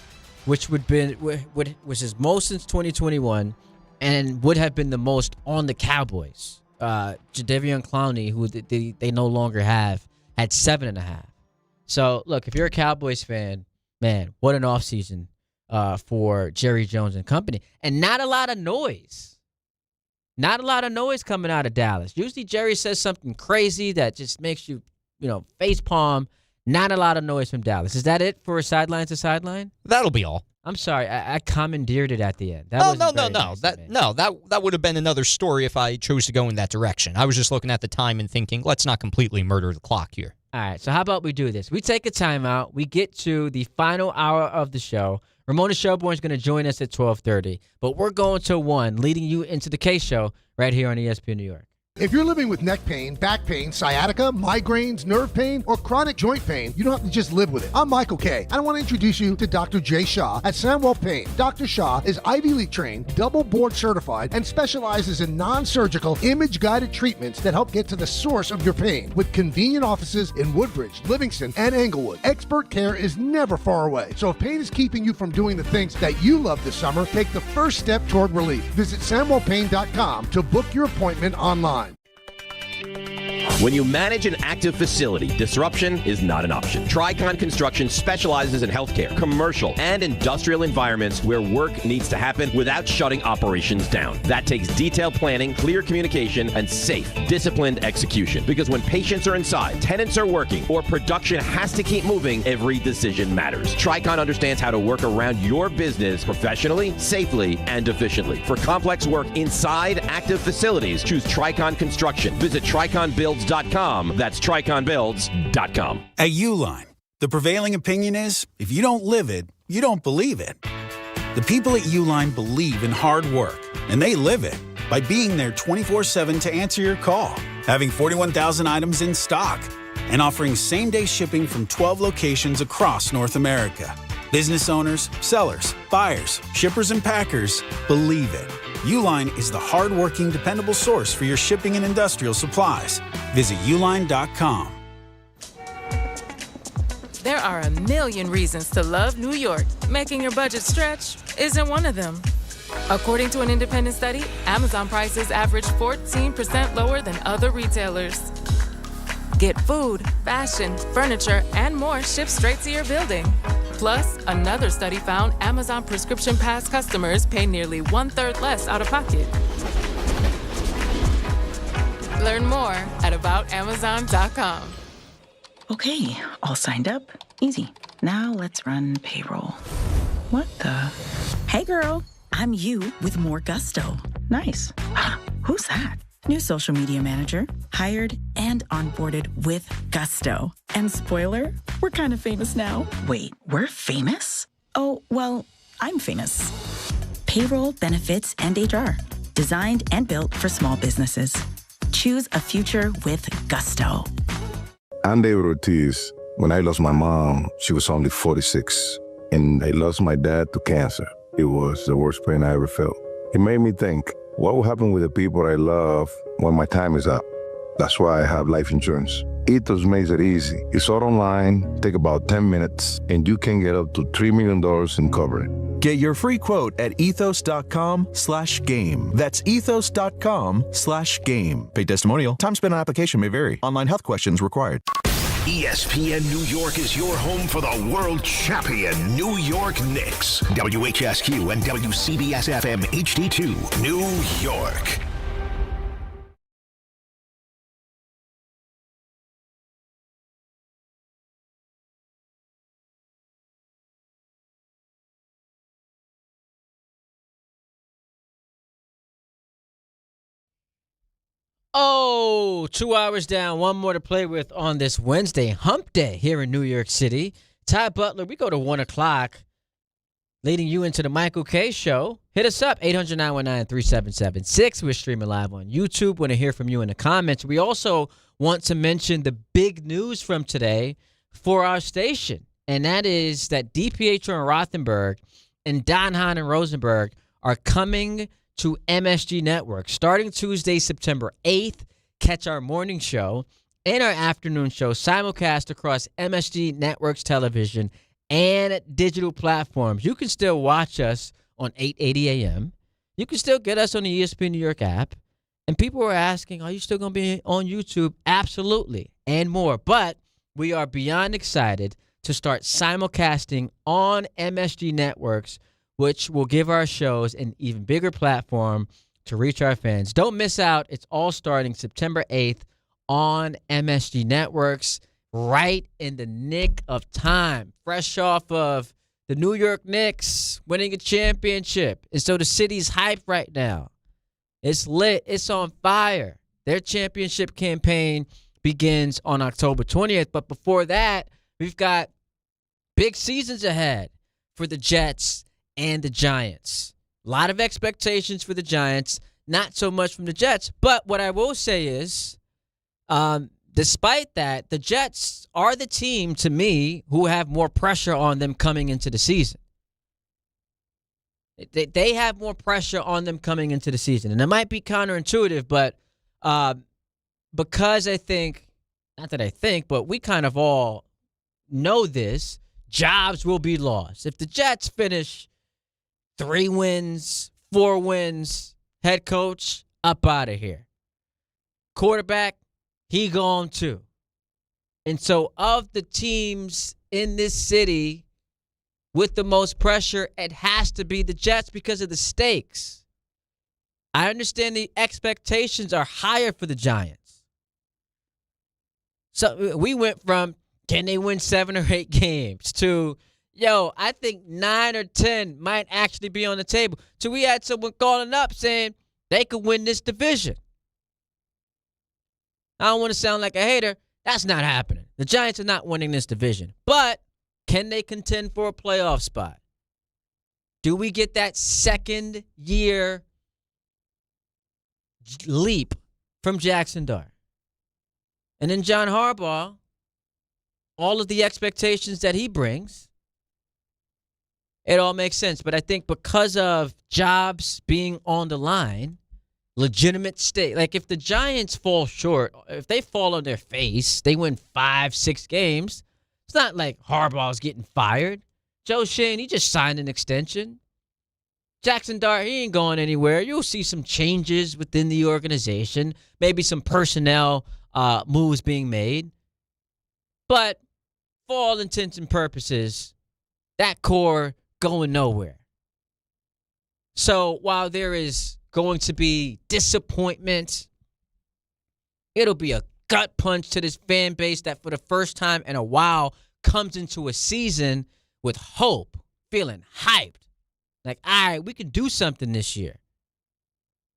which was his most since 2021, and would have been the most on the Cowboys. Jadeveon Clowney, who they no longer have, had 7.5. So, look, if you're a Cowboys fan, man, what an offseason for Jerry Jones and company. And not a lot of noise. Not a lot of noise coming out of Dallas. Usually Jerry says something crazy that just makes you, face palm. Not a lot of noise from Dallas. Is that it for Sideline to Sideline? That'll be all. I'm sorry. I commandeered it at the end. No. That would have been another story if I chose to go in that direction. I was just looking at the time and thinking, let's not completely murder the clock here. All right, so how about we do this? We take a timeout. We get to the final hour of the show. Ramona Shelburne is going to join us at 12:30, but we're going to 1, leading you into the K Show right here on ESPN New York. If you're living with neck pain, back pain, sciatica, migraines, nerve pain, or chronic joint pain, you don't have to just live with it. I'm Michael Kay, and I want to introduce you to Dr. Jay Shaw at Sandwell Pain. Dr. Shaw is Ivy League trained, double board certified, and specializes in non-surgical, image-guided treatments that help get to the source of your pain. With convenient offices in Woodbridge, Livingston, and Englewood, expert care is never far away. So if pain is keeping you from doing the things that you love this summer, take the first step toward relief. Visit SamwellPain.com to book your appointment online. When you manage an active facility, disruption is not an option. Tricon Construction specializes in healthcare, commercial, and industrial environments where work needs to happen without shutting operations down. That takes detailed planning, clear communication, and safe, disciplined execution. Because when patients are inside, tenants are working, or production has to keep moving, every decision matters. Tricon understands how to work around your business professionally, safely, and efficiently. For complex work inside active facilities, choose Tricon Construction. Visit TriconBuilds.com. That's TriconBuilds.com. At Uline, the prevailing opinion is, if you don't live it, you don't believe it. The people at Uline believe in hard work, and they live it by being there 24/7 to answer your call, having 41,000 items in stock, and offering same-day shipping from 12 locations across North America. Business owners, sellers, buyers, shippers, and packers believe it. Uline is the hard-working, dependable source for your shipping and industrial supplies. Visit uline.com. There are a million reasons to love New York. Making your budget stretch isn't one of them. According to an independent study, Amazon prices average 14% lower than other retailers. Get food, fashion, furniture, and more shipped straight to your building. Plus, another study found Amazon Prescription Pass customers pay nearly 1/3 less out of pocket. Learn more at aboutamazon.com. Okay, all signed up. Easy. Now let's run payroll. What the? Hey girl, I'm you with more gusto. Nice. Who's that? New social media manager, hired and onboarded with gusto. And spoiler, we're kind of famous now. Wait, we're famous? Oh, well, I'm famous. Payroll, benefits, and HR. Designed and built for small businesses. Choose a future with gusto. I'm David Ortiz. When I lost my mom, she was only 46. And I lost my dad to cancer. It was the worst pain I ever felt. It made me think, what will happen with the people I love when my time is up? That's why I have life insurance. Ethos makes it easy. It's all online, take about 10 minutes, and you can get up to $3 million in coverage. Get your free quote at ethos.com/game. That's ethos.com/game. Paid testimonial. Time spent on application may vary. Online health questions required. ESPN New York is your home for the world champion New York Knicks. WHSQ and WCBS-FM HD2, New York. Oh, 2 hours down, one more to play with on this Wednesday, hump day here in New York City. Ty Butler, we go to 1 o'clock, leading you into the Michael K. Show. Hit us up, 800-919-3776. We're streaming live on YouTube. Want to hear from you in the comments. We also want to mention the big news from today for our station, and that is that DiPietro Rothenberg and Hahn and Rosenberg are coming to MSG Network. Starting Tuesday, September 8th, catch our morning show and our afternoon show simulcast across MSG Network's television and digital platforms. You can still watch us on 880 AM. You can still get us on the ESPN New York app. And people were asking, are you still going to be on YouTube? Absolutely, and more. But we are beyond excited to start simulcasting on MSG Networks, which will give our shows an even bigger platform to reach our fans. Don't miss out. It's all starting September 8th on MSG Networks, right in the nick of time, fresh off of the New York Knicks winning a championship. And so the city's hyped right now. It's lit. It's on fire. Their championship campaign begins on October 20th. But before that, we've got big seasons ahead for the Jets and the Giants. A lot of expectations for the Giants. not so much from the Jets. But what I will say is, despite that, the Jets are the team, to me, who have more pressure on them coming into the season. They have more pressure on them coming into the season. And it might be counterintuitive, but because but we kind of all know this, jobs will be lost. If the Jets finish 3 wins, 4 wins, head coach, up out of here. Quarterback, he gone too. And so of the teams in this city with the most pressure, it has to be the Jets because of the stakes. I understand the expectations are higher for the Giants. So we went from, can they win 7 or 8 games, to, I think 9 or 10 might actually be on the table. So we had someone calling up saying they could win this division. I don't want to sound like a hater. That's not happening. The Giants are not winning this division. But can they contend for a playoff spot? Do we get that second year leap from Jackson Dart? And then John Harbaugh, all of the expectations that he brings, it all makes sense. But I think because of jobs being on the line, legitimate stake. Like if the Giants fall short, if they fall on their face, they win 5-6 games, it's not like Harbaugh's getting fired. Joe Schoen, he just signed an extension. Jackson Dart, he ain't going anywhere. You'll see some changes within the organization, maybe some personnel moves being made. But for all intents and purposes, that core going nowhere. So while there is going to be disappointment, it'll be a gut punch to this fan base that for the first time in a while comes into a season with hope, feeling hyped. Like, all right, we can do something this year.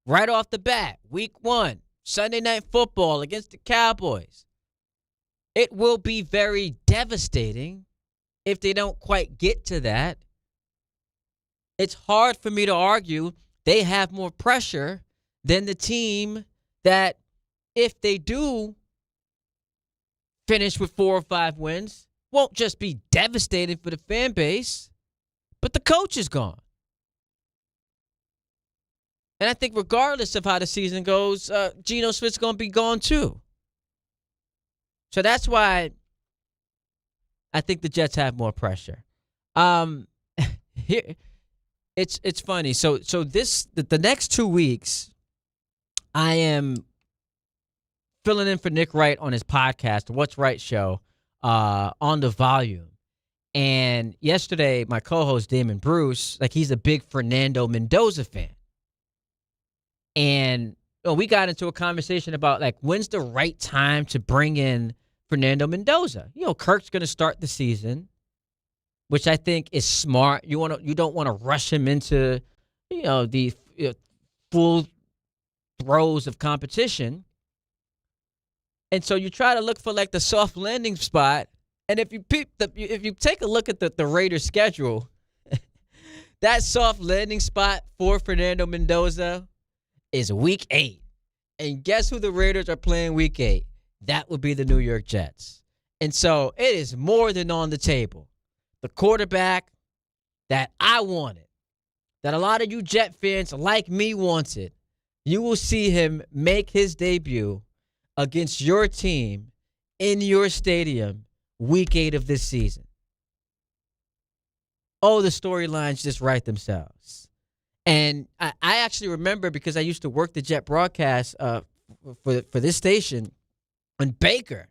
Right off the bat, week 1, Sunday Night Football against the Cowboys. It will be very devastating if they don't quite get to that. It's hard for me to argue they have more pressure than the team that, if they do finish with 4 or 5 wins, won't just be devastating for the fan base, but the coach is gone. And I think regardless of how the season goes, Geno Smith's going to be gone too. So that's why I think the Jets have more pressure. Here, it's funny. So the next 2 weeks, I am filling in for Nick Wright on his podcast, the What's Right show, on the Volume. And yesterday, my co-host Damon Bruce, he's a big Fernando Mendoza fan. And we got into a conversation about when's the right time to bring in Fernando Mendoza. Kirk's going to start the season, which I think is smart. You don't want to rush him into the full throes of competition. And so you try to look for the soft landing spot. And if you take a look at the Raiders' schedule, that soft landing spot for Fernando Mendoza is week 8. And guess who the Raiders are playing week 8? That would be the New York Jets. And so it is more than on the table. The quarterback that I wanted, that a lot of you Jet fans like me wanted, you will see him make his debut against your team in your stadium week 8 of this season. Oh, the storylines just write themselves. And I actually remember, because I used to work the Jet broadcast for this station, when Baker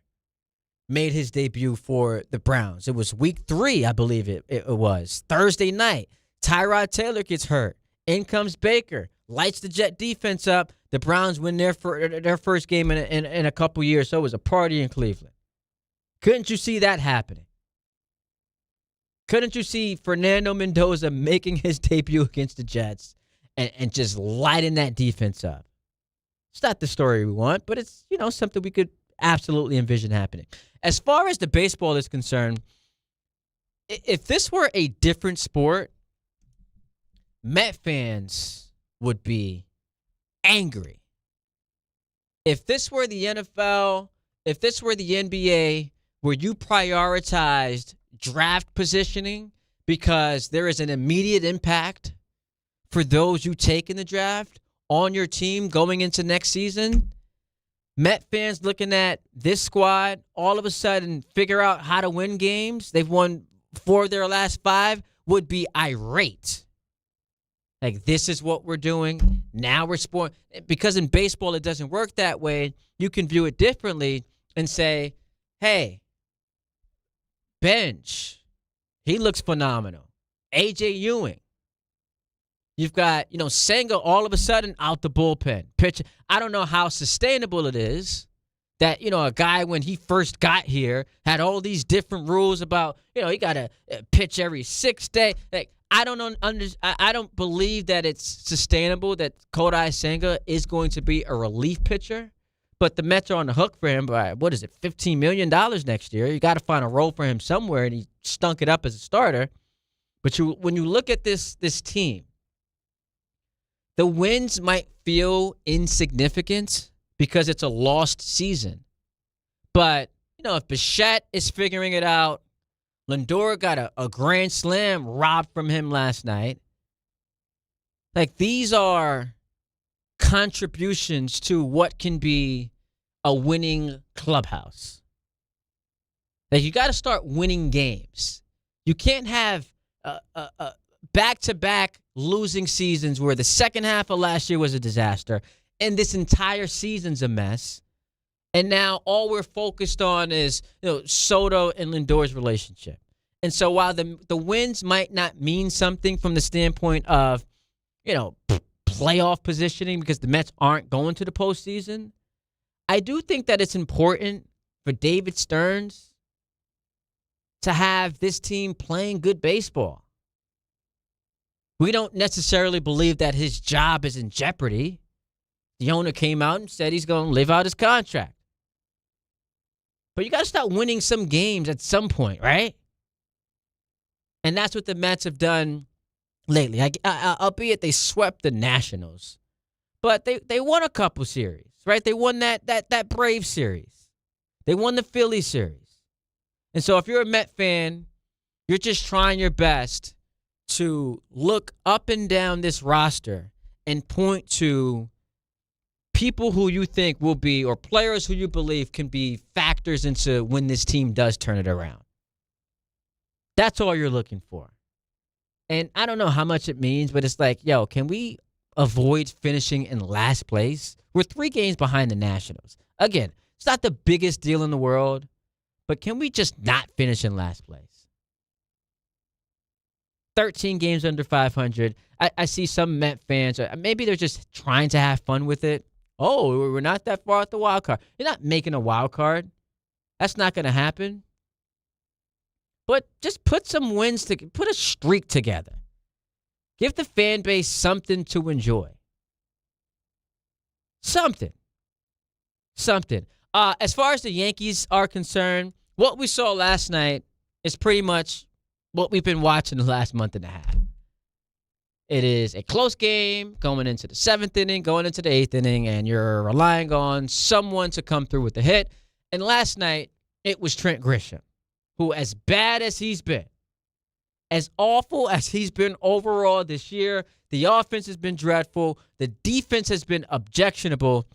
made his debut for the Browns. It was week 3, I believe it was. Thursday night, Tyrod Taylor gets hurt. In comes Baker, lights the Jet defense up. The Browns win their first game in a couple years, so it was a party in Cleveland. Couldn't you see that happening? Couldn't you see Fernando Mendoza making his debut against the Jets and just lighting that defense up? It's not the story we want, but it's something we could absolutely envision happening. As far as the baseball is concerned, if this were a different sport, Met fans would be angry. If this were the NFL, if this were the NBA, where you prioritized draft positioning because there is an immediate impact for those you take in the draft on your team going into next season, Met fans looking at this squad all of a sudden figure out how to win games. They've won 4 of their last 5, would be irate. Like, this is what we're doing. Now we're spoiling. Because in baseball, it doesn't work that way. You can view it differently and say, hey, bench, he looks phenomenal. A.J. Ewing. You've got, Senga all of a sudden out the bullpen. Pitch. I don't know how sustainable it is that, a guy when he first got here had all these different rules about, he got to pitch every 6th day. Like, I don't believe that it's sustainable that Kodai Senga is going to be a relief pitcher. But the Mets are on the hook for him by, $15 million next year. You got to find a role for him somewhere, and he stunk it up as a starter. But when you look at this team, the wins might feel insignificant because it's a lost season. But, if Bichette is figuring it out, Lindor got a grand slam robbed from him last night. Like, these are contributions to what can be a winning clubhouse. Like, you got to start winning games. You can't have back-to-back losing seasons where the second half of last year was a disaster and this entire season's a mess. And now all we're focused on is, Soto and Lindor's relationship. And so while the wins might not mean something from the standpoint of, playoff positioning because the Mets aren't going to the postseason, I do think that it's important for David Stearns to have this team playing good baseball. We don't necessarily believe that his job is in jeopardy. The owner came out and said he's going to live out his contract. But you got to start winning some games at some point, right? And that's what the Mets have done lately. Albeit they swept the Nationals. But they won a couple series, right? They won that Braves series. They won the Phillies series. And so if you're a Met fan, you're just trying your best to look up and down this roster and point to people who you think will be, or players who you believe can be factors into when this team does turn it around. That's all you're looking for. And I don't know how much it means, but it's like, can we avoid finishing in last place? We're 3 games behind the Nationals. Again, it's not the biggest deal in the world, but can we just not finish in last place? 13 games under 500. I see some Met fans, maybe they're just trying to have fun with it. Oh, we're not that far at the wild card. You're not making a wild card. That's not going to happen. But just put some wins put a streak together. Give the fan base something to enjoy. Something. As far as the Yankees are concerned, what we saw last night is pretty much what we've been watching the last month and a half. It is a close game going into the 7th inning, going into the 8th inning, and you're relying on someone to come through with the hit. And last night, it was Trent Grisham, who, as bad as he's been, as awful as he's been overall this year, the offense has been dreadful, the defense has been objectionable.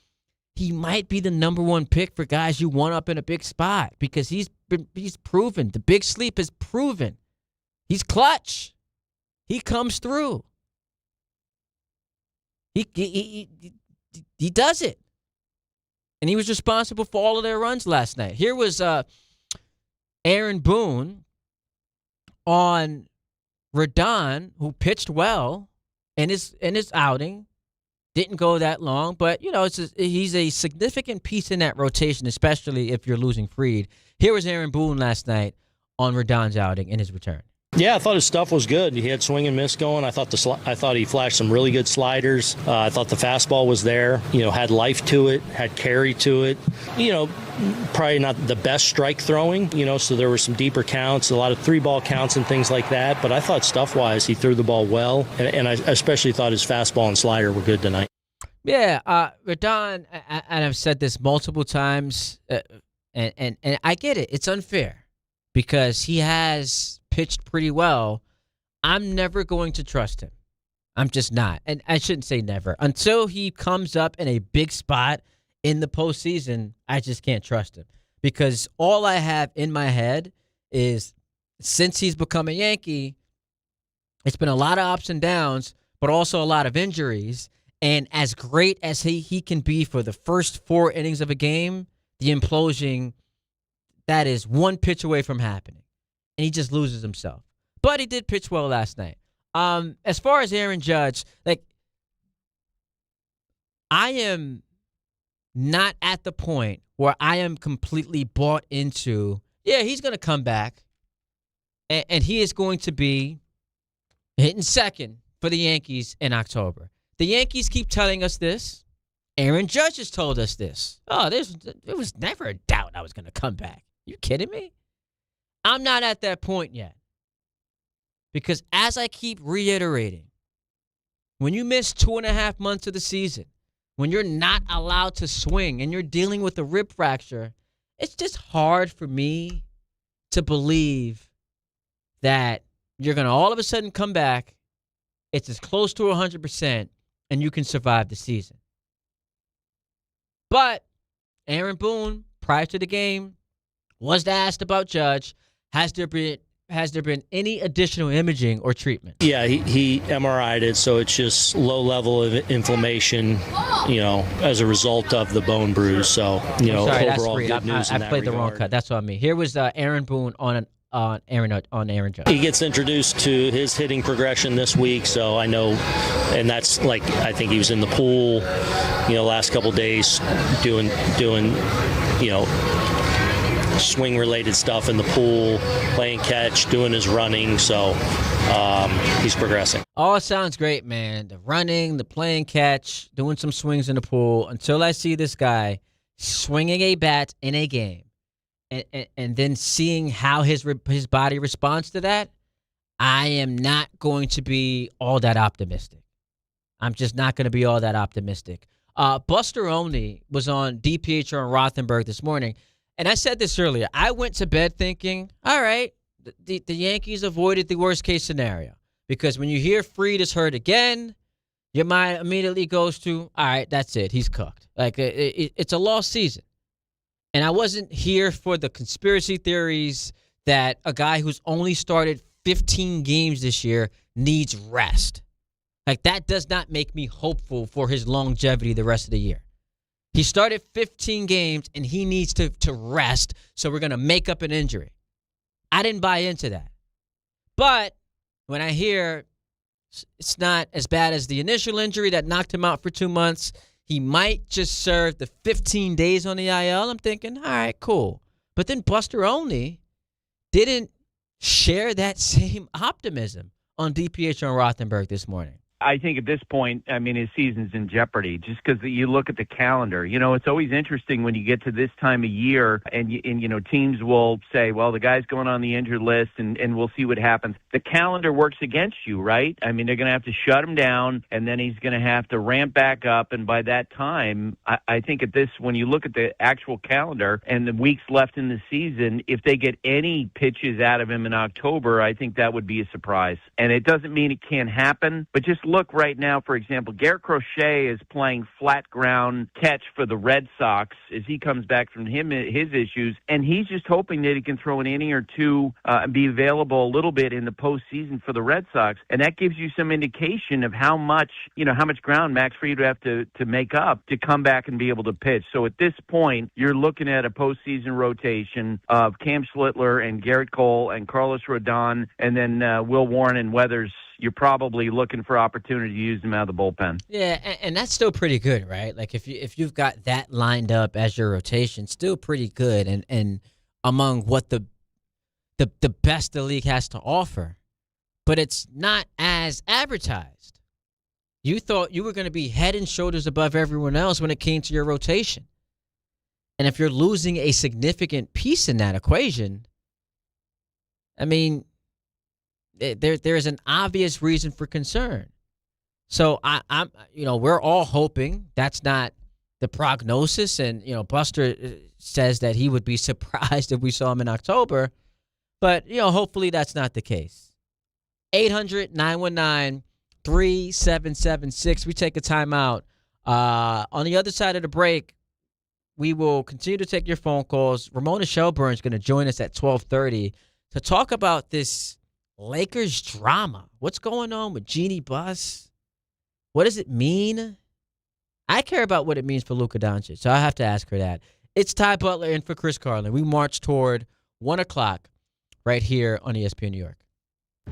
He might be the number 1 pick for guys you want up in a big spot because he's proven. The big sleep has proven. He's clutch. He comes through. He does it. And he was responsible for all of their runs last night. Here was Aaron Boone on Rodon, who pitched well in his outing. Didn't go that long, but, he's a significant piece in that rotation, especially if you're losing Fried. Here was Aaron Boone last night on Rodon's outing in his return. Yeah, I thought his stuff was good. He had swing and miss going. I thought he flashed some really good sliders. I thought the fastball was there. Had life to it, had carry to it. Probably not the best strike throwing. So there were some deeper counts, a lot of 3-ball counts and things like that. But I thought stuff-wise, he threw the ball well, and I especially thought his fastball and slider were good tonight. Yeah, Rodon, and I've said this multiple times, and I get it. It's unfair because he has pitched pretty well. I'm never going to trust him. I'm just not. And I shouldn't say never. Until he comes up in a big spot in the postseason, I just can't trust him. Because all I have in my head is since he's become a Yankee, it's been a lot of ups and downs, but also a lot of injuries. And as great as he can be for the first 4 innings of a game, the implosion, that is one pitch away from happening. And he just loses himself. But he did pitch well last night. As far as Aaron Judge, I am not at the point where I am completely bought into, he's going to come back, and he is going to be hitting second for the Yankees in October. The Yankees keep telling us this. Aaron Judge has told us this. There was never a doubt I was going to come back. You kidding me? I'm not at that point yet. Because as I keep reiterating, when you miss 2.5 months of the season, when you're not allowed to swing and you're dealing with a rib fracture, it's just hard for me to believe that you're going to all of a sudden come back, it's as close to 100%, and you can survive the season. But Aaron Boone, prior to the game, was asked about Judge. Has there been any additional imaging or treatment? Yeah, he MRI'd it, so it's just low level of inflammation, as a result of the bone bruise. So, sorry, overall good news in that I played the wrong cut. That's on me. Here was Aaron Boone on Aaron Judge. He gets introduced to his hitting progression this week, so I know, and that's I think he was in the pool, last couple days doing swing-related stuff in the pool, playing catch, doing his running, so he's progressing. All sounds great, man. The running, the playing catch, doing some swings in the pool, until I see this guy swinging a bat in a game and then seeing how his body responds to that, I am not going to be all that optimistic. I'm just not going to be all that optimistic. Buster Olney was on DiPietro and Rothenberg this morning. And I said this earlier. I went to bed thinking, all right, the Yankees avoided the worst-case scenario. Because when you hear Fried is hurt again, your mind immediately goes to, all right, that's it. He's cooked. It's a lost season. And I wasn't here for the conspiracy theories that a guy who's only started 15 games this year needs rest. That does not make me hopeful for his longevity the rest of the year. He started 15 games, and he needs to rest, so we're going to make up an injury. I didn't buy into that. But when I hear it's not as bad as the initial injury that knocked him out for 2 months, he might just serve the 15 days on the IL, I'm thinking, all right, cool. But then Buster Olney didn't share that same optimism on DiPietro and Rothenberg this morning. I think at this point, his season's in jeopardy just because you look at the calendar. It's always interesting when you get to this time of year and teams will say, well, the guy's going on the injured list and we'll see what happens. The calendar works against you, right? They're going to have to shut him down and then he's going to have to ramp back up. And by that time, I think when you look at the actual calendar and the weeks left in the season, if they get any pitches out of him in October, I think that would be a surprise. And it doesn't mean it can't happen, but just look right now, for example, Garrett Crochet is playing flat ground catch for the Red Sox as he comes back from his issues, and he's just hoping that he can throw an inning or two and be available a little bit in the postseason for the Red Sox, and that gives you some indication of how much ground Max Fried would have to make up to come back and be able to pitch. So at this point, you're looking at a postseason rotation of Cam Schlittler and Garrett Cole and Carlos Rodon, and then Will Warren and Weathers. You're probably looking for opportunity to use them out of the bullpen. Yeah, and that's still pretty good, right? If you've got that lined up as your rotation, still pretty good, and among what the best the league has to offer. But it's not as advertised. You thought you were going to be head and shoulders above everyone else when it came to your rotation. And if you're losing a significant piece in that equation, there is an obvious reason for concern. So I'm we're all hoping that's not the prognosis. And, Buster says that he would be surprised if we saw him in October. But, hopefully that's not the case. 800-919-3776. We take a timeout. On the other side of the break, we will continue to take your phone calls. Ramona Shelburne is going to join us at 12:30 to talk about this Lakers drama. What's going on with Jeannie Buss? What does it mean? I care about what it means for Luka Doncic, so I have to ask her that. It's Ty Butler in for Chris Carlin. We march toward 1 o'clock right here on ESPN New York.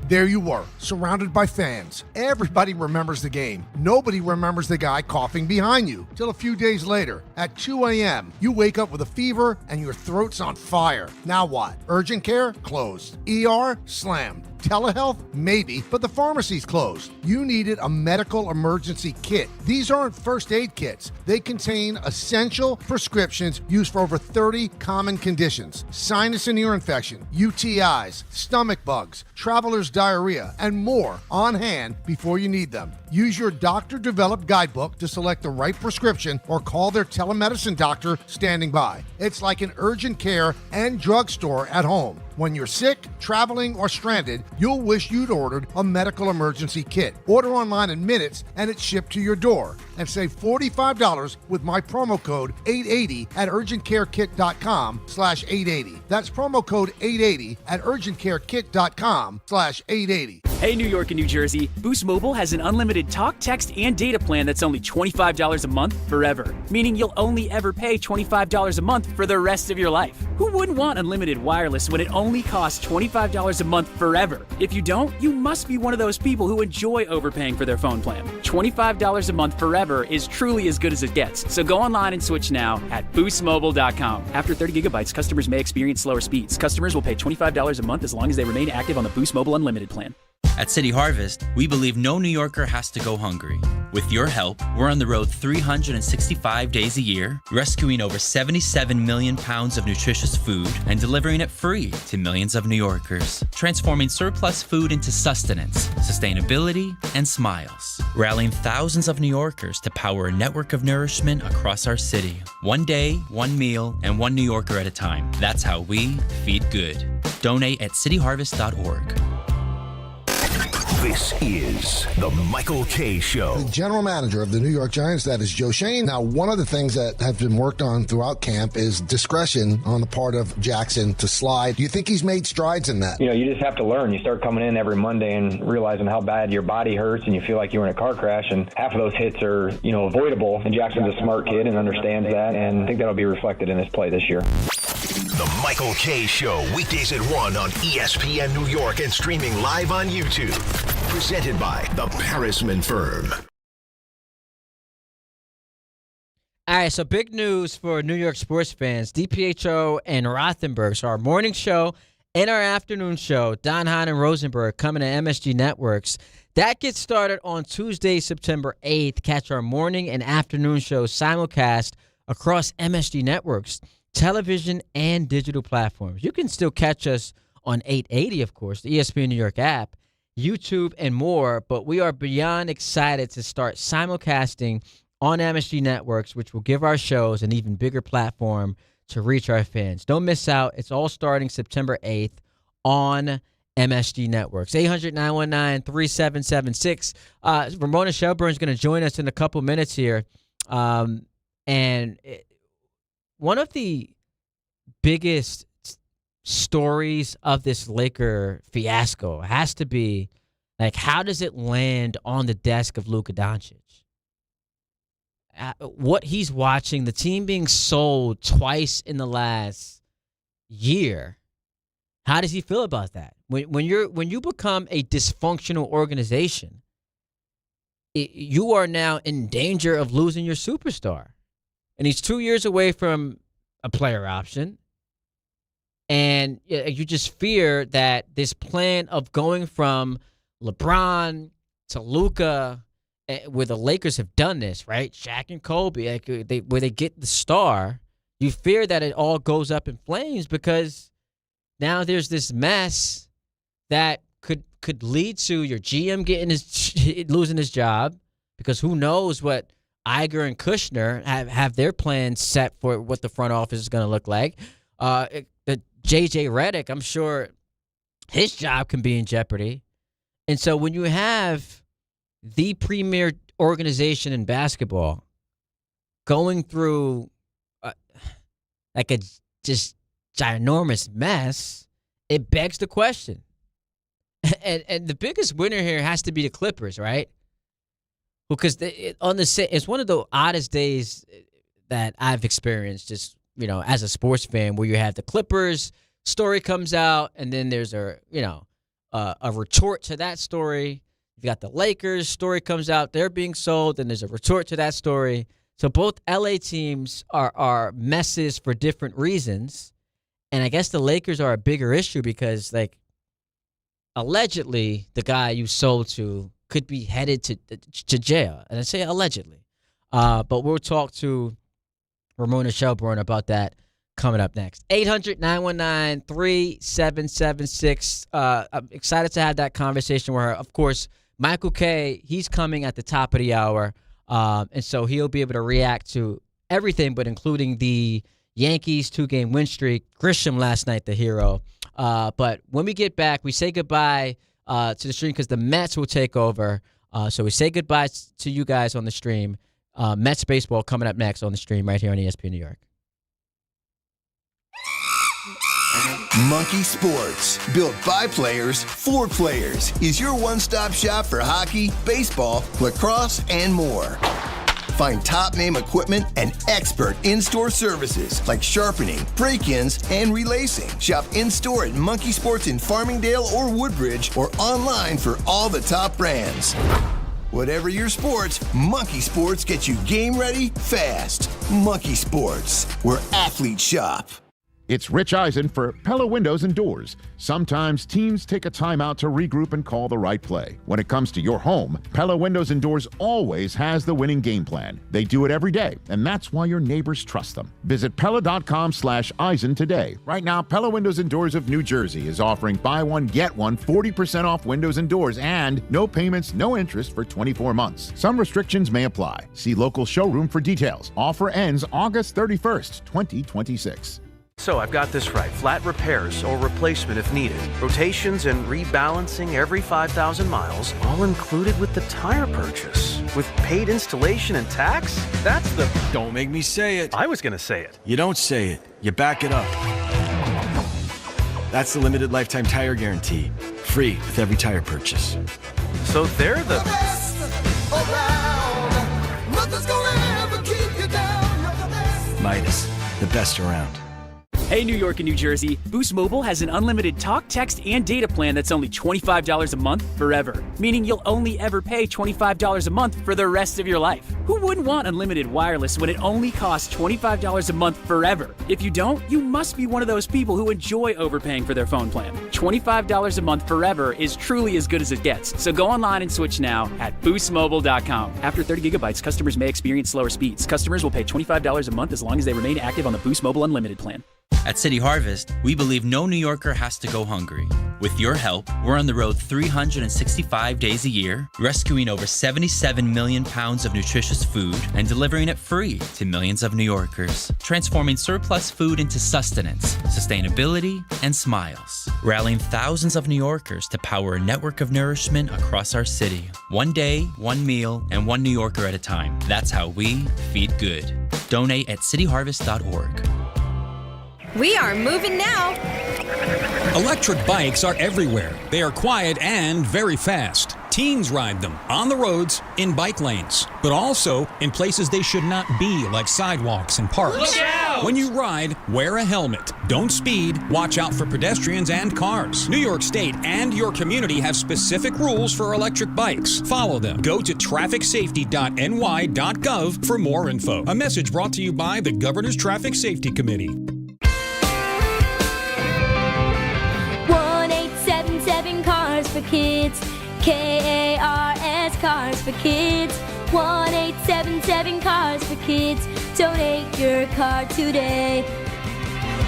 There you were, surrounded by fans. Everybody remembers the game. Nobody remembers the guy coughing behind you. Till a few days later, at 2 a.m., you wake up with a fever and your throat's on fire. Now what? Urgent care? Closed. ER? Slammed. Telehealth? Maybe, but the pharmacy's closed. You needed a medical emergency kit. These aren't first aid kits. They contain essential prescriptions used for over 30 common conditions. Sinus and ear infection, UTIs, stomach bugs, traveler's diarrhea, and more on hand before you need them. Use your doctor-developed guidebook to select the right prescription or call their telemedicine doctor standing by. It's like an urgent care and drugstore at home. When you're sick, traveling, or stranded, you'll wish you'd ordered a medical emergency kit. Order online in minutes and it's shipped to your door. And save $45 with my promo code 880 at urgentcarekit.com/880. That's promo code 880 at urgentcarekit.com/880. Hey, New York and New Jersey, Boost Mobile has an unlimited talk, text, and data plan that's only $25 a month forever, meaning you'll only ever pay $25 a month for the rest of your life. Who wouldn't want unlimited wireless when it only costs $25 a month forever? If you don't, you must be one of those people who enjoy overpaying for their phone plan. $25 a month forever is truly as good as it gets. So go online and switch now at boostmobile.com. After 30 gigabytes, customers may experience slower speeds. Customers will pay $25 a month as long as they remain active on the Boost Mobile Unlimited plan. At City Harvest, we believe no New Yorker has to go hungry. With your help, we're on the road 365 days a year, rescuing over 77 million pounds of nutritious food and delivering it free to millions of New Yorkers, transforming surplus food into sustenance, sustainability, and smiles, rallying thousands of New Yorkers to power a network of nourishment across our city. One day, one meal, and one New Yorker at a time. That's how we feed good. Donate at cityharvest.org. This is the Michael Kay Show. The general manager of the New York Giants, that is Joe Schoen. Now, one of the things that have been worked on throughout camp is discretion on the part of Jackson to slide. Do you think he's made strides in that? You just have to learn. You start coming in every Monday and realizing how bad your body hurts and you feel like you were in a car crash, and half of those hits are, avoidable. And Jackson's a smart kid and understands that, and I think that'll be reflected in his play this year. The Michael Kay Show, weekdays at 1 on ESPN New York and streaming live on YouTube. Presented by the Parisman Firm. All right, so big news for New York sports fans. DiPietro and Rothenberg. So our morning show and our afternoon show, Hahn and Rosenberg, coming to MSG Networks. That gets started on Tuesday, September 8th. Catch our morning and afternoon shows simulcast across MSG Networks, television and digital platforms. You can still catch us on 880, of course, the ESPN New York app, YouTube, and more, but we are beyond excited to start simulcasting on MSG Networks, which will give our shows an even bigger platform to reach our fans. Don't miss out. It's all starting September 8th on MSG Networks. 800-919-3776. Ramona Shelburne is going to join us in a couple minutes here. One of the biggest stories of this Laker fiasco has to be, how does it land on the desk of Luka Doncic? What he's watching, the team being sold twice in the last year. How does he feel about that? When you become a dysfunctional organization, you are now in danger of losing your superstar. And he's 2 years away from a player option. And you just fear that this plan of going from LeBron to Luka, where the Lakers have done this, right? Shaq and Kobe, where they get the star, you fear that it all goes up in flames because now there's this mess that could lead to your GM losing his job, because who knows what Iger and Kushner have their plans set for what the front office is going to look like. The J.J. Redick, I'm sure his job can be in jeopardy. And so when you have the premier organization in basketball going through like a just ginormous mess, it begs the question. And the biggest winner here has to be the Clippers, right? Because it's one of the oddest days that I've experienced, just as a sports fan, where you have the Clippers story comes out, and then there's a retort to that story. You've got the Lakers story comes out, they're being sold, and there's a retort to that story. So both LA teams are messes for different reasons, and I guess the Lakers are a bigger issue because, like, allegedly, the guy you sold to could be headed to jail. And I say allegedly. But we'll talk to Ramona Shelburne about that coming up next. 800-919-3776. I'm excited to have that conversation with her. Of course, Michael Kay, he's coming at the top of the hour. And so he'll be able to react to everything, but including the Yankees 2-game win streak. Grisham last night, the hero. But when we get back, we say goodbye to the stream because the Mets will take over. So we say goodbye to you guys on the stream. Mets baseball coming up next on the stream right here on ESPN New York. Monkey Sports, built by players for players, is your one-stop shop for hockey, baseball, lacrosse, and more. Find top-name equipment and expert in-store services like sharpening, break-ins, and relacing. Shop in-store at Monkey Sports in Farmingdale or Woodbridge, or online for all the top brands. Whatever your sports, Monkey Sports gets you game ready fast. Monkey Sports, where athletes shop. It's Rich Eisen for Pella Windows and Doors. Sometimes teams take a timeout to regroup and call the right play. When it comes to your home, Pella Windows and Doors always has the winning game plan. They do it every day, and that's why your neighbors trust them. Visit Pella.com/Eisen today. Right now, Pella Windows and Doors of New Jersey is offering buy one, get one, 40% off windows and doors, and no payments, no interest for 24 months. Some restrictions may apply. See local showroom for details. Offer ends August 31st, 2026. So I've got this right. Flat repairs or replacement if needed. Rotations and rebalancing every 5,000 miles, all included with the tire purchase. With paid installation and tax? That's the... Don't make me say it. I was going to say it. You don't say it. You back it up. That's the limited lifetime tire guarantee. Free with every tire purchase. So they're the... best around. Nothing's gonna ever keep you down. You're the best. Midas, the best around. Hey, New York and New Jersey, Boost Mobile has an unlimited talk, text, and data plan that's only $25 a month forever, meaning you'll only ever pay $25 a month for the rest of your life. Who wouldn't want unlimited wireless when it only costs $25 a month forever? If you don't, you must be one of those people who enjoy overpaying for their phone plan. $25 a month forever is truly as good as it gets, so go online and switch now at boostmobile.com. After 30 gigabytes, customers may experience slower speeds. Customers will pay $25 a month as long as they remain active on the Boost Mobile Unlimited plan. At City Harvest, we believe no New Yorker has to go hungry. With your help, we're on the road 365 days a year, rescuing over 77 million pounds of nutritious food and delivering it free to millions of New Yorkers, transforming surplus food into sustenance, sustainability, and smiles, rallying thousands of New Yorkers to power a network of nourishment across our city. One day, one meal, and one New Yorker at a time. That's how we feed good. Donate at cityharvest.org. We are moving now. Electric bikes are everywhere. They are quiet and very fast. Teens ride them on the roads, in bike lanes, but also in places they should not be, like sidewalks and parks. Look out! When you ride, wear a helmet. Don't speed. Watch out for pedestrians and cars. New York State and your community have specific rules for electric bikes. Follow them. Go to trafficsafety.ny.gov for more info. A message brought to you by the Governor's Traffic Safety Committee. 1-877 Cars for Kids. KARS Cars for Kids. 1-877 Cars for Kids. Donate your car today.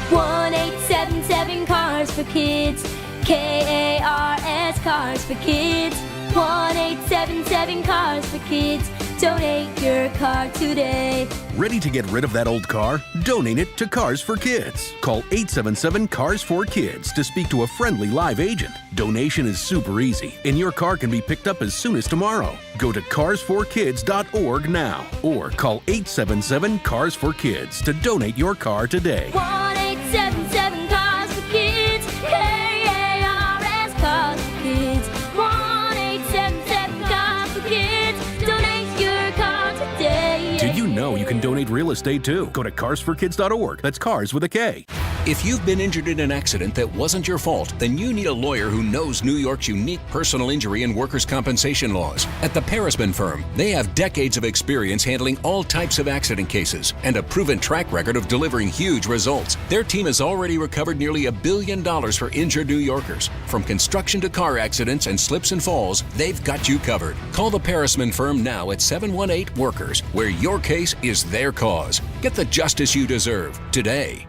1-877 Cars for Kids. KARS Cars for Kids. 1-877 Cars for Kids. Donate your car today. Ready to get rid of that old car? Donate it to Cars for Kids. Call 877-CARS4KIDS to speak to a friendly live agent. Donation is super easy, and your car can be picked up as soon as tomorrow. Go to cars4kids.org now or call 877-CARS4KIDS to donate your car today. 1-877 Cars for Kids. K-A-R-S Cars for Kids. 1-877 Cars for Kids. Donate your car today. Did you know you can donate real estate too? Go to carsforkids.org. That's cars with a K. If you've been injured in an accident that wasn't your fault, then you need a lawyer who knows New York's unique personal injury and workers' compensation laws. At the Parisman Firm, they have decades of experience handling all types of accident cases and a proven track record of delivering huge results. Their team has already recovered nearly $1 billion for injured New Yorkers. From construction to car accidents and slips and falls, they've got you covered. Call the Parisman Firm now at 718-WORKERS, where your case is their cause. Get the justice you deserve today.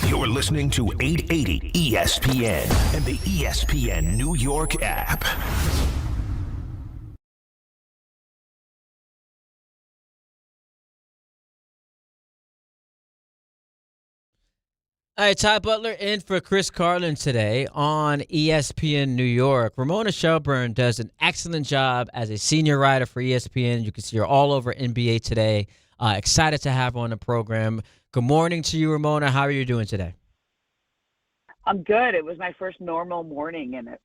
You're listening to 880 ESPN and the ESPN New York app. All right, Ty Butler in for Chris Carlin today on ESPN New York. Ramona Shelburne does an excellent job as a senior writer for ESPN. You can see her all over NBA Today. Excited to have her on the program. Good morning to you, Ramona. How are you doing today? I'm good. It was my first normal morning in a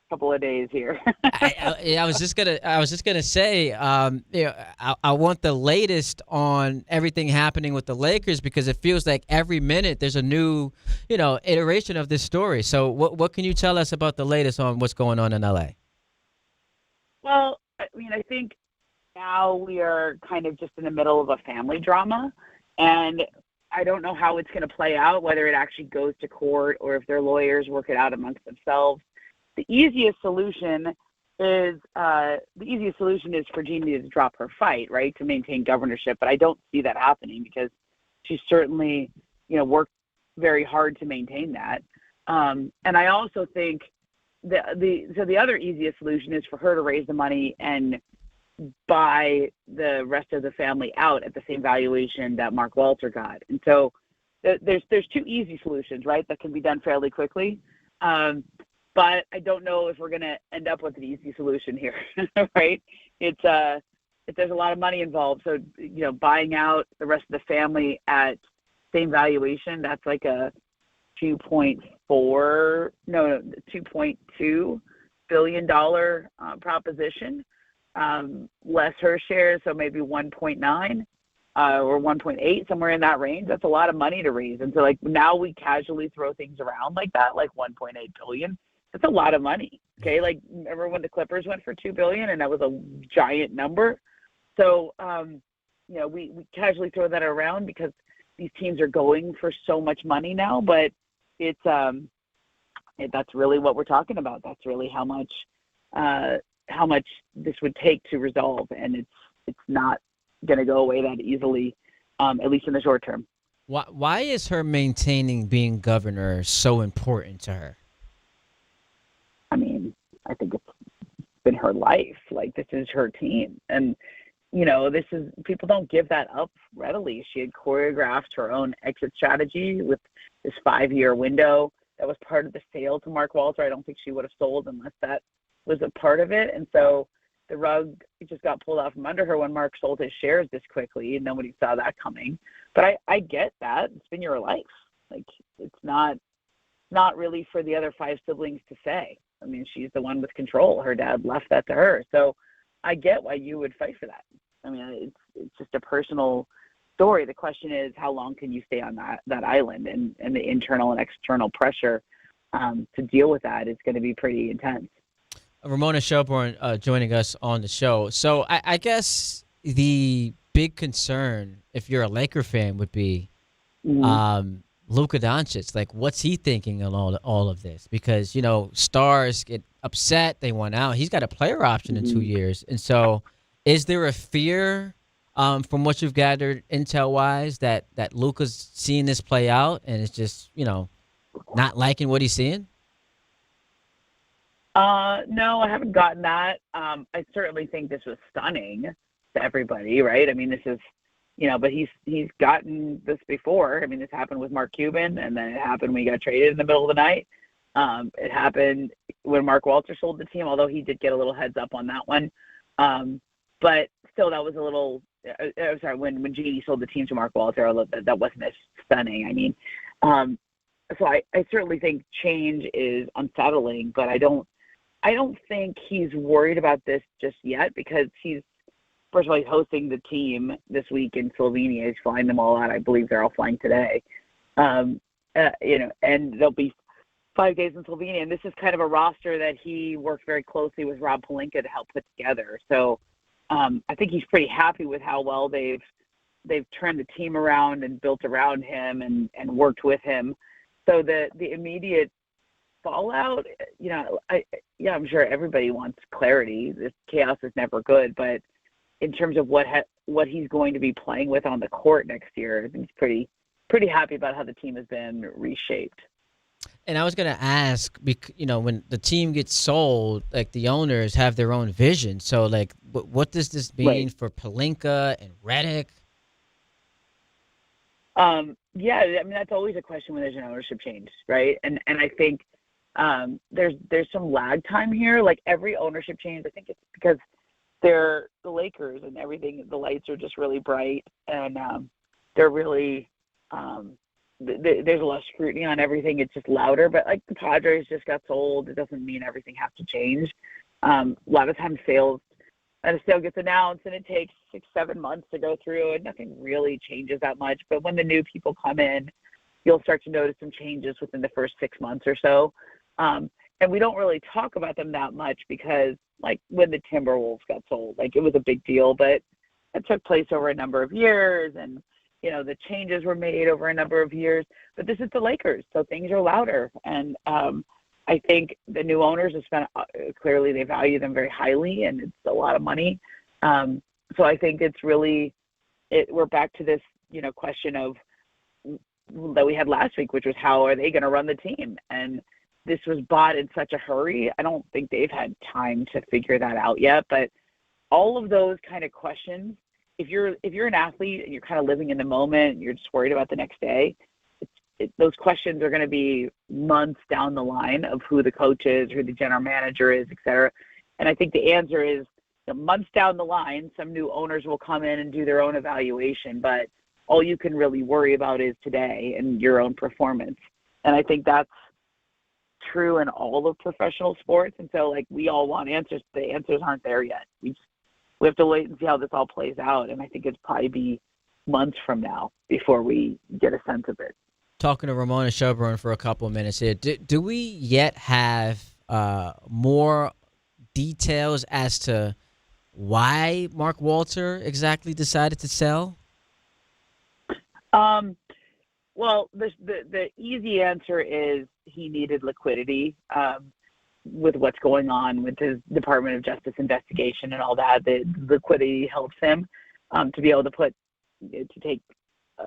couple of days here. I was just gonna say, I want the latest on everything happening with the Lakers because it feels like every minute there's a new, iteration of this story. So, what can you tell us about the latest on what's going on in LA? Well, I think now we are kind of just in the middle of a family drama, and I don't know how it's going to play out, whether it actually goes to court or if their lawyers work it out amongst themselves. The easiest solution is for Geno to drop her fight, right, to maintain governorship. But I don't see that happening because she certainly, worked very hard to maintain that. And I also think the other easiest solution is for her to raise the money and buy the rest of the family out at the same valuation that Mark Walter got. And so there's two easy solutions, right, that can be done fairly quickly. But I don't know if we're going to end up with an easy solution here, right? There's a lot of money involved. So, buying out the rest of the family at same valuation, that's like a $2.2 billion proposition. Less her shares, so maybe 1.9 or 1.8, somewhere in that range. That's a lot of money to raise. And so, now we casually throw things around like that, like 1.8 billion. That's a lot of money. Okay, remember when the Clippers went for $2 billion, and that was a giant number. So, we casually throw that around because these teams are going for so much money now. But it's that's really what we're talking about. That's really how much this would take to resolve, and it's not going to go away that easily, at least in the short term. Why is her maintaining being governor so important to her? I think it's been her life. This is her team, and people don't give that up readily. She had choreographed her own exit strategy with this 5-year window that was part of the sale to Mark Walter. I don't think she would have sold unless that was a part of it. And so the rug just got pulled out from under her when Mark sold his shares this quickly, and nobody saw that coming. But I get that. It's been your life. It's not really for the other 5 siblings to say. She's the one with control. Her dad left that to her. So I get why you would fight for that. It's just a personal story. The question is, how long can you stay on that island? And the internal and external pressure to deal with that is going to be pretty intense. Ramona Shelburne joining us on the show. So I guess the big concern, if you're a Laker fan, would be Luka Doncic. What's he thinking on all of this? Because, stars get upset. They want out. He's got a player option in 2 years. And so is there a fear from what you've gathered intel-wise that Luka's seeing this play out and is just, not liking what he's seeing? No, I haven't gotten that. I certainly think this was stunning to everybody, right? I mean, this is, but he's gotten this before. I mean, this happened with Mark Cuban, and then it happened when he got traded in the middle of the night. It happened when Mark Walter sold the team, although he did get a little heads up on that one. But still, that was a little. I'm sorry, when Genie sold the team to Mark Walter, although that wasn't as stunning. I mean, so I certainly think change is unsettling, but I don't think he's worried about this just yet because first of all, he's hosting the team this week in Slovenia. He's flying them all out. I believe they're all flying today. And they'll be 5 days in Slovenia. And this is kind of a roster that he worked very closely with Rob Pelinka to help put together. So I think he's pretty happy with how well they've turned the team around and built around him and worked with him. So the immediate fallout, I'm sure everybody wants clarity. This chaos is never good, but in terms of what he's going to be playing with on the court next year, I think he's pretty happy about how the team has been reshaped. And I was going to ask, when the team gets sold, like the owners have their own vision. So, like, what does this mean for Pelinka and Redick? Yeah, I mean, that's always a question when there's an ownership change, right? And I think there's some lag time here. Like every ownership change, I think it's because they're the Lakers and everything. The lights are just really bright, and they're really there's a lot of scrutiny on everything. It's just louder. But like the Padres just got sold, it doesn't mean everything has to change. A lot of times a sale gets announced and it takes 6-7 months to go through and nothing really changes that much. But when the new people come in, you'll start to notice some changes within the first 6 months or so. And we don't really talk about them that much because like when the Timberwolves got sold, like it was a big deal, but it took place over a number of years and, the changes were made over a number of years, but this is the Lakers. So things are louder. And, I think the new owners have spent, clearly they value them very highly and it's a lot of money. So I think it's really, we're back to this, question of that we had last week, which was how are they going to run the team? And this was bought in such a hurry. I don't think they've had time to figure that out yet, but all of those kind of questions, if you're an athlete and you're kind of living in the moment and you're just worried about the next day, those questions are going to be months down the line of who the coach is, who the general manager is, et cetera. And I think the answer is months down the line, some new owners will come in and do their own evaluation, but all you can really worry about is today and your own performance. And I think that's true in all of professional sports. And so like we all want answers. The answers aren't there yet. We have to wait and see how this all plays out. And I think it'd probably be months from now before we get a sense of it. Talking to Ramona Shelburne for a couple of minutes here. Do we yet have more details as to why Mark Walter exactly decided to sell? Well, the easy answer is he needed liquidity with what's going on with his Department of Justice investigation and all that. The liquidity helps him to be able to take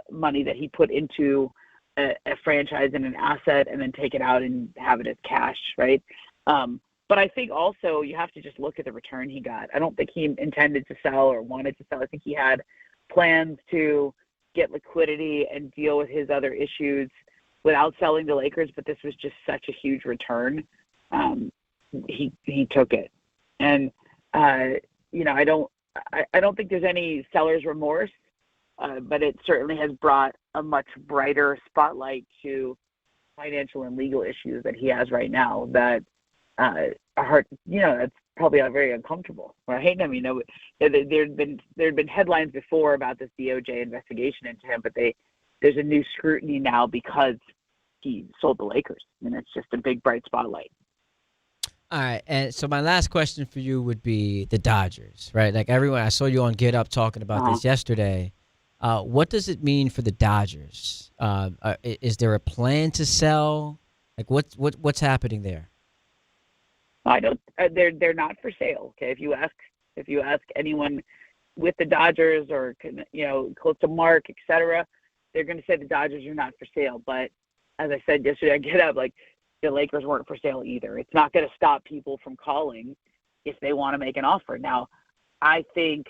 money that he put into a franchise and an asset and then take it out and have it as cash, right? But I think also you have to just look at the return he got. I don't think he intended to sell or wanted to sell. I think he had plans to get liquidity and deal with his other issues without selling the Lakers, but this was just such a huge return. He took it. And, I don't think there's any seller's remorse, but it certainly has brought a much brighter spotlight to financial and legal issues that he has right now that are hard, that's probably very uncomfortable, right? I mean, there'd been headlines before about this DOJ investigation into him, but there's a new scrutiny now because he sold the Lakers, and it's just a big bright spotlight. All right, and so my last question for you would be the Dodgers, right? Like everyone, I saw you on Get Up talking about this yesterday. What does it mean for the Dodgers? Is there a plan to sell? Like what's happening there? I don't. They're not for sale. Okay, if you ask anyone with the Dodgers or close to Mark, etc., they're going to say the Dodgers are not for sale. But as I said yesterday, I Get Up, like the Lakers weren't for sale either. It's not going to stop people from calling if they want to make an offer. Now, I think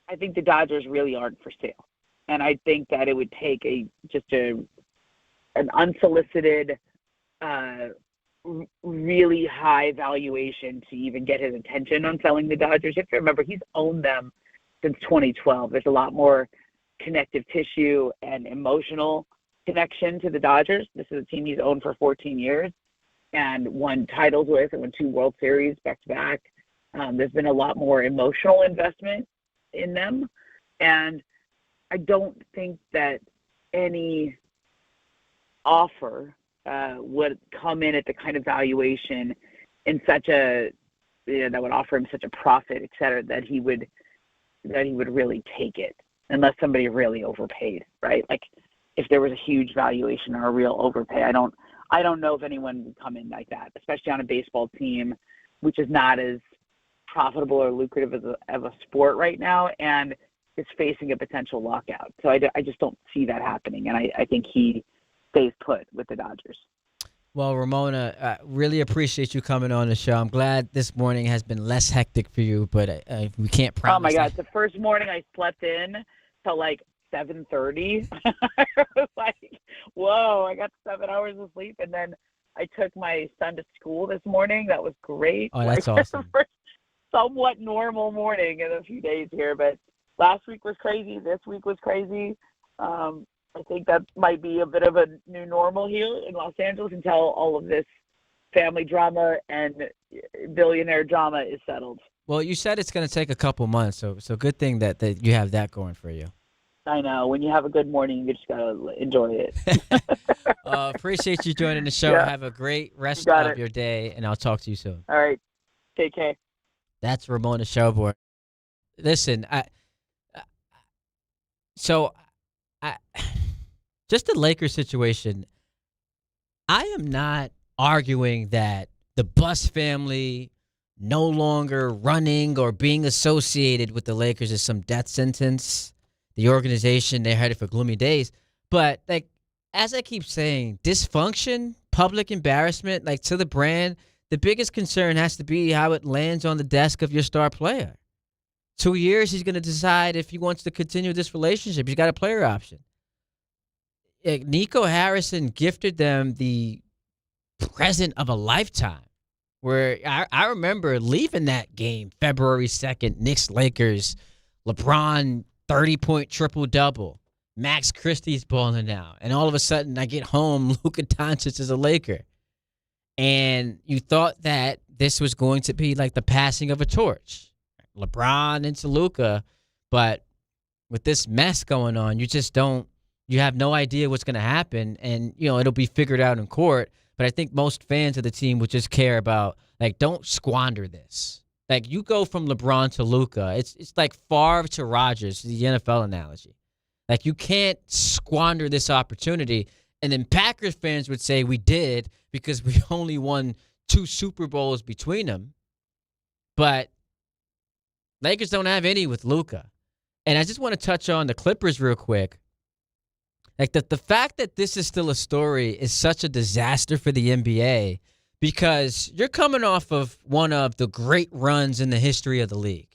the Dodgers really aren't for sale, and I think that it would take an unsolicited, really high valuation to even get his attention on selling the Dodgers. You have to remember, he's owned them since 2012. There's a lot more connective tissue and emotional connection to the Dodgers. This is a team he's owned for 14 years and won titles with and won 2 World Series back-to-back. There's been a lot more emotional investment in them, and I don't think that any offer would come in at the kind of valuation in such a that would offer him such a profit, et cetera, that he would really take it unless somebody really overpaid, right? Like if there was a huge valuation or a real overpay, I don't know if anyone would come in like that, especially on a baseball team, which is not as profitable or lucrative of a sport right now, and is facing a potential lockout. So I just don't see that happening, and I think he stays put with the Dodgers. Well, Ramona, really appreciate you coming on the show. I'm glad this morning has been less hectic for you, but we can't promise. Oh my God! It's the first morning I slept in till like 7:30. I was like, whoa! I got 7 hours of sleep, and then I took my son to school this morning. That was great. Oh, that's awesome. Somewhat normal morning in a few days here, but last week was crazy. This week was crazy. I think that might be a bit of a new normal here in Los Angeles until all of this family drama and billionaire drama is settled. Well, you said it's going to take a couple months, so good thing that you have that going for you. I know. When you have a good morning, you just got to enjoy it. Appreciate you joining the show. Yeah. Have a great rest of your day, and I'll talk to you soon. All right. Take care. That's Ramona Shelburne. Listen, just the Lakers situation, I am not arguing that the Buss family no longer running or being associated with the Lakers is some death sentence. The organization, they're headed for gloomy days. But, like, as I keep saying, dysfunction, public embarrassment, like, to the brand, the biggest concern has to be how it lands on the desk of your star player. 2 years, he's going to decide if he wants to continue this relationship. He's got a player option. Nico Harrison gifted them the present of a lifetime, where I remember leaving that game February 2nd, Knicks-Lakers, LeBron 30-point triple-double, Max Christie's balling out, and all of a sudden I get home, Luka Doncic is a Laker. And you thought that this was going to be like the passing of a torch. LeBron into Luka, but with this mess going on, you have no idea what's going to happen, and it'll be figured out in court. But I think most fans of the team would just care about, like, don't squander this. Like, you go from LeBron to Luka, it's like Favre to Rodgers, the NFL analogy. Like, you can't squander this opportunity. And then Packers fans would say we did because we only won 2 Super Bowls between them. But Lakers don't have any with Luka. And I just want to touch on the Clippers real quick. Like, the fact that this is still a story is such a disaster for the NBA because you're coming off of one of the great runs in the history of the league.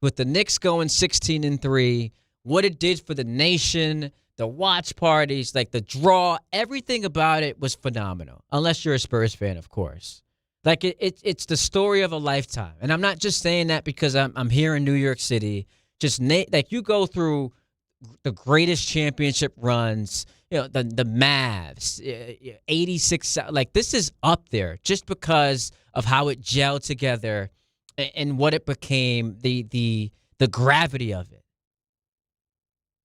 With the Knicks going 16-3, what it did for the nation, the watch parties, like the draw, everything about it was phenomenal. Unless you're a Spurs fan, of course. Like, it's the story of a lifetime. And I'm not just saying that because I'm here in New York City. Like, you go through the greatest championship runs, the Mavs, 86. Like, this is up there just because of how it gelled together and what it became, the gravity of it.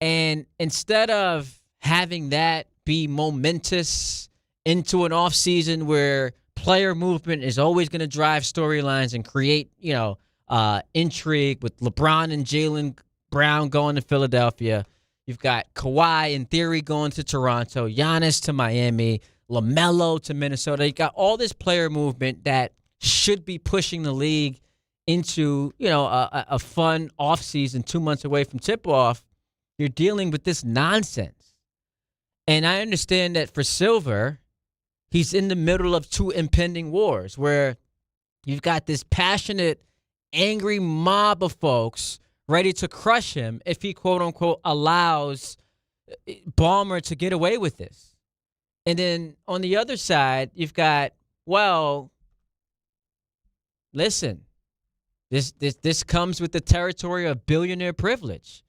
And instead of having that be momentous into an offseason where player movement is always going to drive storylines and create, intrigue with LeBron and Jaylen Brown going to Philadelphia. You've got Kawhi, in theory, going to Toronto, Giannis to Miami, LaMelo to Minnesota. You've got all this player movement that should be pushing the league into, a fun offseason 2 months away from tip-off. You're dealing with this nonsense. And I understand that for Silver, he's in the middle of two impending wars where you've got this passionate, angry mob of folks ready to crush him if he, quote unquote, allows Ballmer to get away with this. And then on the other side, you've got, well, listen, this comes with the territory of billionaire privilege.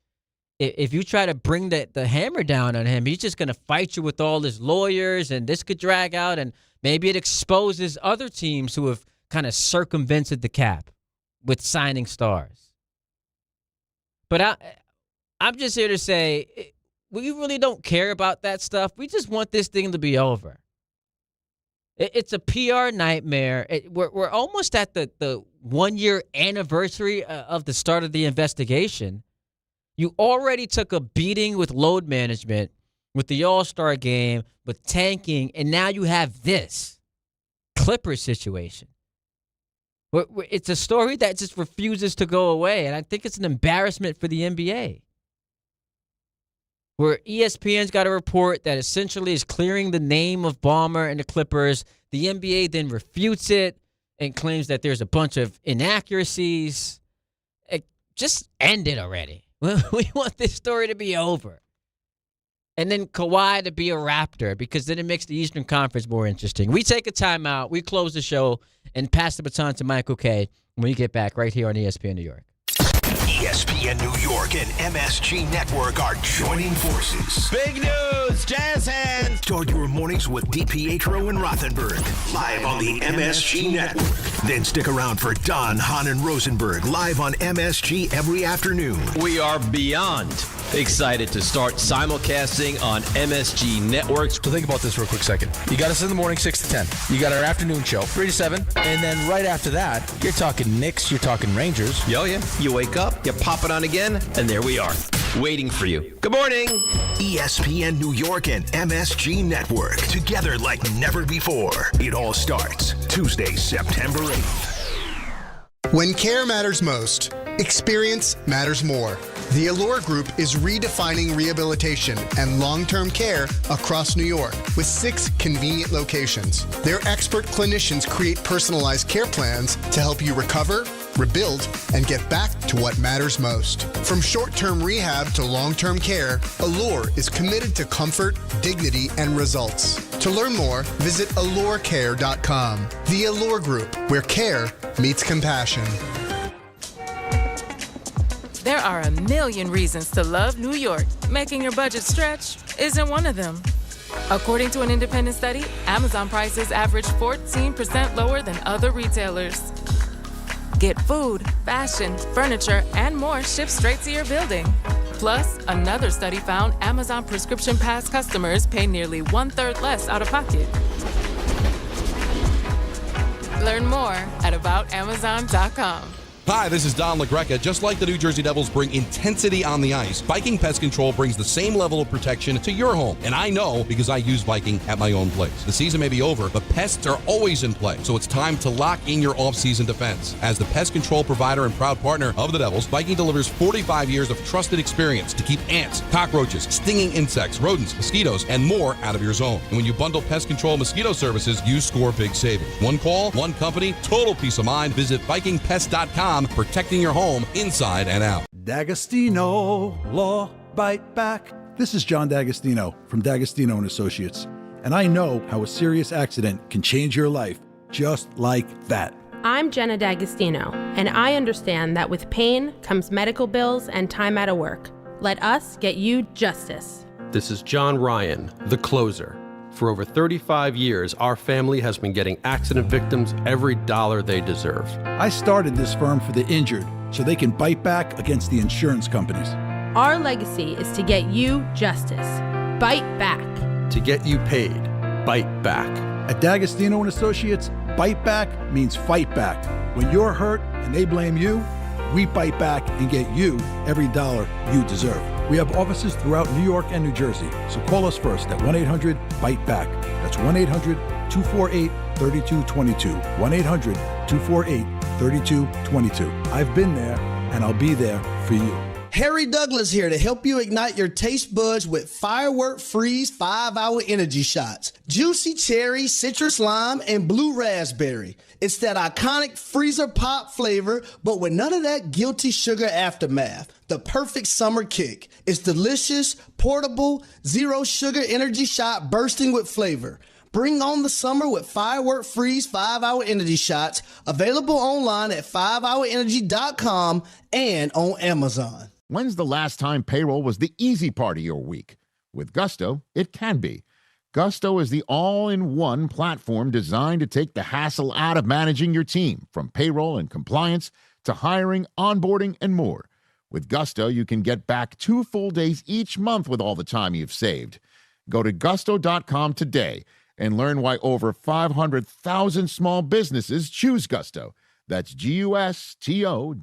If you try to bring the hammer down on him, he's just going to fight you with all his lawyers, and this could drag out, and maybe it exposes other teams who have kind of circumvented the cap with signing stars. But I'm just here to say, we really don't care about that stuff. We just want this thing to be over. It's a PR nightmare. We're almost at the 1-year anniversary of the start of the investigation. You already took a beating with load management, with the All-Star game, with tanking, and now you have this Clippers situation. It's a story that just refuses to go away, and I think it's an embarrassment for the NBA. Where ESPN's got a report that essentially is clearing the name of Ballmer and the Clippers. The NBA then refutes it and claims that there's a bunch of inaccuracies. Just end it already. We want this story to be over. And then Kawhi to be a Raptor, because then it makes the Eastern Conference more interesting. We take a timeout, we close the show, and pass the baton to Michael K. when we get back right here on ESPN New York. ESPN New York and MSG Network are joining forces. Big news, Jazz hands. Start your mornings with DiPietro and Rothenberg, live on the MSG Network. Then stick around for Don, Hahn, and Rosenberg, live on MSG every afternoon. We are beyond excited to start simulcasting on MSG Networks. So think about this real quick second. You got us in the morning 6 to 10. You got our afternoon show 3 to 7. And then right after that, you're talking Knicks, you're talking Rangers. Yo, yeah. You wake up, you pop it on again, and there we are, waiting for you. Good morning. ESPN New York and MSG Network, together like never before. It all starts Tuesday, September 8th. When care matters most, experience matters more. The Allure Group is redefining rehabilitation and long-term care across New York with 6 convenient locations. Their expert clinicians create personalized care plans to help you recover, rebuild, and get back to what matters most. From short-term rehab to long-term care, Allure is committed to comfort, dignity, and results. To learn more, visit allurecare.com. The Allure Group, where care meets compassion. There are a million reasons to love New York. Making your budget stretch isn't one of them. According to an independent study, Amazon prices average 14% lower than other retailers. Get food, fashion, furniture, and more shipped straight to your building. Plus, another study found Amazon Prescription Pass customers pay nearly 1/3 less out of pocket. Learn more at aboutamazon.com. Hi, this is Don LaGreca. Just like the New Jersey Devils bring intensity on the ice, Viking Pest Control brings the same level of protection to your home. And I know because I use Viking at my own place. The season may be over, but pests are always in play. So it's time to lock in your off-season defense. As the pest control provider and proud partner of the Devils, Viking delivers 45 years of trusted experience to keep ants, cockroaches, stinging insects, rodents, mosquitoes, and more out of your zone. And when you bundle pest control mosquito services, you score big savings. One call, one company, total peace of mind. Visit VikingPest.com. Protecting your home inside and out. D'Agostino Law Bite Back. This is John D'Agostino from D'Agostino & Associates, and I know how a serious accident can change your life just like that. I'm Jenna D'Agostino, and I understand that with pain comes medical bills and time out of work. Let us get you justice. This is John Ryan, the closer. For over 35 years, our family has been getting accident victims every dollar they deserve. I started this firm for the injured so they can bite back against the insurance companies. Our legacy is to get you justice. Bite back. To get you paid, bite back. At D'Agostino & Associates, bite back means fight back. When you're hurt and they blame you, we bite back and get you every dollar you deserve. We have offices throughout New York and New Jersey, so call us first at 1-800-BITE-BACK. That's 1-800-248-3222. 1-800-248-3222. I've been there, and I'll be there for you. Harry Douglas here to help you ignite your taste buds with Firework Freeze 5-Hour Energy Shots. Juicy cherry, citrus lime, and blue raspberry. It's that iconic freezer pop flavor, but with none of that guilty sugar aftermath. The perfect summer kick. It's delicious, portable, zero sugar energy shot bursting with flavor. Bring on the summer with Firework Freeze 5-Hour Energy Shots, available online at 5hourenergy.com and on Amazon. When's the last time payroll was the easy part of your week? With Gusto, it can be. Gusto is the all-in-one platform designed to take the hassle out of managing your team, from payroll and compliance to hiring, onboarding, and more. With Gusto, you can get back 2 full days each month with all the time you've saved. Go to gusto.com today and learn why over 500,000 small businesses choose Gusto. That's GUSTO.com.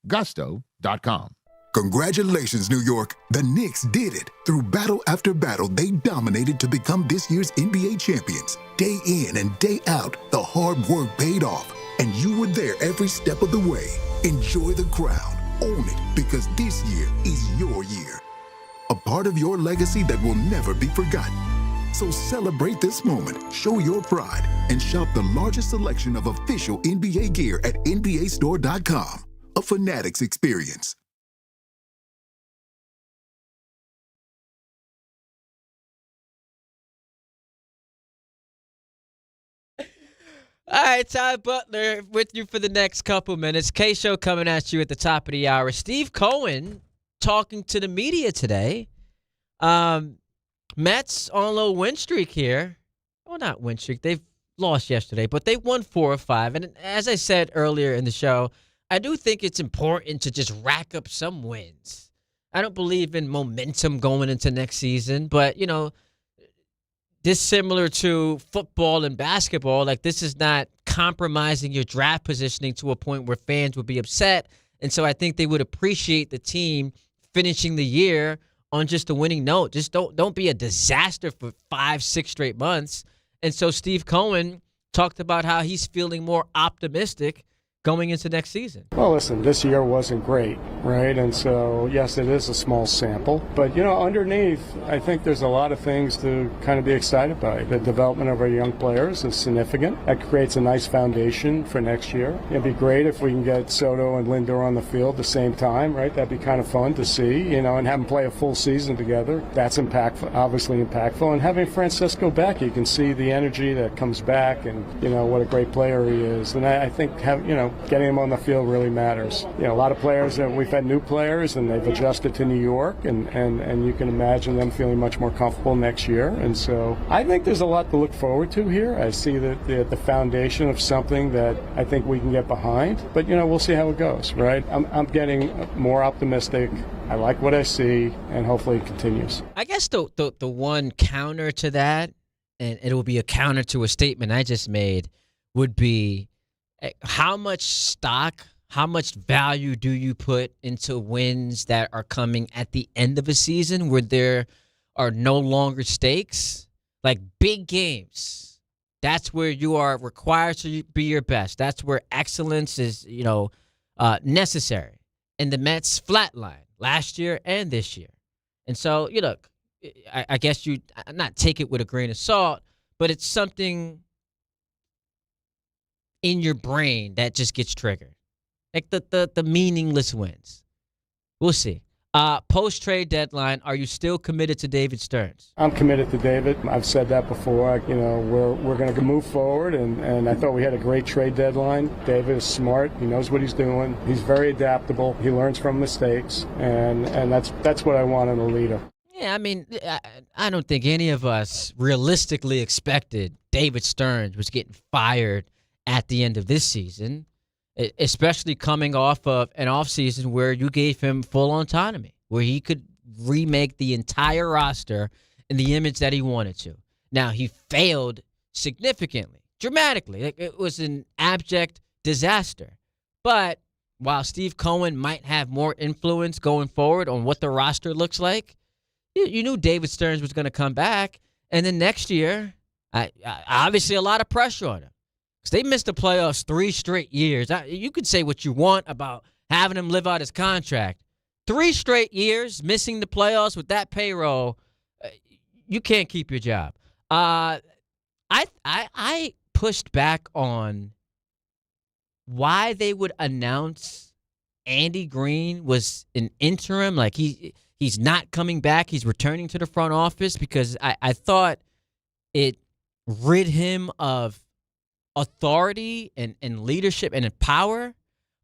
Gusto.com. Congratulations, New York. The Knicks did it. Through battle after battle, they dominated to become this year's NBA champions. Day in and day out, the hard work paid off, and you were there every step of the way. Enjoy the crown. Own it, because this year is your year. A part of your legacy that will never be forgotten. So celebrate this moment, show your pride, and shop the largest selection of official NBA gear at NBAstore.com. A Fanatics experience. All right, Ty Butler with you for the next couple minutes. K-Show coming at you at the top of the hour. Steve Cohen talking to the media today. Mets on a little win streak here. Well, not win streak. They've lost yesterday, but they won 4 or 5. And as I said earlier in the show, I do think it's important to just rack up some wins. I don't believe in momentum going into next season, but, you know, dissimilar to football and basketball, like this is not compromising your draft positioning to a point where fans would be upset. And so I think they would appreciate the team finishing the year on just a winning note. Just don't be a disaster for 5-6 straight months. And so Steve Cohen talked about how he's feeling more optimistic going into next season. Well, listen, this year wasn't great, right? And so, yes, it is a small sample. But, you know, underneath, I think there's a lot of things to kind of be excited by. The development of our young players is significant. That creates a nice foundation for next year. It'd be great if we can get Soto and Lindor on the field at the same time, right? That'd be kind of fun to see, you know, and have them play a full season together. That's impactful, obviously impactful. And having Francisco back, you can see the energy that comes back and, you know, what a great player he is. And I think, getting him on the field really matters. You know, a lot of players, we've had new players and they've adjusted to New York, and you can imagine them feeling much more comfortable next year. And so I think there's a lot to look forward to here. I see the foundation of something that I think we can get behind. But, you know, we'll see how it goes, right? I'm getting more optimistic. I like what I see, and hopefully it continues. I guess the one counter to that, and it will be a counter to a statement I just made, would be how much stock, how much value do you put into wins that are coming at the end of a season where there are no longer stakes? Like big games. That's where you are required to be your best. That's where excellence is, necessary. And the Mets flatline last year and this year. And so, I guess you not take it with a grain of salt, but it's something in your brain that just gets triggered. Like the meaningless wins. We'll see. Post-trade deadline, are you still committed to David Stearns? I'm committed to David. I've said that before. We're going to move forward, and I thought we had a great trade deadline. David is smart. He knows what he's doing. He's very adaptable. He learns from mistakes, and that's what I want in a leader. Yeah, I mean, I don't think any of us realistically expected David Stearns was getting fired at the end of this season, especially coming off of an offseason where you gave him full autonomy, where he could remake the entire roster in the image that he wanted to. Now, he failed significantly, dramatically. Like, it was an abject disaster. But while Steve Cohen might have more influence going forward on what the roster looks like, you knew David Stearns was going to come back. And then next year, obviously a lot of pressure on him. Because they missed the playoffs 3 straight years. You could say what you want about having him live out his contract, 3 straight years missing the playoffs with that payroll, you can't keep your job. I pushed back on why they would announce Andy Green was an interim, like he's not coming back, he's returning to the front office, because I thought it rid him of authority and leadership and power.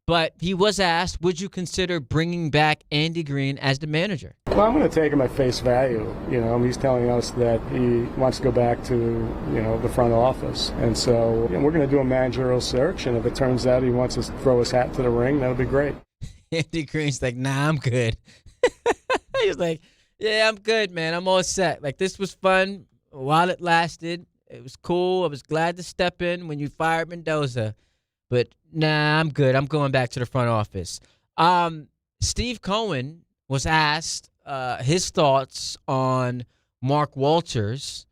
But he was asked, would you consider bringing back Andy Green as the manager? Well, I'm going to take him at face value. He's telling us that he wants to go back to, the front office. And so we're going to do a managerial search, and if it turns out he wants to throw his hat to the ring, that'll be great. Andy Green's like, nah, I'm good. He's like, yeah, I'm good, man. I'm all set. Like, this was fun while it lasted. It was cool. I was glad to step in when you fired Mendoza. But, nah, I'm good. I'm going back to the front office. Steve Cohen was asked his thoughts on Mark Walters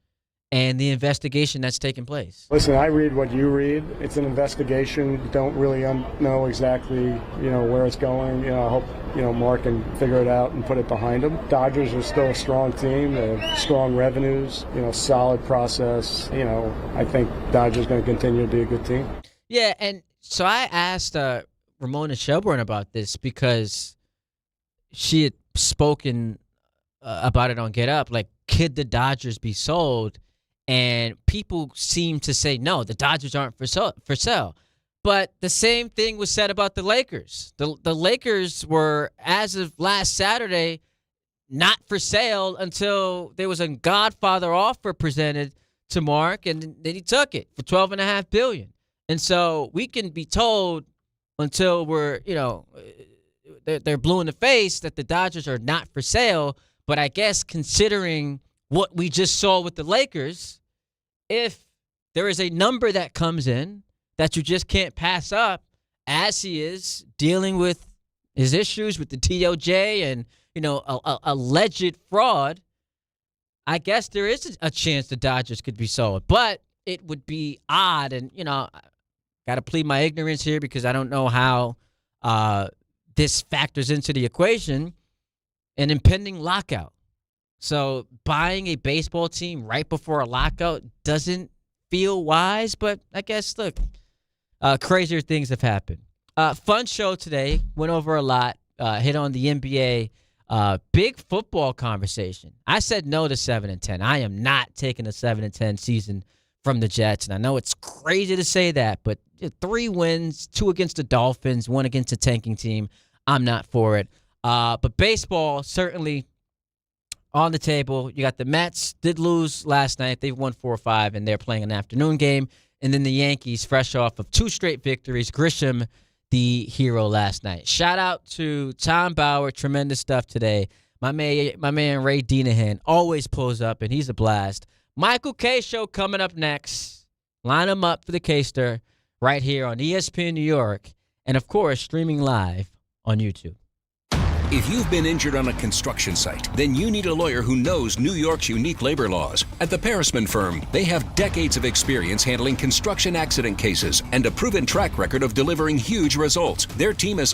and the investigation that's taking place. Listen, I read what you read. It's an investigation. You don't really know exactly, where it's going. I hope, Mark can figure it out and put it behind him. Dodgers are still a strong team. They have strong revenues, solid process. I think Dodgers going to continue to be a good team. Yeah, and so I asked Ramona Shelburne about this because she had spoken about it on Get Up, like, could the Dodgers be sold? And people seem to say, no, the Dodgers aren't for sale. But the same thing was said about the Lakers. The Lakers were, as of last Saturday, not for sale until there was a Godfather offer presented to Mark, and then he took it for $12.5 billion. And so we can be told until we're, they're blue in the face that the Dodgers are not for sale. But I guess considering what we just saw with the Lakers, if there is a number that comes in that you just can't pass up, as he is dealing with his issues with the DOJ and, alleged fraud, I guess there is a chance the Dodgers could be sold. But it would be odd, and, got to plead my ignorance here because I don't know how this factors into the equation, an impending lockout. So buying a baseball team right before a lockout doesn't feel wise, but I guess, look, crazier things have happened. Fun show today. Went over a lot. Hit on the NBA. Big football conversation. I said no to 7-10. I am not taking a 7-10 season from the Jets, and I know it's crazy to say that, but 3 wins, 2 against the Dolphins, 1 against a tanking team. I'm not for it. But baseball, certainly on the table. You got the Mets, did lose last night. They've won 4-5, and they're playing an afternoon game. And then the Yankees, fresh off of 2 straight victories. Grisham, the hero last night. Shout out to Tom Bauer. Tremendous stuff today. My man Ray Denahan always pulls up, and he's a blast. Michael K. Show coming up next. Line him up for the K-Stir right here on ESPN New York. And, of course, streaming live on YouTube. If you've been injured on a construction site, then you need a lawyer who knows New York's unique labor laws. At the Parisman Firm, they have decades of experience handling construction accident cases and a proven track record of delivering huge results. Their team is